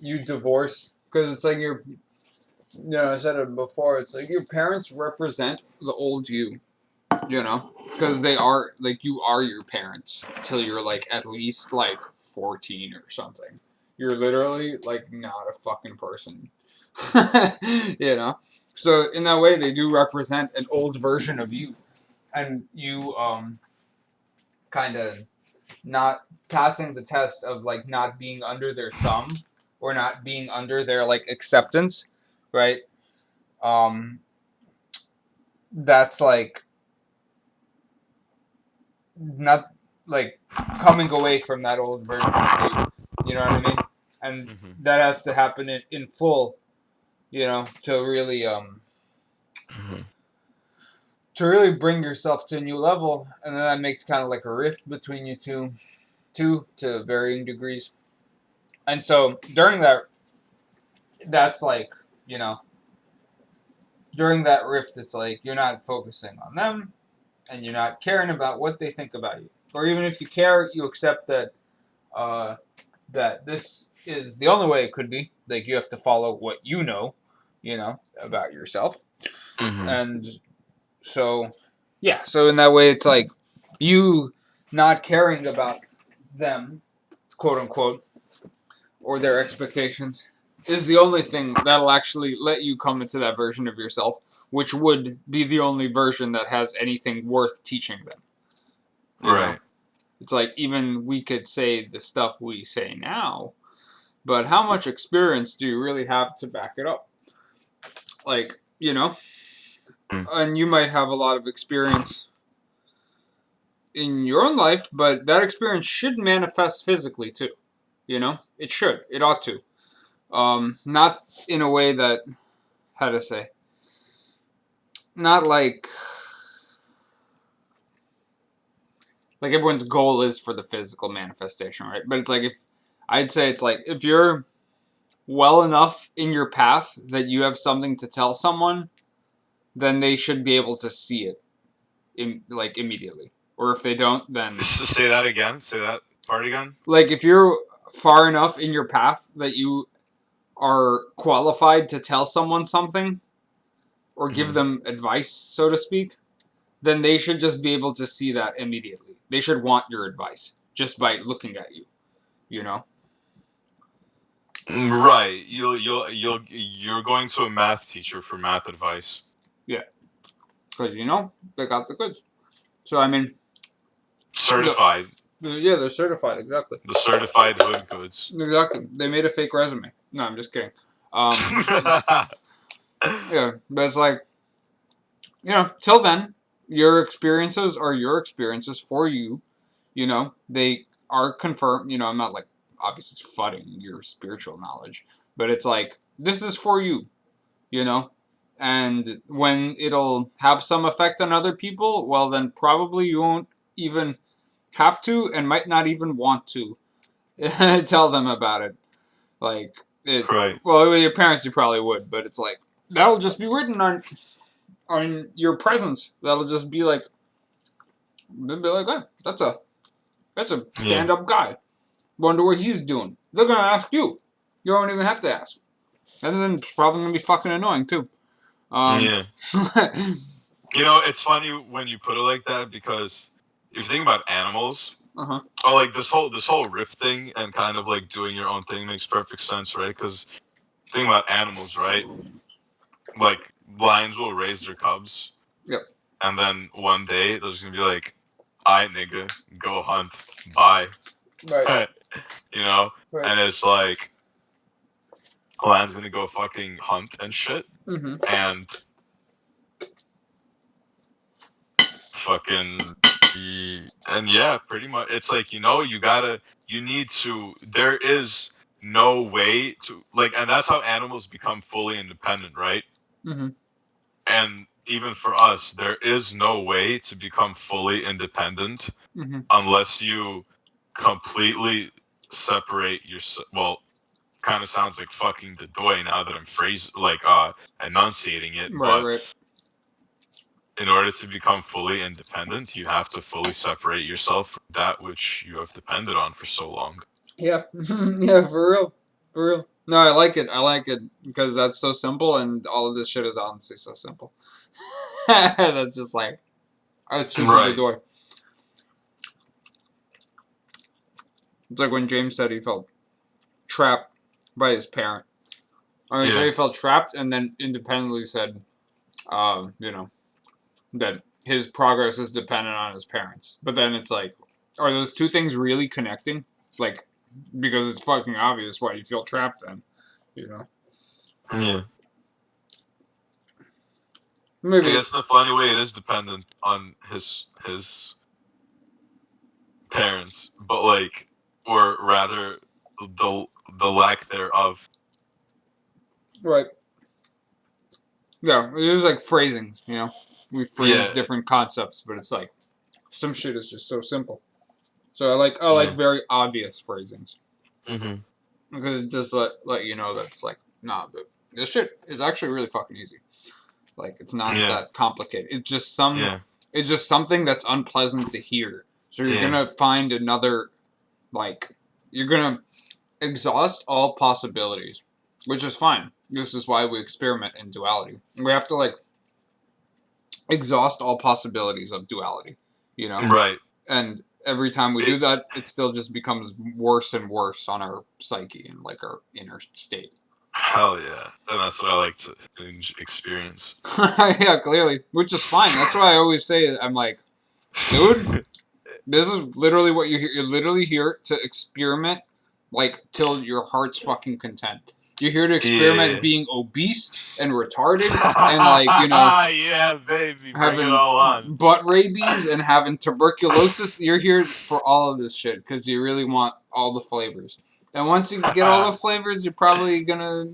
you divorce. Because it's like I said it before, it's like your parents represent the old you, because they are, like, you are your parents till you're, like, at least, like, 14 or something. You're literally, like, not a fucking person. So in that way, they do represent an old version of you. And you, kind of not passing the test of, like, not being under their thumb or not being under their, like, acceptance, right? That's like not like coming away from that old version of you. You know what I mean? And that has to happen in full, to really to really bring yourself to a new level, and then that makes kind of like a rift between you two to varying degrees. And so during that's like, during that rift, it's like you're not focusing on them, and you're not caring about what they think about you. Or even if you care, you accept that that this is the only way it could be. Like, you have to follow what you know about yourself. And so, yeah, so in that way, it's like you not caring about them, quote unquote, or their expectations is the only thing that'll actually let you come into that version of yourself, which would be the only version that has anything worth teaching them. Right. It's like, even we could say the stuff we say now, but how much experience do you really have to back it up? Like, and you might have a lot of experience in your own life, but that experience should manifest physically too. It should. It ought to. Not in a way that, how to say, not like everyone's goal is for the physical manifestation, right? But it's like, I'd say it's like if you're well enough in your path that you have something to tell someone, then they should be able to see it immediately. Or if they don't, then... Say that again. Say that part again. Like, if you're far enough in your path that you are qualified to tell someone something or give them advice, so to speak, then they should just be able to see that immediately. They should want your advice just by looking at you, Right. You're going to a math teacher for math advice. Yeah. Because, they got the goods. So, I mean... Certified. Yeah, they're certified, exactly. The certified hood goods. Exactly. They made a fake resume. No, I'm just kidding. Yeah, but it's like, till then, your experiences are your experiences for you. They are confirmed. I'm not like obviously fudding your spiritual knowledge, but it's like this is for you. And when it'll have some effect on other people, well, then probably you won't even have to and might not even want to tell them about it. Like, Right. well, with your parents, you probably would, but it's like, that'll just be written on your presence. That'll just be like, they'll be like, hey, that's a Yeah. stand-up guy. Wonder what he's doing. They're gonna ask you. You don't even have to ask. And then it's probably gonna be fucking annoying, too. Yeah. It's funny when you put it like that because if you think about animals, uh-huh. like this whole riff thing and kind of like doing your own thing makes perfect sense, right? Because think about animals, right? Like lions will raise their cubs, Yep. and then one day there's gonna be like, "I nigga, go hunt, bye," Right. you know, Right. and it's like a lion's gonna go fucking hunt and shit, Mm-hmm. and fucking and yeah, pretty much it's like there is no way to like, and that's how animals become fully independent, right? Mm-hmm. And even for us, there is no way to become fully independent Mm-hmm. unless you completely separate yourself. Well, kind of sounds like fucking the doy now that I'm enunciating it, Right, but right. in order to become fully independent, you have to fully separate yourself from that which you have depended on for so long. Yeah. Yeah, for real. For real. No, I like it. I like it because that's so simple and all of this shit is honestly so simple. That's just like, it's super the Right. door. It's like when James said he felt trapped by his parent. Or he said Yeah. he felt trapped and then independently said, that his progress is dependent on his parents. But then it's like, are those two things really connecting? Like, because it's fucking obvious why you feel trapped then, Yeah. I Maybe. guess in a funny way, it is dependent on his parents, but like, or rather, the the lack thereof. Right. Yeah, it is like phrasings, We phrase Yeah. different concepts, but it's like, some shit is just so simple. So I like Yeah. very obvious phrasings. Mhm. Because it just let you know that it's like, nah, but this shit is actually really fucking easy. Like, it's not Yeah. that complicated. Yeah. It's just something that's unpleasant to hear. So you're Yeah. gonna find another, like, you're gonna exhaust all possibilities, which is fine. This is why we experiment in duality. We have to, like, exhaust all possibilities of duality, Right. And every time we do It, that, it still just becomes worse and worse on our psyche and, like, our inner state. hell yeah, and that's what I like to experience. Yeah, clearly, which is fine. That's why I always say, I'm like, dude, this is literally what you're here. You're literally here to experiment, like, till your heart's fucking content. You're here to experiment Yeah. being obese and retarded and, like, Yeah, baby, bring it having all on. butt rabies and having tuberculosis. You're here for all of this shit because you really want all the flavors. And once you get all the flavors, you're probably gonna,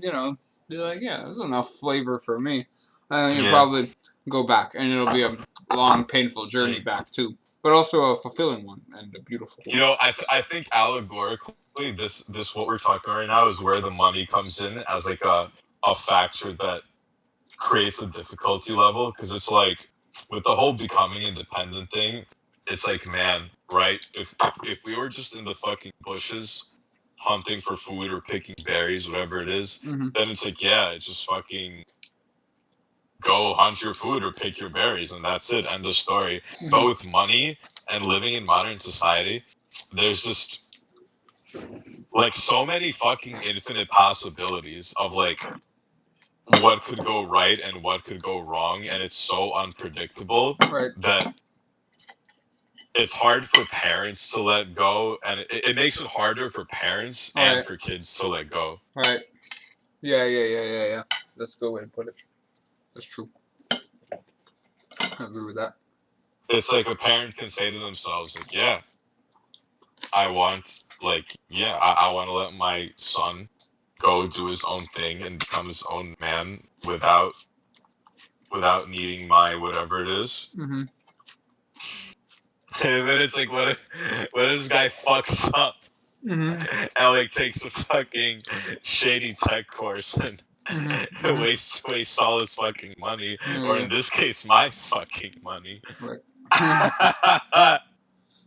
be like, yeah, there's enough flavor for me. And you'll Yeah. probably go back, and it'll be a long, painful journey Yeah. back too, but also a fulfilling one and a beautiful one. I think allegorically, this what we're talking about right now is where the money comes in as like a factor that creates a difficulty level because it's like with the whole becoming independent thing, it's like, man, right? If we were just in the fucking bushes hunting for food or picking berries, whatever it is, Mm-hmm. then it's like, yeah, it's just fucking go hunt your food or pick your berries and that's it, end of story. But with money and living in modern society, there's just like so many fucking infinite possibilities of like what could go right and what could go wrong, and it's so unpredictable Right. that it's hard for parents to let go, and it makes it harder for parents and Right. for kids to let go. Right. Yeah. That's a good way to put it. That's true. I agree with that. It's like a parent can say to themselves, like, yeah, I want, I want to let my son go do his own thing and become his own man without needing my whatever it is. Mm-hmm. But it's like, what if this guy fucks up Mm-hmm. and like takes a fucking shady tech course and Mm-hmm. wastes all his fucking money, or Yeah. in this case, my fucking money. Right.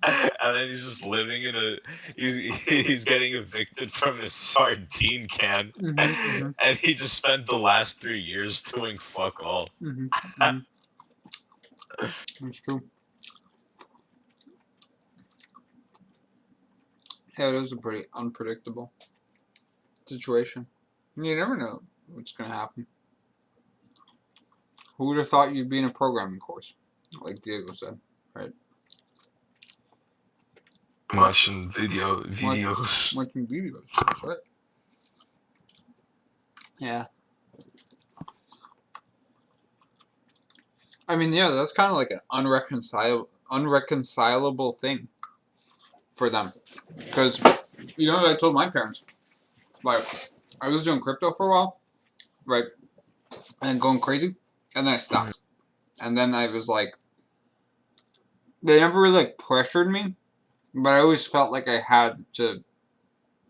And then he's just living in he's getting evicted from his sardine can, Mm-hmm. and he just spent the last 3 years doing fuck all. Mm-hmm. Mm-hmm. That's true. Yeah, it is a pretty unpredictable situation. You never know what's gonna happen. Who would have thought you'd be in a programming course, like Diego said, right? Watching videos. Watching videos. That's right. Yeah. I mean, yeah, that's kind of like an unreconcilable thing for them, because you know what I told my parents, like I was doing crypto for a while, right, and going crazy, and then I stopped, and then I was like, they never really like pressured me, but I always felt like I had to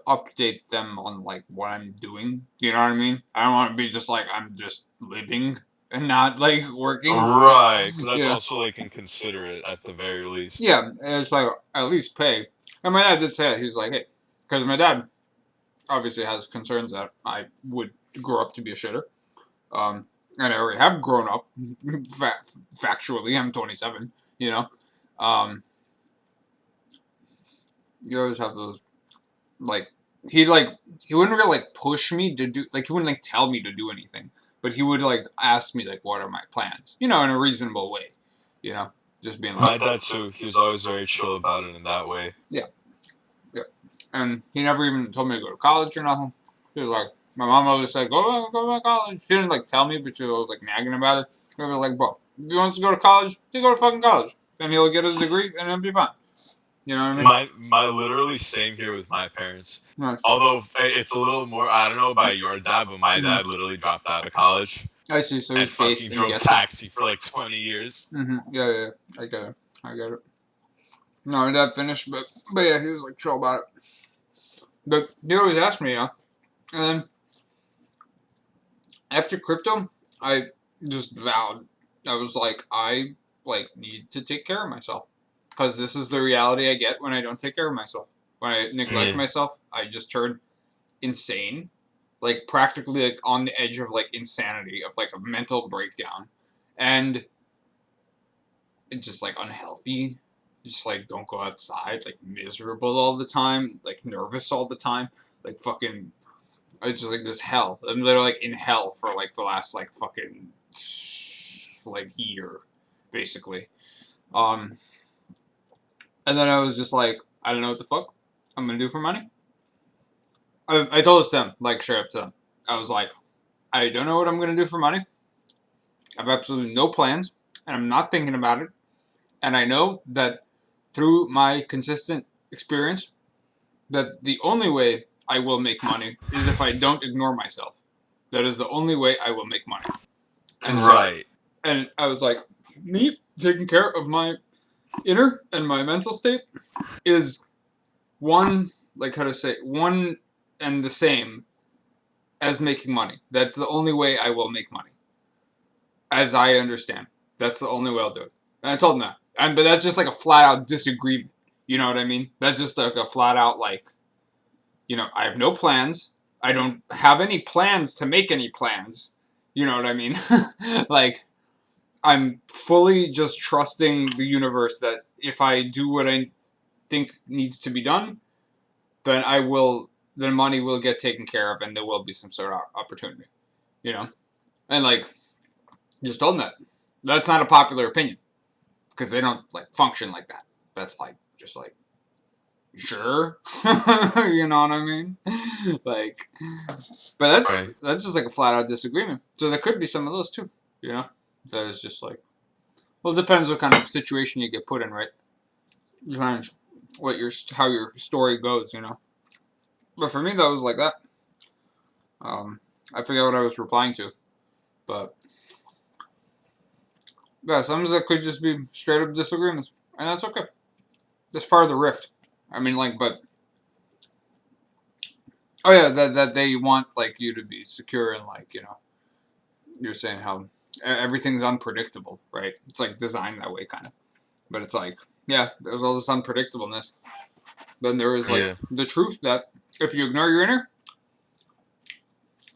update them on like what I'm doing. You know what I mean? I don't want to be just like I'm just living and not like working. Right, because that's Yeah. also like inconsiderate at the very least. Yeah, and it's like at least pay. And my dad did say that. He was like, hey, because my dad obviously has concerns that I would grow up to be a shitter. And I already have grown up. Factually, I'm 27. You know, you always have those like he wouldn't really like push me to do like he wouldn't like tell me to do anything, but he would like ask me like what are my plans, you know, in a reasonable way, you know, just being My like dad too. He was always very chill about it in that way. yeah. And he never even told me to go to college or nothing. He was like, my mom always said, go to college. She didn't like tell me, but she was like nagging about it. She was like, bro, if he wants to go to college, he go to fucking college. Then he'll get his degree and it'll be fine. You know what I mean? My literally same here with my parents. Nice. Although it's a little more, I don't know about your dad, but my dad literally dropped out of college I see. So and he's based fucking in drove Getty. taxi for like 20 years. Yeah. I get it. No, my dad finished, but yeah, he was like chill about it. But he always asked me, and then after crypto, I just vowed. I was like, I like need to take care of myself because this is the reality I get when I don't take care of myself. When I neglect myself, I just turn insane, like practically like on the edge of like insanity, of like a mental breakdown, and it's just like unhealthy. Just like don't go outside, like miserable all the time, like nervous all the time, like fucking. It's just like this hell. I'm literally like in hell for like the last like fucking like year, basically. Um, and then I was just like, I don't know what the fuck I'm gonna do for money. I told this to them, like straight up to them. I was like, I don't know what I'm gonna do for money. I have absolutely no plans, and I'm not thinking about it. And I know that through my consistent experience, that the only way I will make money is if I don't ignore myself. That is the only way I will make money. And Right. And I was like, me taking care of my inner and my mental state is one, like how to say, one and the same as making money. That's the only way I will make money. As I understand. That's the only way I'll do it. And I told him that. But that's just like a flat out disagreement. You know what I mean? That's just like a flat out like, you know, I have no plans. I don't have any plans to make any plans. You know what I mean? Like, I'm fully just trusting the universe that if I do what I think needs to be done, then then money will get taken care of and there will be some sort of opportunity. You know? And like, just told them that. That's not a popular opinion. Because they don't like function like that. That's like, just like, sure. You know what I mean? Like, but that's just like a flat out disagreement. So there could be some of those too, you know? That is just like, Well, it depends what kind of situation you get put in, right? Depends how your story goes, you know. But for me, that was like that. I forget what I was replying to, but yeah, sometimes that could just be straight up disagreements, and that's okay. That's part of the rift. I mean, like, but oh yeah, that they want like you to be secure and like you know, you're saying how everything's unpredictable, right? It's like designed that way, kind of. But it's like, yeah, there's all this unpredictableness. Then there is like Yeah. the truth that if you ignore your inner,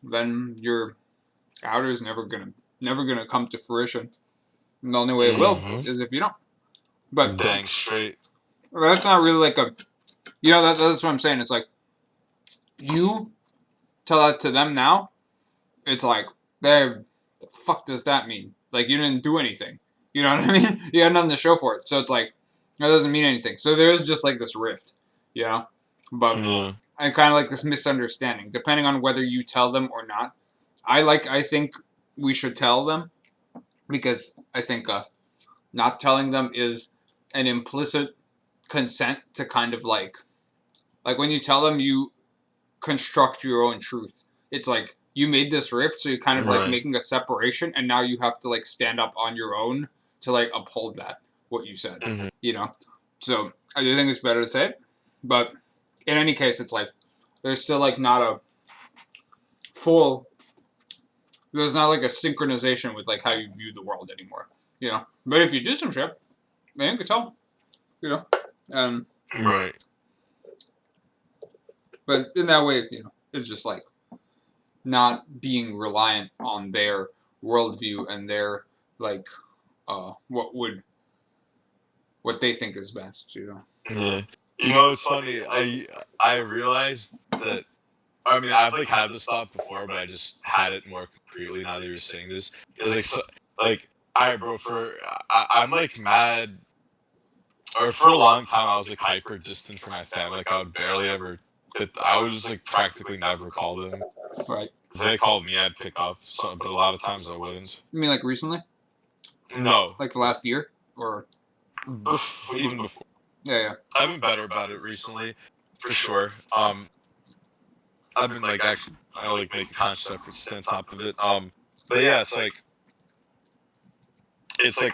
then your outer is never gonna come to fruition. And the only way it will Mhm. is if you don't. But Dang straight. that's not really like a, you know, that's what I'm saying. It's like you tell that to them now. It's like, the fuck does that mean? Like you didn't do anything. You know what I mean? You had nothing to show for it. So it's like that doesn't mean anything. So there is just like this rift, you know. But Yeah. and kind of like this misunderstanding, depending on whether you tell them or not. I think we should tell them because I think not telling them is an implicit consent to kind of like when you tell them you construct your own truth. It's like you made this rift, so you're kind of like Right. making a separation, and now you have to like stand up on your own to like uphold that what you said. Mhm. You know, so I do think it's better to say it, but in any case, it's like there's still like not a full. There's not like a synchronization with like how you view the world anymore. You know, but if you do some shit, man, you can tell. You know, um, Right. but in that way, you know, it's just like not being reliant on their worldview and their like what they think is best, you know. Yeah. You know, it's funny. I realized that. I mean, I've like had this thought before, but I just had it more concretely now that you're saying this. It's like, like, I bro, I'm like mad, or for a long time I was like hyper distant from my family. Like I would barely ever, I would just like practically never call them. Right. If they called me, I'd pick up. So, but a lot of times I wouldn't. You mean like recently? No, Like the last year? Or even before. yeah. I've been better about it recently, for sure. I've been like actually, I like making conscious efforts to stay on top of it. But yeah, it's like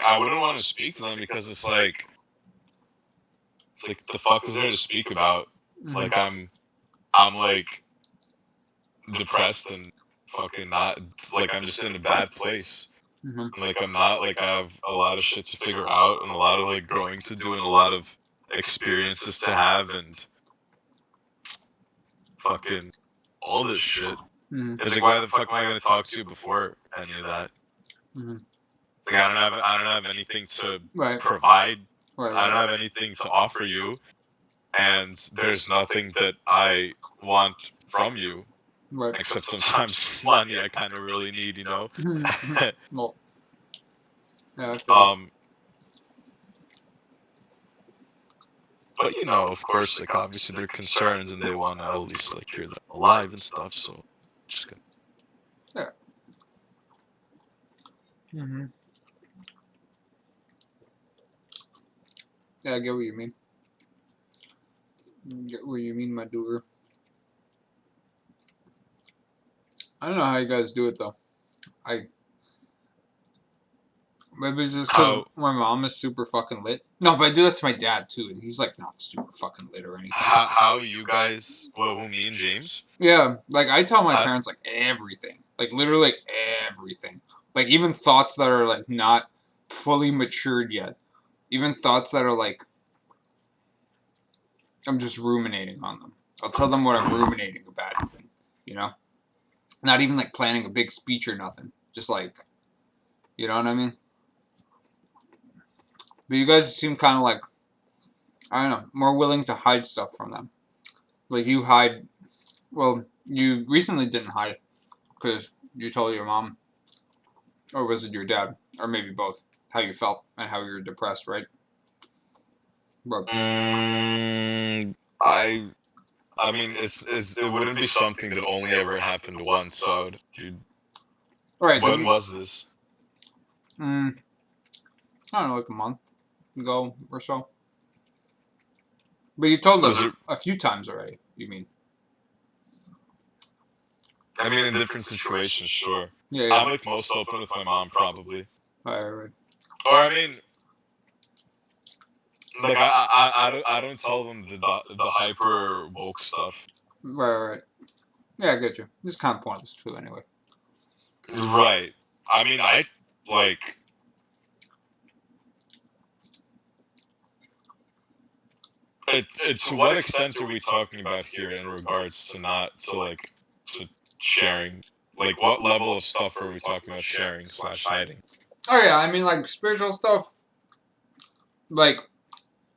I wouldn't want to speak to them because it's like the fuck is there to speak about? Mm-hmm. Like I'm like depressed and fucking not like I'm just in a bad place. Mm-hmm. Like I'm not like I have a lot of shit to figure out and a lot of like growing to do and a lot of experiences to have and fucking all this shit. Mm-hmm. It's like why the fuck am I gonna talk to you before any of that? Mm-hmm. Like I don't have anything to Right. provide. Right. I don't Right. have anything to offer you, and there's nothing that I want from you Right. except sometimes money. I kind of really need, you know. Mm-hmm. Well, yeah, I feel um, but you know, of course, like obviously they're concerned and they want to at least like hear them alive and stuff. So just gonna. yeah. Mm-hmm. Yeah, I get what you mean. Get what you mean, my dude. I don't know how you guys do it though. I Maybe it's just because How my mom is super fucking lit. No, but I do that to my dad too, and he's like not super fucking lit or anything. how you guys? Well, who me and James? Yeah, like I tell my How- parents like everything, like literally like everything, like even thoughts that are like not fully matured yet, even thoughts that are like I'm just ruminating on them. I'll tell them what I'm ruminating about, even, you know, not even like planning a big speech or nothing, just like, you know what I mean. But you guys seem kind of like I don't know, more willing to hide stuff from them. Like you hide. Well, you recently didn't hide because you told your mom, or was it your dad, or maybe both, how you felt and how you were depressed, right? But I mean, it wouldn't be something that only ever happened once. So, dude, all right, when was this? mm, I don't know, like a month ago or so. But you told us a few times already. You mean? I mean, in different situations, sure. Yeah, yeah. I'm like most open with my mom, probably. Right. Or I mean, like I don't tell them the hyper woke stuff. Right. Yeah, I get you. This is kind of pointless too, anyway. Right. I mean, I like. To what extent are we talking about here in regards to not to like to sharing? Like, what level of stuff are we talking about sharing slash hiding? Oh yeah, I mean like spiritual stuff. Like,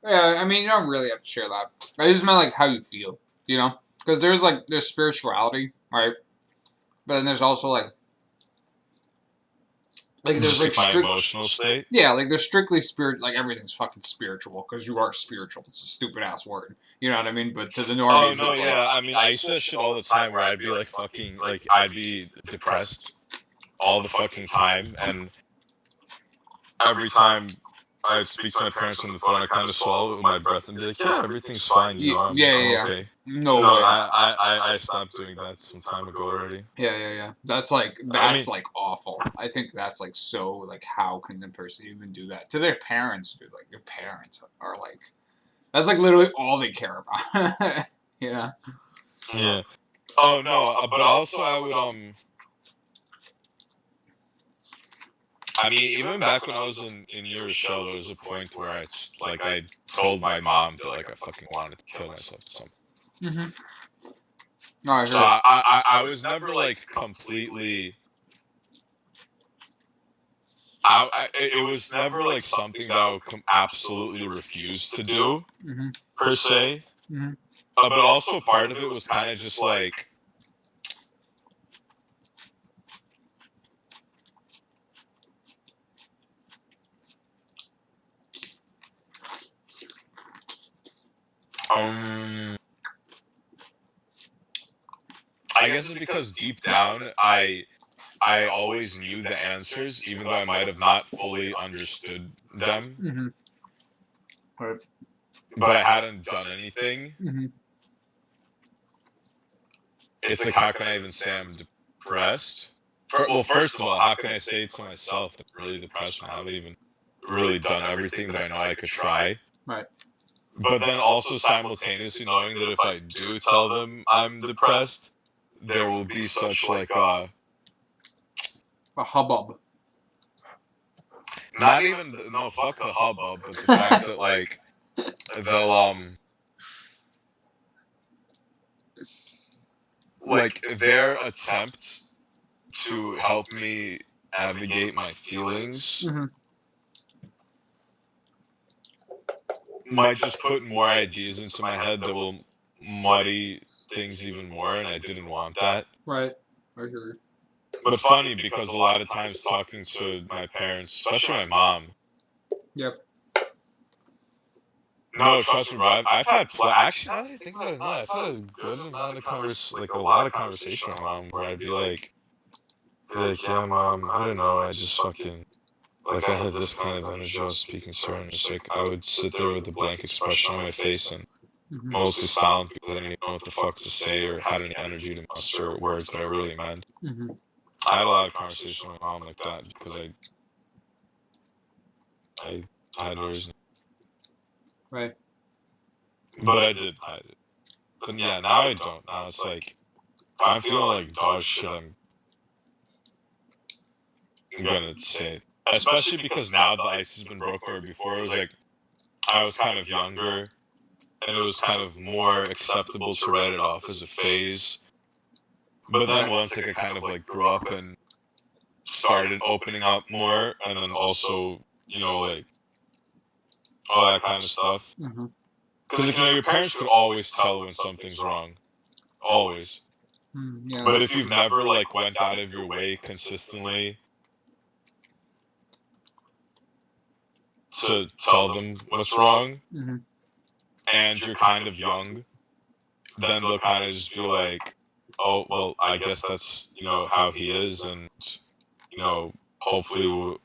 yeah, I mean you don't really have to share that. I just meant like how you feel, you know? Because there's spirituality, right? But then there's also like there's Just like like my strict. emotional state. Yeah, like there's strictly spirit. Like everything's fucking spiritual because you are spiritual. It's a stupid ass word. You know what I mean? But to the Oh normies, no, it's like yeah. I mean, I used to do that shit all the time where I'd be like fucking like I'd be depressed all the fucking time, and every time I'd speak to my parents on the phone, I kind of swallow it with my breath and be like, "Yeah, everything's fine. You know, I'm yeah. okay." No No, way. I stopped doing that some time ago already. Yeah. That's like I mean, like awful. I think that's like so like how can the person even do that to their parents, dude? Like your parents are like that's like literally all they care about. Yeah. yeah. Oh no, but also I would I mean, even back when I was in your show, there was a point where I told my mom that like I fucking wanted to kill myself at some. Mm-hmm. Oh, I So heard. I was never like completely. It was never like something that I would absolutely refuse to do Mm-hmm. per se. Mm-hmm. But also part of it was kind of just like um I guess it's because deep down I always knew the answers, even though I might have not fully understood them. Mm-hmm. Right. But I hadn't done anything. Mm-hmm. It's like, how can I even say I'm depressed? Well, first of all, how can I say to myself that I'm really depressed when I haven't even really done everything that I know I could try? Right. But then also simultaneously knowing that if I do tell them I'm depressed, there will be such like A hubbub. not even no fuck the hubbub, but the fact that like they'll like their attempts to help me navigate my feelings Mm-hmm. might just put more ideas into my head that will muddy things even more, and I didn't want that. Right. I hear you. But funny because a lot of times talking to my parents, especially my mom. Yep. No, trust me, bro. I've had actually now that I think about it, no, I've had a good amount of like a lot of conversation with my mom where I'd be like, yeah, mom, I don't know, I just fucking like I had this kind of energy I was speaking to her, and just like I would sit there with a blank expression on my face and Mm-hmm. mostly silent because I didn't even know what the fuck to say or had any energy to muster words that I really meant. Mm-hmm. I had a lot of conversation with my mom like that because I had no reason, Right. but I did hide it. But yeah, now I don't. Now it's like if I'm feeling like dog shit, I'm gonna say it. Especially because now the ice has been broken. Where before it was like I was kind of younger, and it was kind of more acceptable to write it off as a phase. But then once like I kind of like grew up and started opening up more, and then also like all that kind of stuff. Mm-hmm. Because like your parents could always tell when something's wrong, always. Yeah. But if you've never like went out of your way consistently to tell them what's wrong, Mm-hmm. and you're kind of young, then they'll kind of just be like, "Oh, well, I guess that's how he is," and hopefully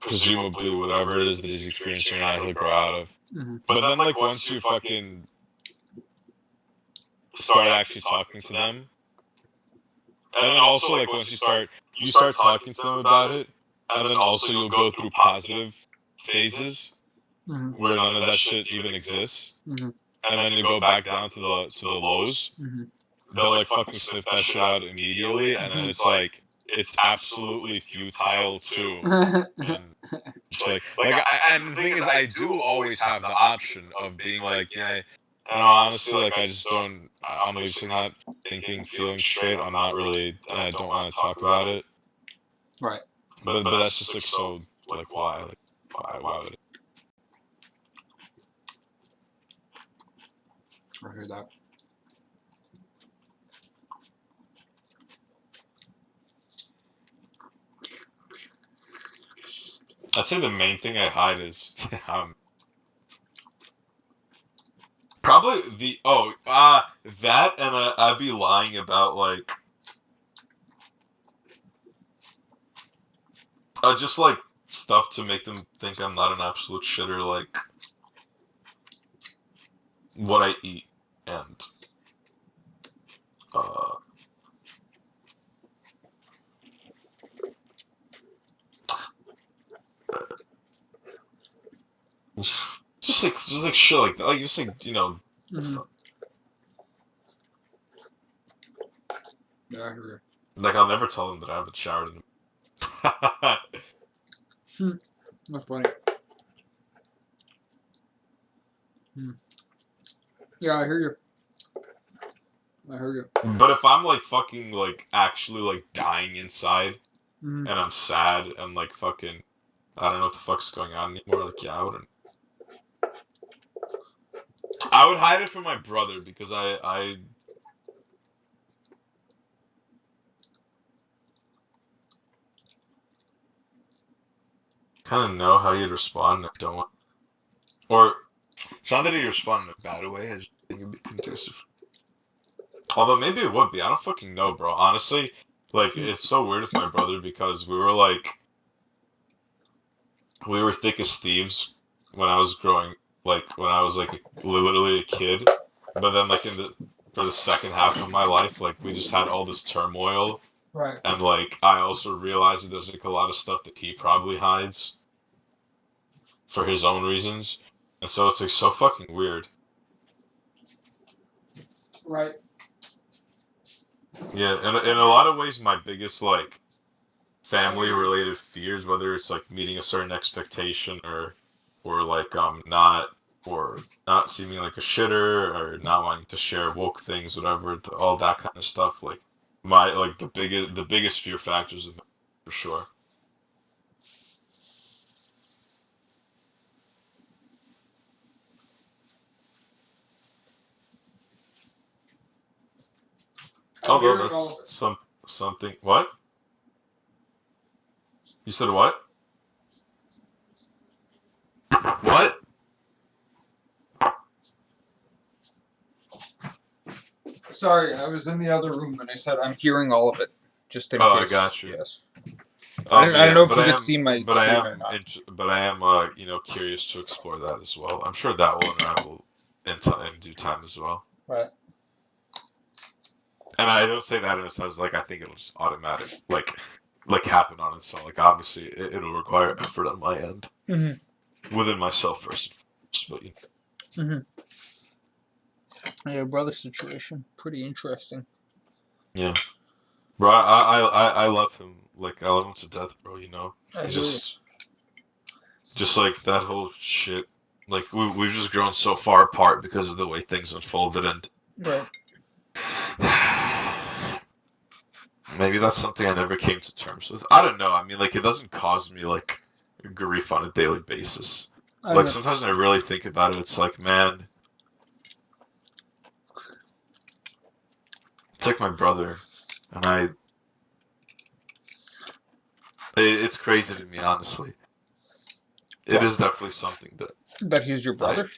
presumably whatever it is that he's experiencing right now, he'll grow out of. Mm-hmm. But then, like, once you fucking start actually talking to them, and then also, like, once you start talking to them about it, and then also you'll go through positive phases Mm-hmm. where none of that shit even exists, Mm-hmm. and then you go back down to the lows. Mm-hmm. They'll like fucking sniff that shit out immediately, and then it's like it's absolutely futile too. And it's and the thing is, I do always have the option of being like, yeah, no, honestly, like I just don't. I'm just not thinking, feeling straight. I'm not really, and I don't want to talk about it. Right. But that's just like so like why why would it? I hear that. I'd say the main thing I hide is probably that, and I'd be lying about like just like stuff to make them think I'm not an absolute shitter, like what I eat and uh just like shit like that, like just like Mm-hmm. stuff. Yeah, I hear Like I'll never tell them that I haven't showered in you. That's funny. Yeah, I hear you. I hear you. But if I'm like fucking like actually like dying inside Mm-hmm. and I'm sad and like fucking I don't know what the fuck's going on anymore, like yeah, I would hide it from my brother because I kind of know how you'd respond. I don't want, or it's not that he'd respond in a bad way. I just think it'd be conducive. Although maybe it would be. I don't fucking know, bro. Honestly, like it's so weird with my brother because we were thick as thieves when I was growing, like when I was like literally a kid. But then like for the second half of my life, like we just had all this turmoil, Right. and like I also realized that there's like a lot of stuff that he probably hides for his own reasons, and so it's like so fucking weird. Right. Yeah, in a lot of ways, my biggest like family related fears, whether it's like meeting a certain expectation or like not seeming like a shitter or not wanting to share woke things, whatever, all that kind of stuff. Like my like the biggest fear factors of it, for sure. I'm Although hearing all that's of it. something. What you said? What? What? Sorry, I was in the other room and I said I'm hearing all of it, just in Oh, I case. got you. Yes. Oh, I don't know if but you I could am, see my but I screen or am, not. but I am, curious to explore that as well. I'm sure that will unravel in due time as well. Right. And I don't say that in a sense like I think it'll just automatic, like happen on its own. Like obviously, it'll require effort on my end Mm-hmm. within myself first and foremost. But Mm-hmm. Yeah, brother situation. Pretty interesting. yeah, bro, I love him. Like I love him to death, bro. I He's hear you. just like that whole shit. Like we've just grown so far apart because of the way things unfolded, and Right. maybe that's something I never came to terms with. I don't know. I mean, like it doesn't cause me like grief on a daily basis. I Like know. sometimes I really think about it. It's like, man, it's like my brother, and it's crazy to me, honestly. It What? is definitely something that That he's your I brother?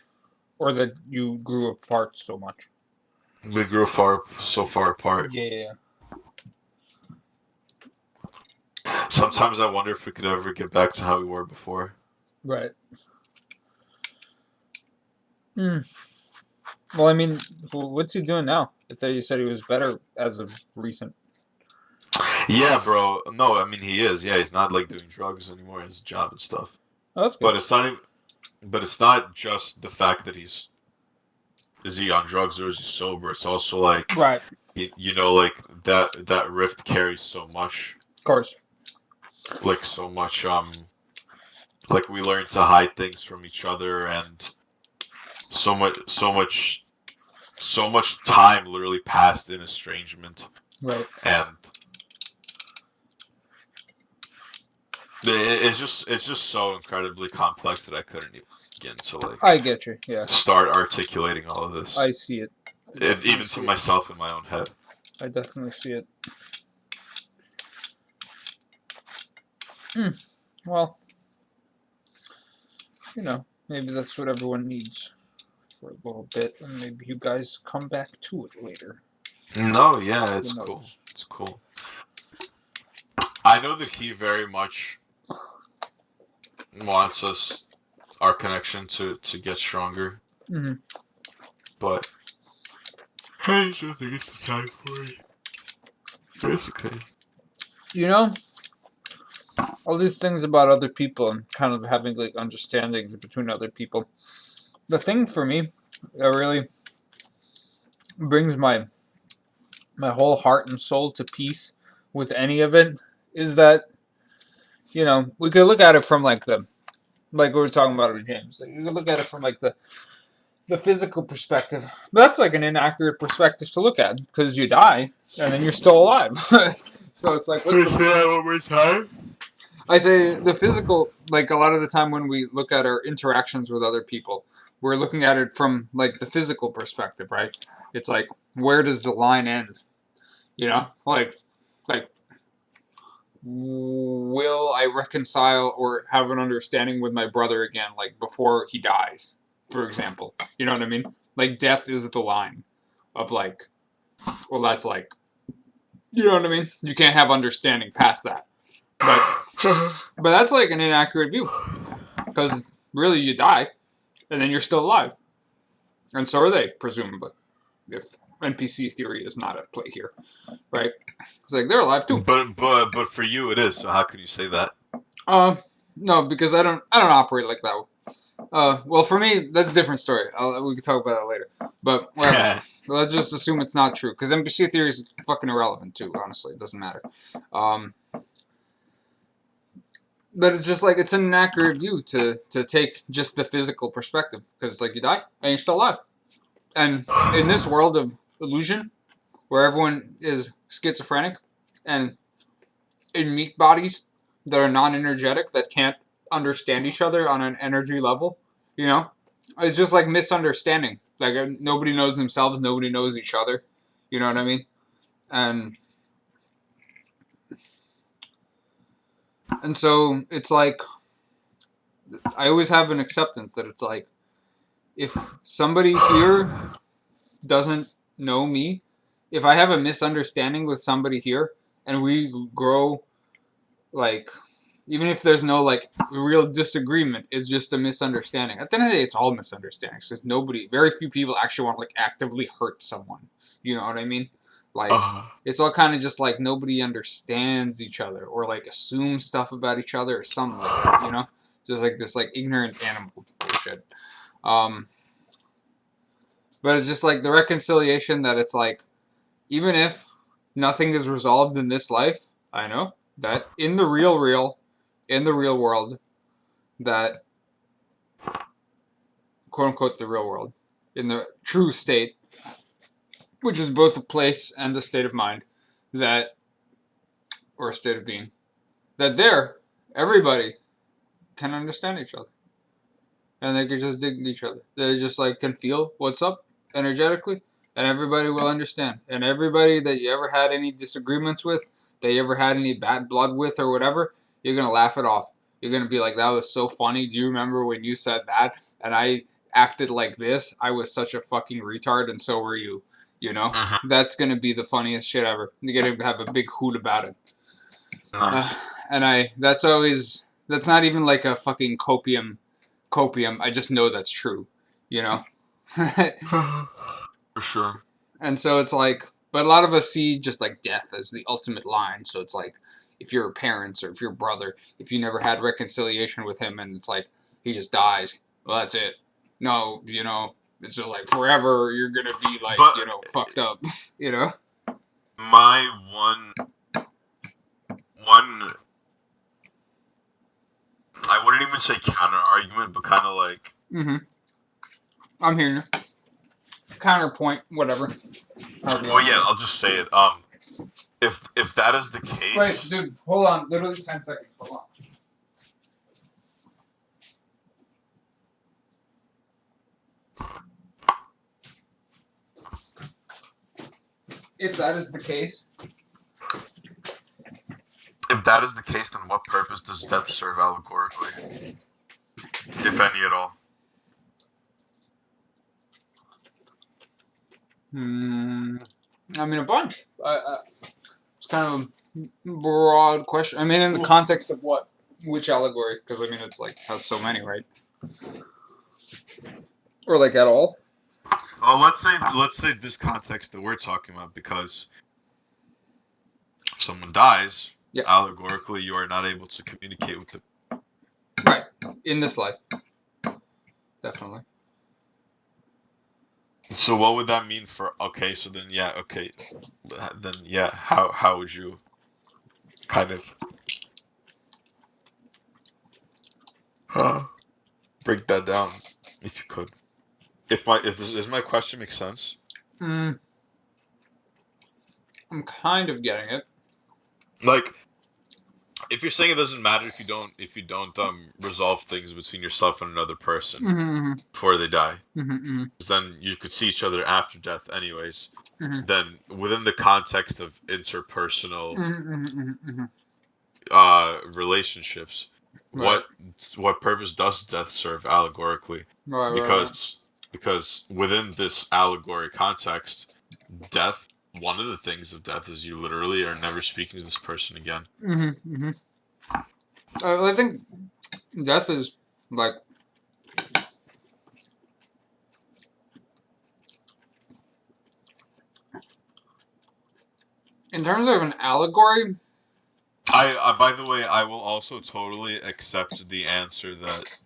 Or that you grew apart so much? we grew so far apart. Yeah. Sometimes I wonder if we could ever get back to how we were before. Right. Hmm. Well, I mean, what's he doing now? I thought you said he was better as of recent. Yeah, bro. No, I mean he is. Yeah, he's not like doing drugs anymore. He has a job and stuff. Oh, that's good. But it's not even. But it's not just the fact that he's is he on drugs or is he sober. It's also like Right. you know, like that rift carries so much, Of course. like so much. Like we learn to hide things from each other, and so much time literally passed in estrangement, Right. and it's just so incredibly complex that I couldn't even begin to like I get you. Yeah. start articulating all of this, I see it. I definitely even to see it. myself in my own head. I definitely see it. Well, you know, maybe that's what everyone needs for a little bit, and maybe you guys come back to it later. No, yeah, it's Who cool. knows? It's cool. I know that he very much wants us our connection to get stronger, Hmm. but I just don't think it's the time for it. But it's okay. You know, all these things about other people and kind of having like understandings between other people. The thing for me that really brings my whole heart and soul to peace with any of it is that, you know, we could look at it from like we were talking about with James. Like, you could look at it from like the physical perspective. But that's like an inaccurate perspective to look at because you die and then you're still alive. So it's like, what's Can you say that one more time? I say the physical, like a lot of the time when we look at our interactions with other people, we're looking at it from like the physical perspective, right? It's like, where does the line end? You know, like will I reconcile or have an understanding with my brother again, like before he dies, for example? You know what I mean? Like death is the line of like, well, that's like, you know what I mean? You can't have understanding past that. But that's like an inaccurate view because really you die and then you're still alive, and so are they, presumably, if NPC theory is not at play here, right? It's like they're alive too. But for you it is. So how could you say that? No, because I don't operate like that. Well, for me, that's a different story. We can talk about that later. But whatever. Let's just assume it's not true, because NPC theory is fucking irrelevant too. Honestly, it doesn't matter. But it's just like it's an inaccurate view to take just the physical perspective, because it's like you die and you're still alive. And in this world of illusion, where everyone is schizophrenic and in meat bodies that are non-energetic, that can't understand each other on an energy level, you know, it's just like misunderstanding. Like nobody knows themselves, nobody knows each other. You know what I mean? And so it's like I always have an acceptance that it's like if somebody here doesn't know me, if I have a misunderstanding with somebody here and we grow like even if there's no like real disagreement, it's just a misunderstanding. At the end of the day, it's all misunderstandings because very few people actually want to like actively hurt someone. You know what I mean? Like it's all kind of just like nobody understands each other or like assumes stuff about each other or something like that. You know, just like this like ignorant animal bullshit. But it's just like the reconciliation that it's like even if nothing is resolved in this life, I know that in the real world, that quote unquote the real world, in the true state, which is both a place and a state of mind, that or a state of being, that there everybody can understand each other. And they can just dig each other. They just like can feel what's up energetically, and everybody will understand. And everybody that you ever had any disagreements with, that you ever had any bad blood with or whatever, you're gonna laugh it off. You're gonna be like, that was so funny. Do you remember when you said that and I acted like this? I was such a fucking retard, and so were you. You know, that's gonna be the funniest shit ever. You're gonna have a big hoot about it. Nice. and that's not even like a fucking copium. I just know that's true, you know. For sure. And so it's like, but a lot of us see just like death as the ultimate line. So it's like, if you're parents or if you're brother, if you never had reconciliation with him, and it's like he just dies, well, that's it. No, you know, it's just like forever. You're gonna be like, But you know, fucked up, you know. my one, I wouldn't even say counter argument, but kind of like, Mm-hmm. I'm hearing you. Counterpoint, whatever. well, yeah, I'll just say it. If that is the Wait, case, dude, hold on. Literally 10 seconds. Hold on. If that is the case, then what purpose does death serve allegorically, if any at all? I mean, a bunch. It's kind of a broad question. I mean, in the context of what? Which allegory? Because, I mean, it's like, has so many, right? Or like at all? Oh, let's say this context that we're talking about, because if someone dies, Yeah. allegorically, you are not able to communicate with them. Right. In this life. Definitely. So what would that mean for? Okay, so then how would you kind of break that down, if you could? If my question makes sense. I'm kind of getting it. Like, if you're saying it doesn't matter if you don't resolve things between yourself and another person Mm-hmm. before they die, Mm-hmm. because then you could see each other after death anyways. Mm-hmm. Then within the context of interpersonal Mm-hmm. relationships, Right. what purpose does death serve allegorically? Right. Because within this allegory context, death, one of the things of death is you literally are never speaking to this person again. Mm-hmm. I think death is like, in terms of an allegory. I by the way, I will also totally accept the answer that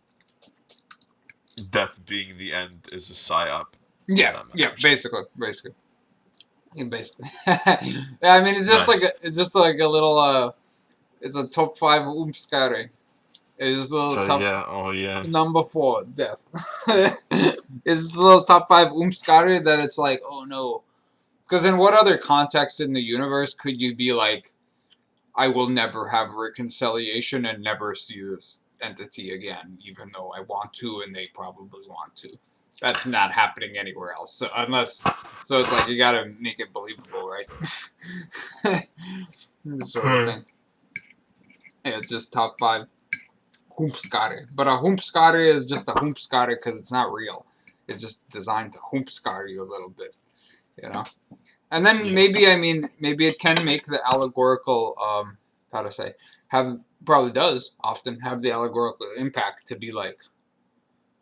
death being the end is a psyop. Yeah. That Yeah. matters. Basically. Yeah, basically. Yeah, I mean, it's just Nice. like a little. It's a top 5 oomskare. It's just a little So top yeah, oh yeah. number 4 death. It's the little top 5 oomskare that it's like, oh no. Because in what other context in the universe could you be like, I will never have reconciliation and never see this entity again, even though I want to and they probably want to. That's not happening anywhere else. So so it's like you gotta make it believable, right? This sort of thing. Yeah, it's just top 5 hoopskare. But a hoopskare is just a hoopskare because it's not real. It's just designed to hoopskare you a little bit, you know? And then Yeah. maybe it can make the allegorical, how to say, probably does often have the allegorical impact to be like,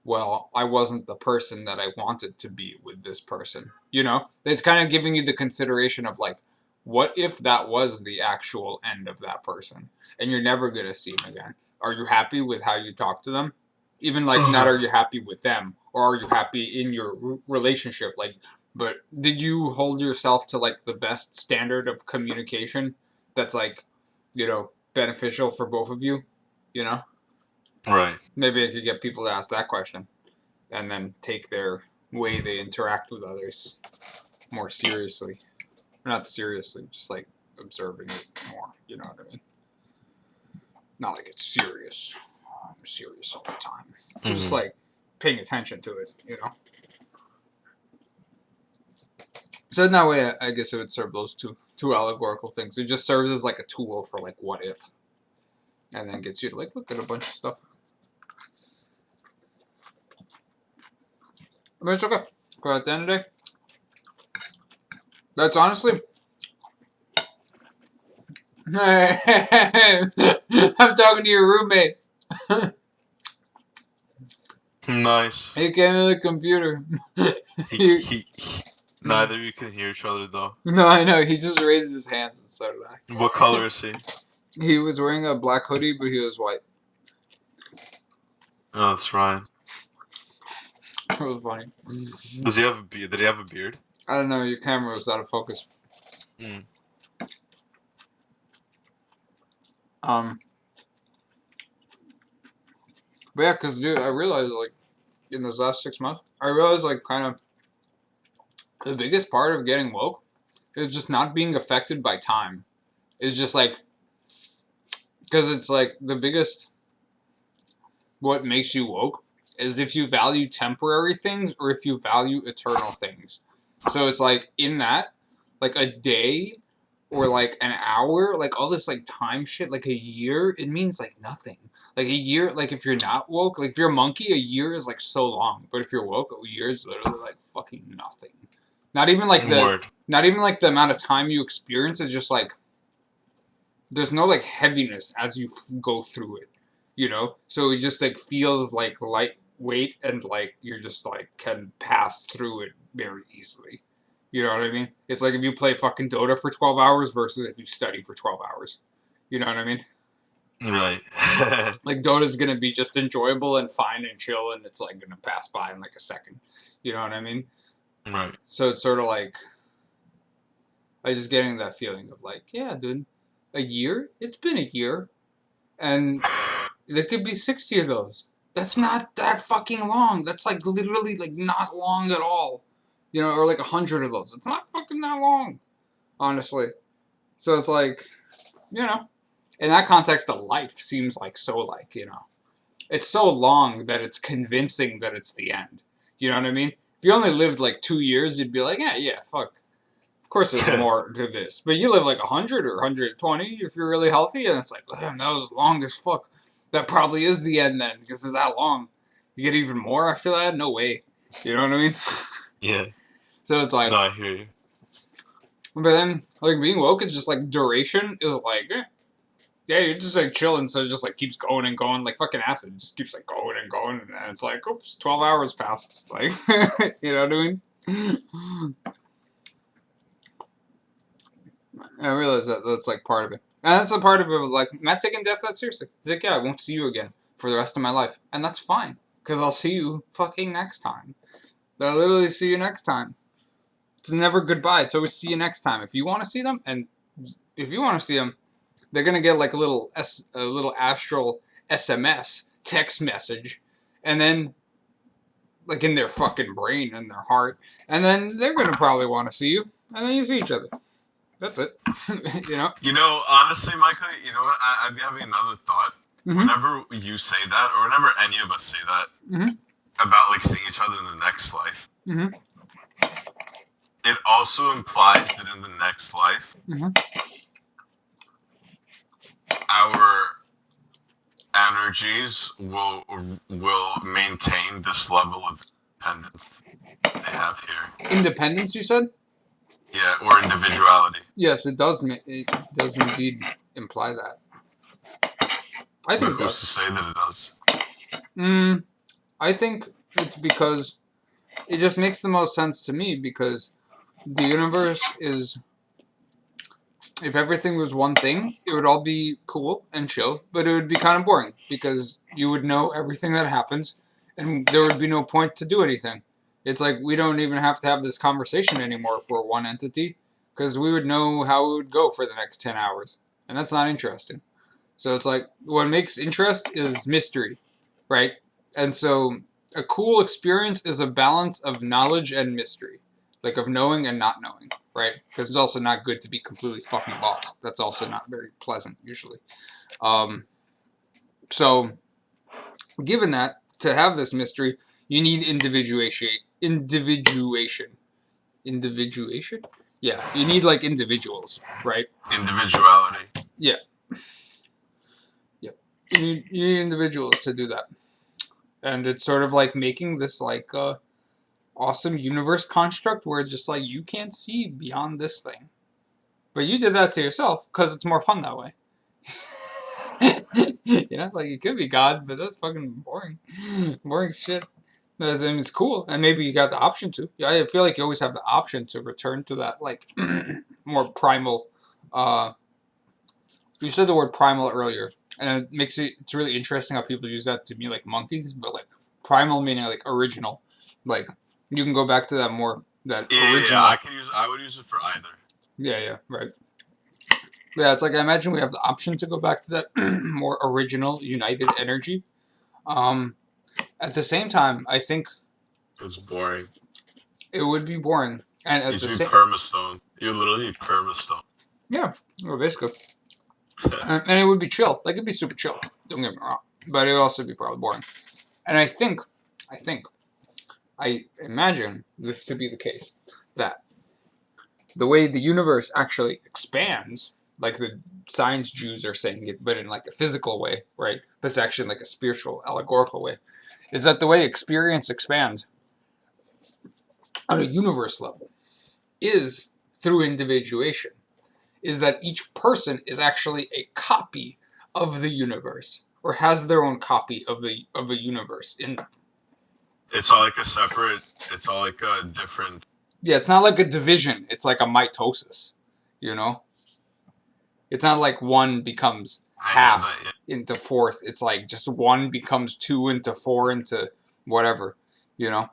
well, I wasn't the person that I wanted to be with this person. You know? It's kind of giving you the consideration of like, what if that was the actual end of that person and you're never going to see him again? Are you happy with how you talk to them? Even like, not are you happy with them, or are you happy in your relationship? Like, but did you hold yourself to like the best standard of communication that's like, you know, beneficial for both of you? You know? Right. Maybe I could get people to ask that question and then take their way they interact with others more seriously. Not seriously, just like observing it more. You know what I mean? Not like it's serious. I'm serious all the time. But just like paying attention to it, you know? So in that way, I guess it would serve those two allegorical things. It just serves as like a tool for like what if. And then gets you to like look at a bunch of stuff. But it's okay. But at the end of the day, that's honestly, I'm talking to your roommate. Nice. He came in the computer. Neither of you can hear each other though. No, I know. He just raised his hands, and so did I. What color is he? He was wearing a black hoodie, but he was white. Oh, that's Ryan. It was funny. Does he have a beard? Did he have a beard? I don't know. Your camera was out of focus. Mm. But yeah, because dude, I realized like in those last 6 months, I realized like kind of the biggest part of getting woke is just not being affected by time. It's just like, because it's like the biggest, what makes you woke is if you value temporary things or if you value eternal things. So it's like in that, like a day or like an hour, like all this like time shit, like a year, it means like nothing. Like a year, like if you're not woke, like if you're a monkey, a year is like so long. But if you're woke, a year is literally like fucking nothing. Not even like the amount of time you experience is just like, there's no like heaviness as you go through it, you know? So it just like feels like lightweight and like you're just like can pass through it very easily. You know what I mean? It's like if you play fucking Dota for 12 hours versus if you study for 12 hours. You know what I mean? Right. Like Dota's gonna be just enjoyable and fine and chill and it's like gonna pass by in like a second. You know what I mean? Right. So it's sort of like I just getting that feeling of like, yeah, dude, a year? It's been a year. And there could be 60 of those. That's not that fucking long. That's like literally like not long at all. You know, or like 100 of those. It's not fucking that long, honestly. So it's like, you know, in that context, the life seems like so like, you know, it's so long that it's convincing that it's the end. You know what I mean? If you only lived like 2 years, you'd be like, yeah, fuck. Of course there's more to this. But you live like 100 or 120 if you're really healthy, and it's like, damn, that was long as fuck. That probably is the end then, because it's that long. You get even more after that? No way. You know what I mean? Yeah. So it's like, No, I hear you. but then, like, being woke is just like, duration is like, yeah, you're just like chilling, so it just like keeps going and going, like fucking acid. It just keeps like going and going, and then it's like, oops, 12 hours passed. Like, you know what I mean? I realize that that's like part of it. And that's a part of it, like, Matt taking death that seriously. He's like, yeah, I won't see you again for the rest of my life. And that's fine, because I'll see you fucking next time. I'll literally see you next time. It's never goodbye. It's always see you next time. If you want to see them, and if you want to see them, they're going to get like a little astral SMS text message, and then like in their fucking brain and their heart, and then they're going to probably want to see you, and then you see each other. That's it. You know? You know, honestly, Michael, you know what? I'd be having another thought. Mm-hmm. Whenever you say that, or whenever any of us say that, about like seeing each other in the next life, it also implies that in the next life, our energies will maintain this level of independence they have here. Independence, you said? Yeah, or individuality. Yes, it does. It does indeed imply that. I think But it does. who's to say that it does? I think it's because it just makes the most sense to me, because the universe is, if everything was one thing, it would all be cool and chill, but it would be kind of boring because you would know everything that happens and there would be no point to do anything. It's like we don't even have to have this conversation anymore for one entity, because we would know how it would go for the next 10 hours, and that's not interesting. So it's like, what makes interest is mystery, right? And so a cool experience is a balance of knowledge and mystery, like of knowing and not knowing, right? Because it's also not good to be completely fucking lost. That's also not very pleasant, usually. So given that, to have this mystery, you need individuation. Yeah, you need like individuals, right? Individuality. Yeah. Yep. You need individuals to do that. And it's sort of like making this like awesome universe construct where it's just like you can't see beyond this thing. But you did that to yourself because it's more fun that way. You know, like you could be God, but that's fucking boring. Boring shit. I mean, it's cool, and maybe you got the option to. Yeah, I feel like you always have the option to return to that, like, more primal. You said the word primal earlier, and it makes it's really interesting how people use that to mean like monkeys, but like primal meaning like original. Like you can go back to that more that Yeah, original. I would use it for either. Yeah, right. Yeah, it's like I imagine we have the option to go back to that more original, united energy. Um, at the same time, I think It's boring. it would be boring, and You at the should be same, permastone. You're literally permastone. yeah, well, basically, and it would be chill. Like it'd be super chill. Don't get me wrong, but it would also be probably boring. And I think, I imagine this to be the case that the way the universe actually expands, like the science Jews are saying it, but in like a physical way, right? But it's actually in like a spiritual, allegorical way, is that the way experience expands on a universe level is through individuation. Is that each person is actually a copy of the universe, or has their own copy of a universe in them. It's all like a separate. It's all like a different. Yeah, it's not like a division. It's like a mitosis, you know? It's not like one becomes I know half that. into fourth. It's like just one becomes two into four into whatever, you know?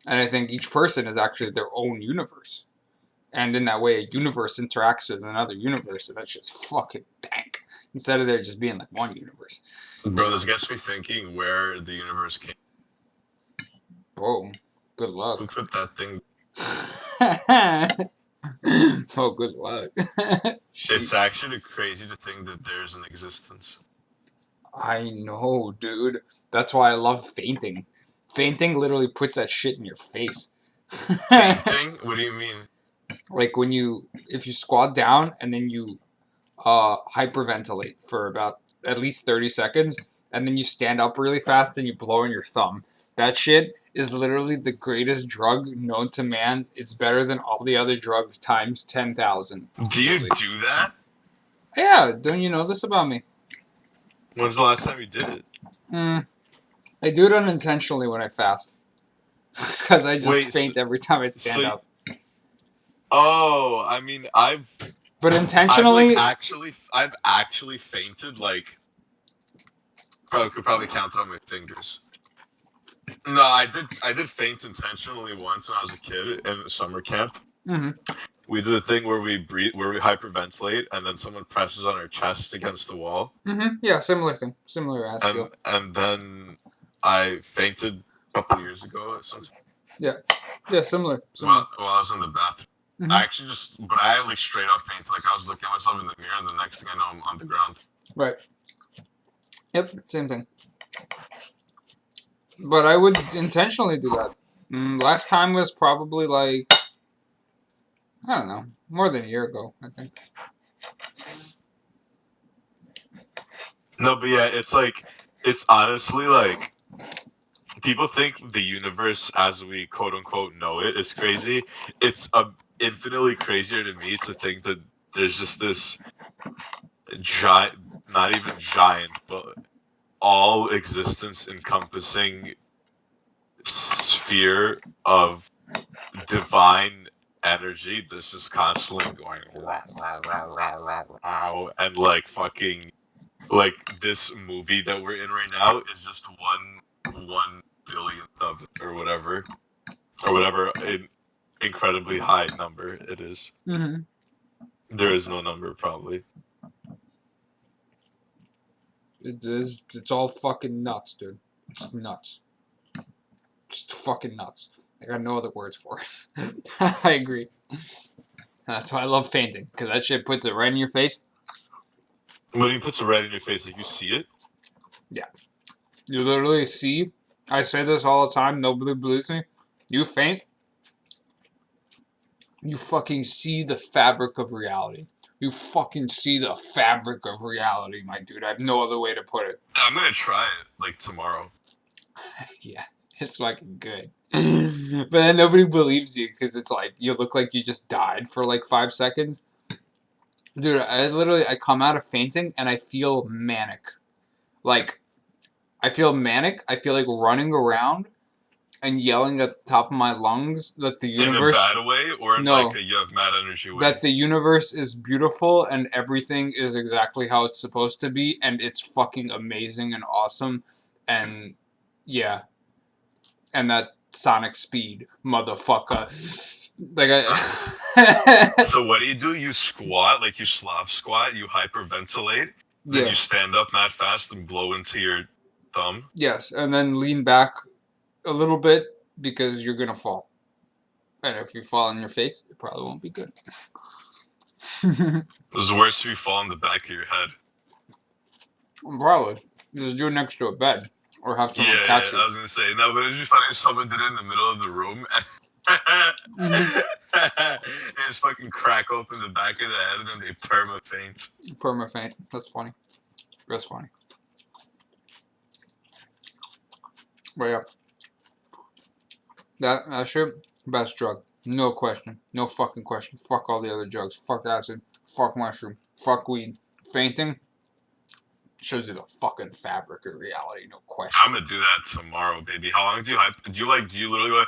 And I think each person is actually their own universe. And in that way, a universe interacts with another universe, and that's just fucking dank. Instead of there just being like one universe. Bro, this gets me thinking where the universe came. Whoa, good Who luck. put that thing? Oh, good luck. It's Sheesh. actually crazy to think that there's an existence. I know, dude. That's why I love fainting. Fainting literally puts that shit in your face. Fainting? What do you mean? Like when if you squat down and then you hyperventilate for about at least 30 seconds, and then you stand up really fast and you blow in your thumb. That shit is literally the greatest drug known to man. It's better than all the other drugs times 10,000 Do you easily. do that? Yeah, don't you know this about me? When's the last time you did it? I do it unintentionally when I fast. Because I just Wait, faint every time I stand up. Oh, I mean, But intentionally, I've actually fainted like could probably count it on my fingers. No, I did faint intentionally once when I was a kid in summer camp. mm-hmm. We did a thing where we breathe, where we hyperventilate, and then someone presses on our chest against the wall, Yeah, similar thing. Similar ass deal. and then I fainted a couple years ago. Yeah, similar. While I was in the bathroom. I actually but I like straight up fainted. Like I was looking at myself in the mirror, and the next thing I know, I'm on the ground. Right. Yep, same thing. But I would intentionally do that. Last time was probably like, I don't know, more than a year ago, I think. No, but yeah, it's honestly like people think the universe as we quote unquote know it is crazy. It's infinitely crazier to me to think that there's just this giant, not even giant, but all existence encompassing sphere of divine energy that's just constantly going and like fucking like this movie that we're in right now is just one billionth of it or whatever incredibly high number it is. There is no number probably. It is. It's all fucking nuts, dude. It's nuts. Just fucking nuts. I got no other words for it. I agree. That's why I love fainting, because that shit puts it right in your face. When he puts it right in your face, like you see it? Yeah. You literally see, I say this all the time, nobody believes me. You faint, you fucking see the fabric of reality. You fucking see the fabric of reality, my dude. I have no other way to put it. I'm gonna try it like tomorrow. Yeah, it's fucking good. But then nobody believes you because it's like you look like you just died for like 5 seconds. Dude, I come out of fainting and I feel manic. Like, I feel manic. I feel like running around and yelling at the top of my lungs that the In a universe... bad way, or in No. like a you have mad energy way? That the universe is beautiful and everything is exactly how it's supposed to be and it's fucking amazing and awesome. And, yeah. And that sonic speed, motherfucker. Like, So what do? You squat, like you Slav squat, you hyperventilate, then yeah. you stand up mad fast and blow into your thumb. Yes, and then lean back a little bit because you're gonna fall. And if you fall on your face, it probably won't be good. It's worse if you fall on the back of your head. Probably. Just do it next to a bed. Or have someone Yeah, catch I you. was gonna say, no, but it'd be funny if someone did it in the middle of the room and just fucking crack open the back of the head and then they perma faint. Perma-faint. That's funny. That's funny. But yeah. That shit, best drug. No question. No fucking question. Fuck all the other drugs. Fuck acid. Fuck mushroom. Fuck weed. Fainting shows you the fucking fabric of reality. No question. I'm gonna do that tomorrow, baby. How long do you do you literally go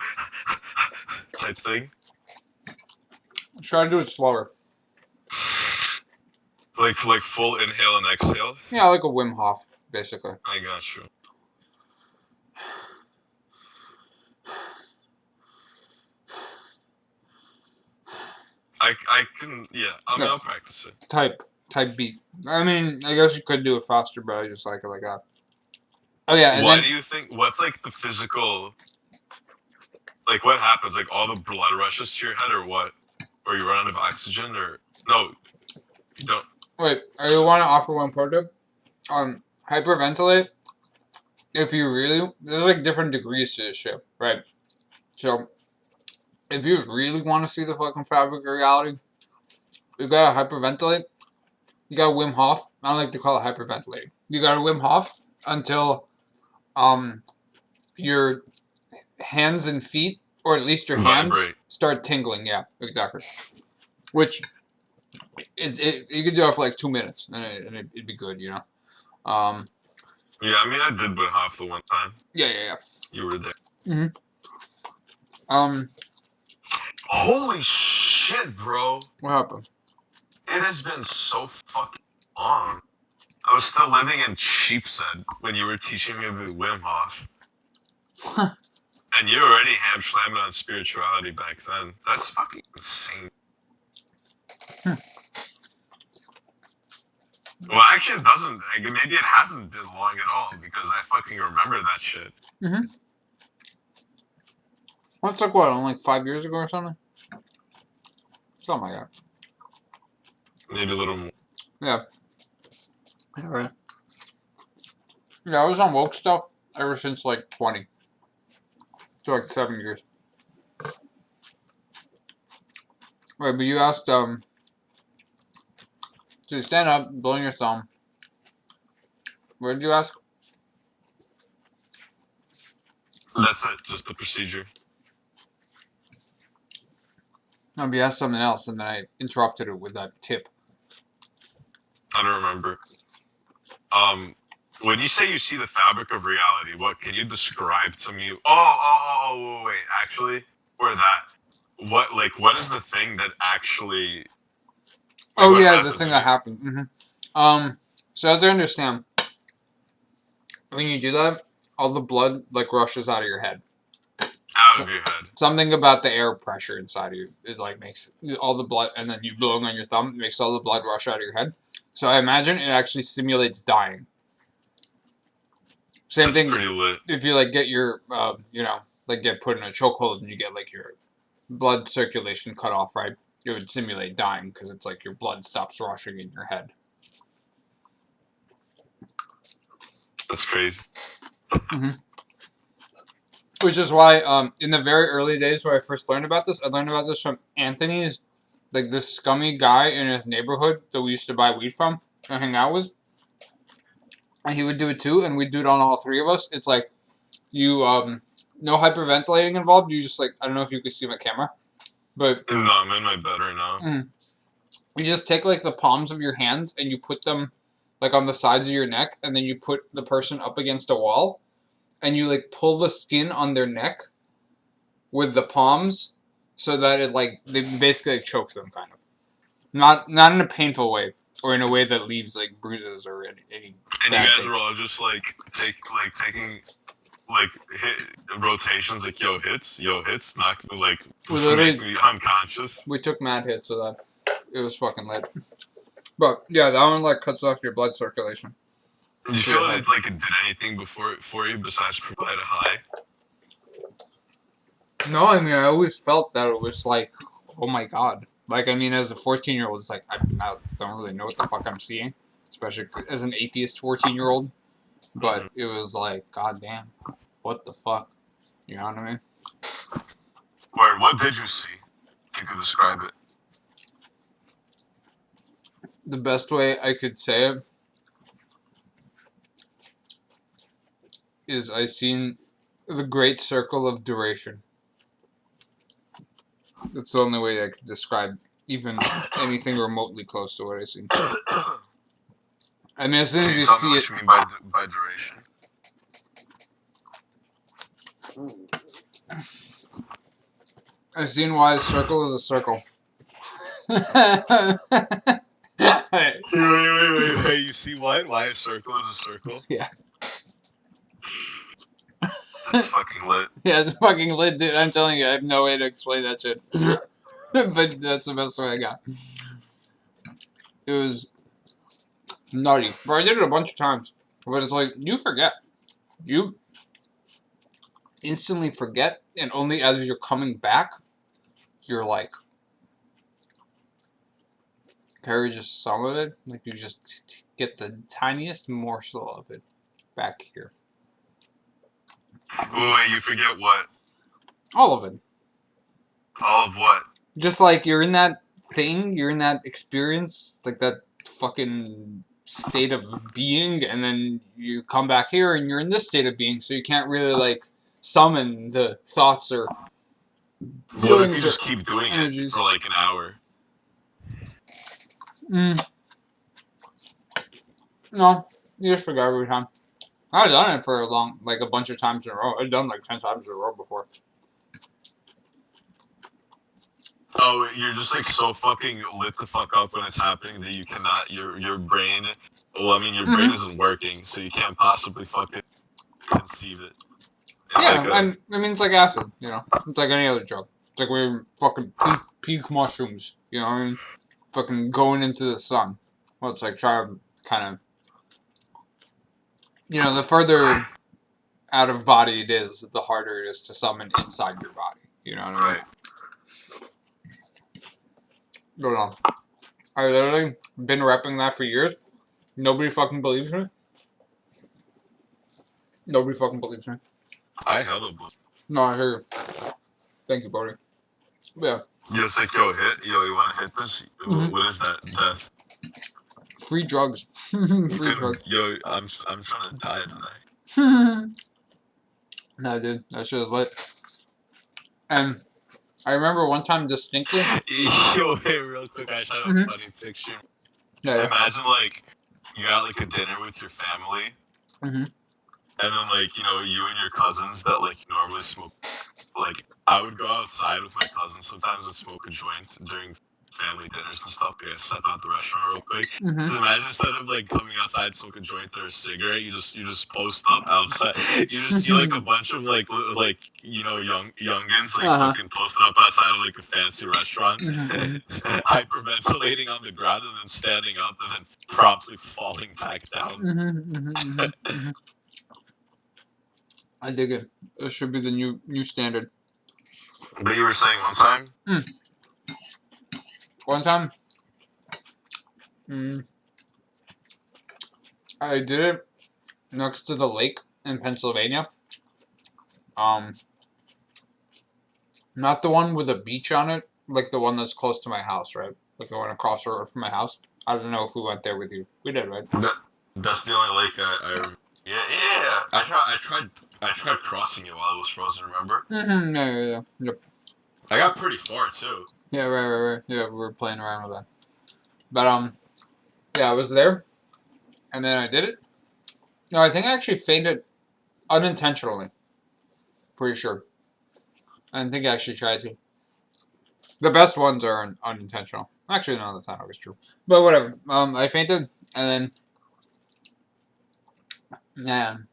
type thing? Try to do it slower. Like full inhale and exhale? Yeah, like a Wim Hof, basically. I got you. I can, yeah, I'll practice it. Type beat. I mean, I guess you could do it faster, but I just like it like that. Oh yeah, and Why then do you think, what's like the physical, like what happens? Like all the blood rushes to your head or what? Or you run out of oxygen or, no, you don't. wait. I want to offer one pro tip. Hyperventilate. If you really, there's like different degrees to this shit, right? So, if you really want to see the fucking fabric of reality, you gotta hyperventilate. You gotta Wim Hof. I don't like to call it hyperventilating. You gotta Wim Hof until your hands and feet, or at least your hands, Vibrate. start tingling. Yeah, exactly. Which you could do it for like 2 minutes, and it'd be good, you know. Yeah, I mean, I did Wim Hof the one time. Yeah. You were there. Mhm. Holy shit, bro. What happened? It has been so fucking long. I was still living in Sheepshead when you were teaching me about Wim Hof. And you were already ham slamming on spirituality back then. That's fucking insane. Well, actually, it doesn't. Like, maybe it hasn't been long at all because I fucking remember that shit. That's like what, like 5 years ago or something? Something like that. Maybe a little more. Yeah. Alright. Yeah, I was on woke stuff ever since like 20. So like 7 years. Right, but you asked, so you stand up, blowing your thumb. What did you ask? That's it, just the procedure. No, but you asked something else, and then I interrupted it with that tip. I don't remember. When you say you see the fabric of reality, what can you describe to me? Wait, actually, or that. What is the thing that actually? Oh what yeah, the happens thing when that happened. So as I understand, when you do that, all the blood like rushes out of your head. out of your head. Something about the air pressure inside of you is like makes all the blood, and then you blowing on your thumb makes all the blood rush out of your head. So I imagine it actually simulates dying. Same That's thing pretty lit. if you like get your, like get put in a chokehold and you get like your blood circulation cut off, right? It would simulate dying because it's like your blood stops rushing in your head. That's crazy. Which is why, in the very early days where I first learned about this, I learned about this from Anthony's, like this scummy guy in his neighborhood that we used to buy weed from and hang out with. And he would do it too, and we'd do it on all three of us. It's like you No hyperventilating involved. You just like, I don't know if you can see my camera, but No, I'm in my bed right now. you just take like the palms of your hands and you put them like on the sides of your neck, and then you put the person up against a wall, and you like pull the skin on their neck with the palms, so that it like they basically like, chokes them, kind of. Not in a painful way, or in a way that leaves like bruises or any And you bad guys thing. are all just like taking like hit rotations, like yo hits, not like We literally make me unconscious. we took mad hits of that. It was fucking lit. But yeah, that one like cuts off your blood circulation. Did you feel it like it did anything before for you besides provide a high? No, I mean I always felt that it was like, oh my god. Like I mean, as a 14-year-old, it's like I don't really know what the fuck I'm seeing, especially as an atheist 14-year-old. But it was like, god damn, what the fuck, you know what I mean? Wait, what did you see? If you could describe it. The best way I could say it is I seen the great circle of duration. That's the only way I could describe even anything remotely close to what I seen. I mean, as soon as you Tell me see what it, you mean by duration. I've seen why a circle is a circle. Wait. You see why a circle is a circle? Yeah. That's fucking lit. Yeah, it's fucking lit, dude. I'm telling you, I have no way to explain that shit. But that's the best way I got. It was nutty. But I did it a bunch of times. But it's like, you forget. You instantly forget, and only as you're coming back, you're like, carry just some of it. Like, you just get the tiniest morsel of it back here. Wait, you forget what? All of it. All of what? Just like you're in that thing, you're in that experience, like that fucking state of being, and then you come back here and you're in this state of being, so you can't really like summon the thoughts or What if you feelings or just keep doing energies. it for like an hour? No, you just forget every time. I've done it for like a bunch of times in a row. I've done like 10 times in a row before. Oh, you're just like so fucking lit the fuck up when it's happening that you cannot. Your brain. Well, I mean, your brain isn't working, so you can't possibly fucking conceive it. Yeah, Like I mean, it's like acid, you know? It's like any other drug. It's like we're fucking peak mushrooms, you know what I mean? Fucking going into the sun. Well, it's like try to kind of, you know, the further out of body it is, the harder it is to summon inside your body. You know what I mean? right. Go on. I literally been repping that for years. Nobody fucking believes me. Nobody fucking believes me. I hella believe. No, I hear you. Thank you, buddy. Yeah. Just like yo, you want to hit this? What is that? Death. Free drugs. Free drugs. Yo, I'm trying to die tonight. No, dude, that shit is lit. And I remember one time distinctly. Yo, hey, real quick, I shot a funny picture. Yeah. Imagine like you got like a dinner with your family, and then like you and your cousins that like normally smoke. Like I would go outside with my cousins sometimes and smoke a joint during family dinners and stuff. I step out the restaurant real quick. So imagine instead of like coming outside, smoke a joint or a cigarette, you just post up outside. You just see like a bunch of like youngins like fucking posted up outside of like a fancy restaurant, hyperventilating on the ground and then standing up and then promptly falling back down. I dig it. It should be the new standard. But you were saying one time? One time, I did it next to the lake in Pennsylvania. Not the one with a beach on it, like the one that's close to my house, right? Like the one across the road from my house. I don't know if we went there with you. We did, right? That's the only lake I yeah. I tried crossing it while it was frozen. Remember? Yeah. Yep. I got pretty far too. Yeah, right. Yeah, we were playing around with that. But yeah, I was there, and then I did it. No, I think I actually fainted unintentionally. Pretty sure. I didn't think I actually tried to. The best ones are unintentional. Actually, no, that's not always true. But whatever. I fainted, and then, man,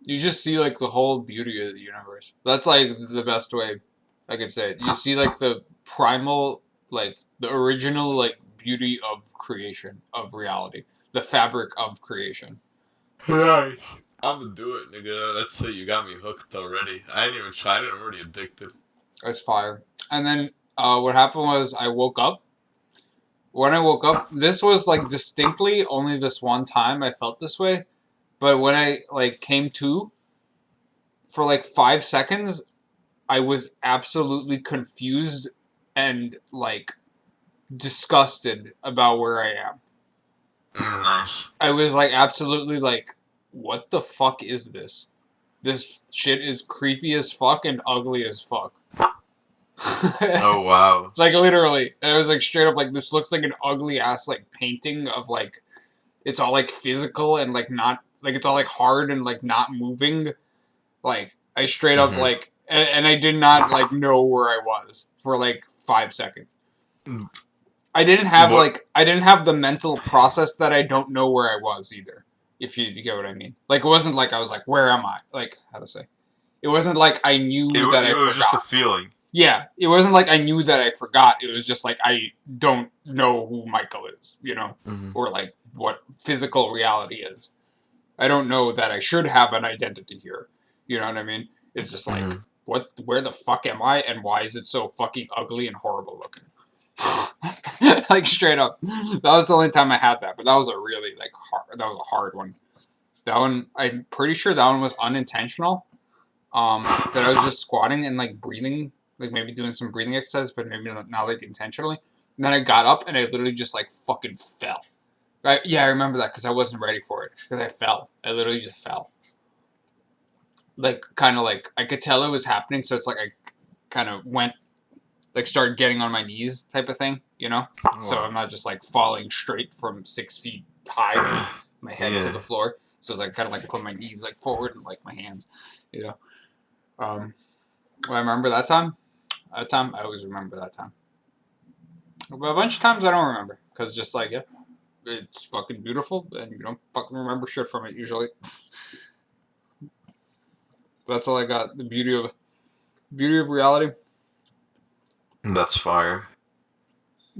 you just see like the whole beauty of the universe. That's like the best way I could say it. You see like the primal, like the original, like beauty of creation, of reality, the fabric of creation. Nice. I'm gonna do it, nigga. That's it. You got me hooked already. I ain't even tried it. I'm already addicted. It's fire. And then what happened was I woke up. When I woke up, this was like distinctly only this one time I felt this way. But when I like came to, for like 5 seconds, I was absolutely confused and like disgusted about where I am. Nice. I was like absolutely like, what the fuck is this? This shit is creepy as fuck and ugly as fuck. Oh wow. Like literally, I was like straight up like, this looks like an ugly ass like painting of like, it's all like physical and like not like it's all like hard and like not moving. Like I straight up like, and I did not like know where I was for like 5 seconds. I didn't have I didn't have the mental process that I don't know where I was either. If you get what I mean. Like it wasn't like I was like, where am I? Like how to say? It wasn't like I knew that I It was just a forgot. feeling. Yeah, it wasn't like I knew that I forgot. It was just like I don't know who Michael is, you know, or like what physical reality is. I don't know that I should have an identity here. You know what I mean? It's just like, where the fuck am I, and why is it so fucking ugly and horrible looking? Like straight up, that was the only time I had that. But that was a really like hard. That was a hard one. That one, I'm pretty sure that one was unintentional. That I was just squatting and like breathing, like maybe doing some breathing exercise, but maybe not like intentionally. And then I got up and I literally just like fucking fell. Yeah, I remember that because I wasn't ready for it. Because I fell. I literally just fell. Like, kind of like, I could tell it was happening, so it's like I kind of went, like, started getting on my knees type of thing, you know? So I'm not just, like, falling straight from 6 feet high, my head to the floor. So it's like, kind of like put my knees, like, forward and, like, my hands, you know? Well, I remember that time. I always remember that time. But a bunch of times I don't remember. Because just like, yeah, it's fucking beautiful, and you don't fucking remember shit from it usually. That's all I got. The beauty of reality. That's fire.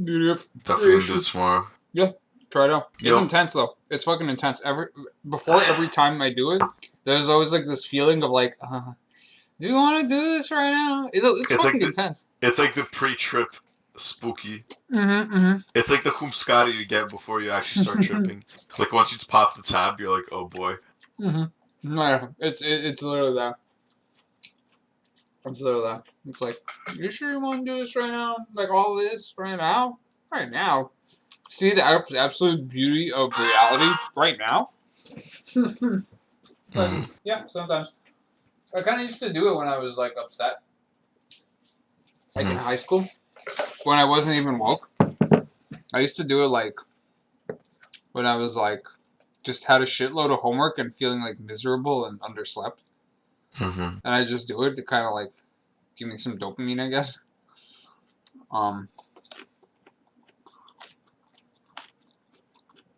Beauty of Definitely creation. do it tomorrow. Yeah, try it out. It's Yep. intense though. It's fucking intense. Before every time I do it, there's always like this feeling of like, do you want to do this right now? It's fucking like intense. It's like the pre-trip spooky. Mm-hmm. It's like the humskari you get before you actually start tripping. Like once you pop the tab, you're like, oh boy. Mm-hmm. Yeah, it's literally that. It's literally that. It's like, you sure you want to do this right now? Like all this right now? Right now? See the absolute beauty of reality right now? Yeah, sometimes. I kind of used to do it when I was like upset. Like in high school. When I wasn't even woke. I used to do it like when I was like just had a shitload of homework and feeling like miserable and underslept. And I just do it to kind of like give me some dopamine, I guess. Or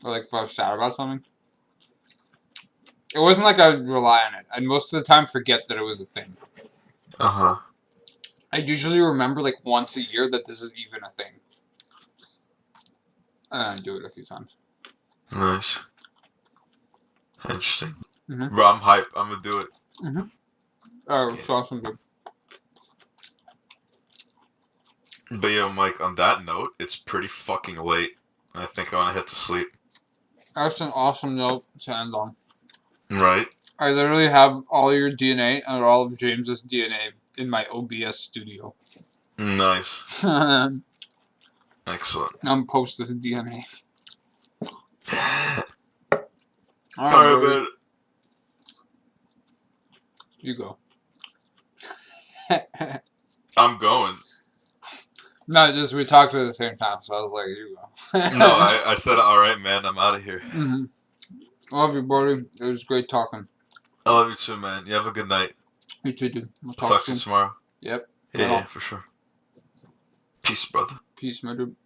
like if I was sad about something. It wasn't like I would rely on it. I'd most of the time forget that it was a thing. I'd usually remember like once a year that this is even a thing. And I'd do it a few times. Nice. Interesting. Mm-hmm. Bro, I'm hype. I'm gonna do it. Mm-hmm. Oh, it's awesome, dude. But yo, Mike, on that note, it's pretty fucking late. I think I wanna hit to sleep. That's an awesome note to end on. Right? I literally have all your DNA and all of James's DNA in my OBS studio. Nice. Excellent. I'm post this DNA. Alright, man. You go. I'm going. No, just we talked at the same time, so I was like, you go. No, I said, all right, man. I'm out of here. Mm-hmm. Love you, buddy. It was great talking. I love you too, man. You have a good night. You too, dude. We'll Talk talk to you soon. tomorrow. Yep. Yeah, Right yeah, on. for sure. Peace, brother. Peace, my dude.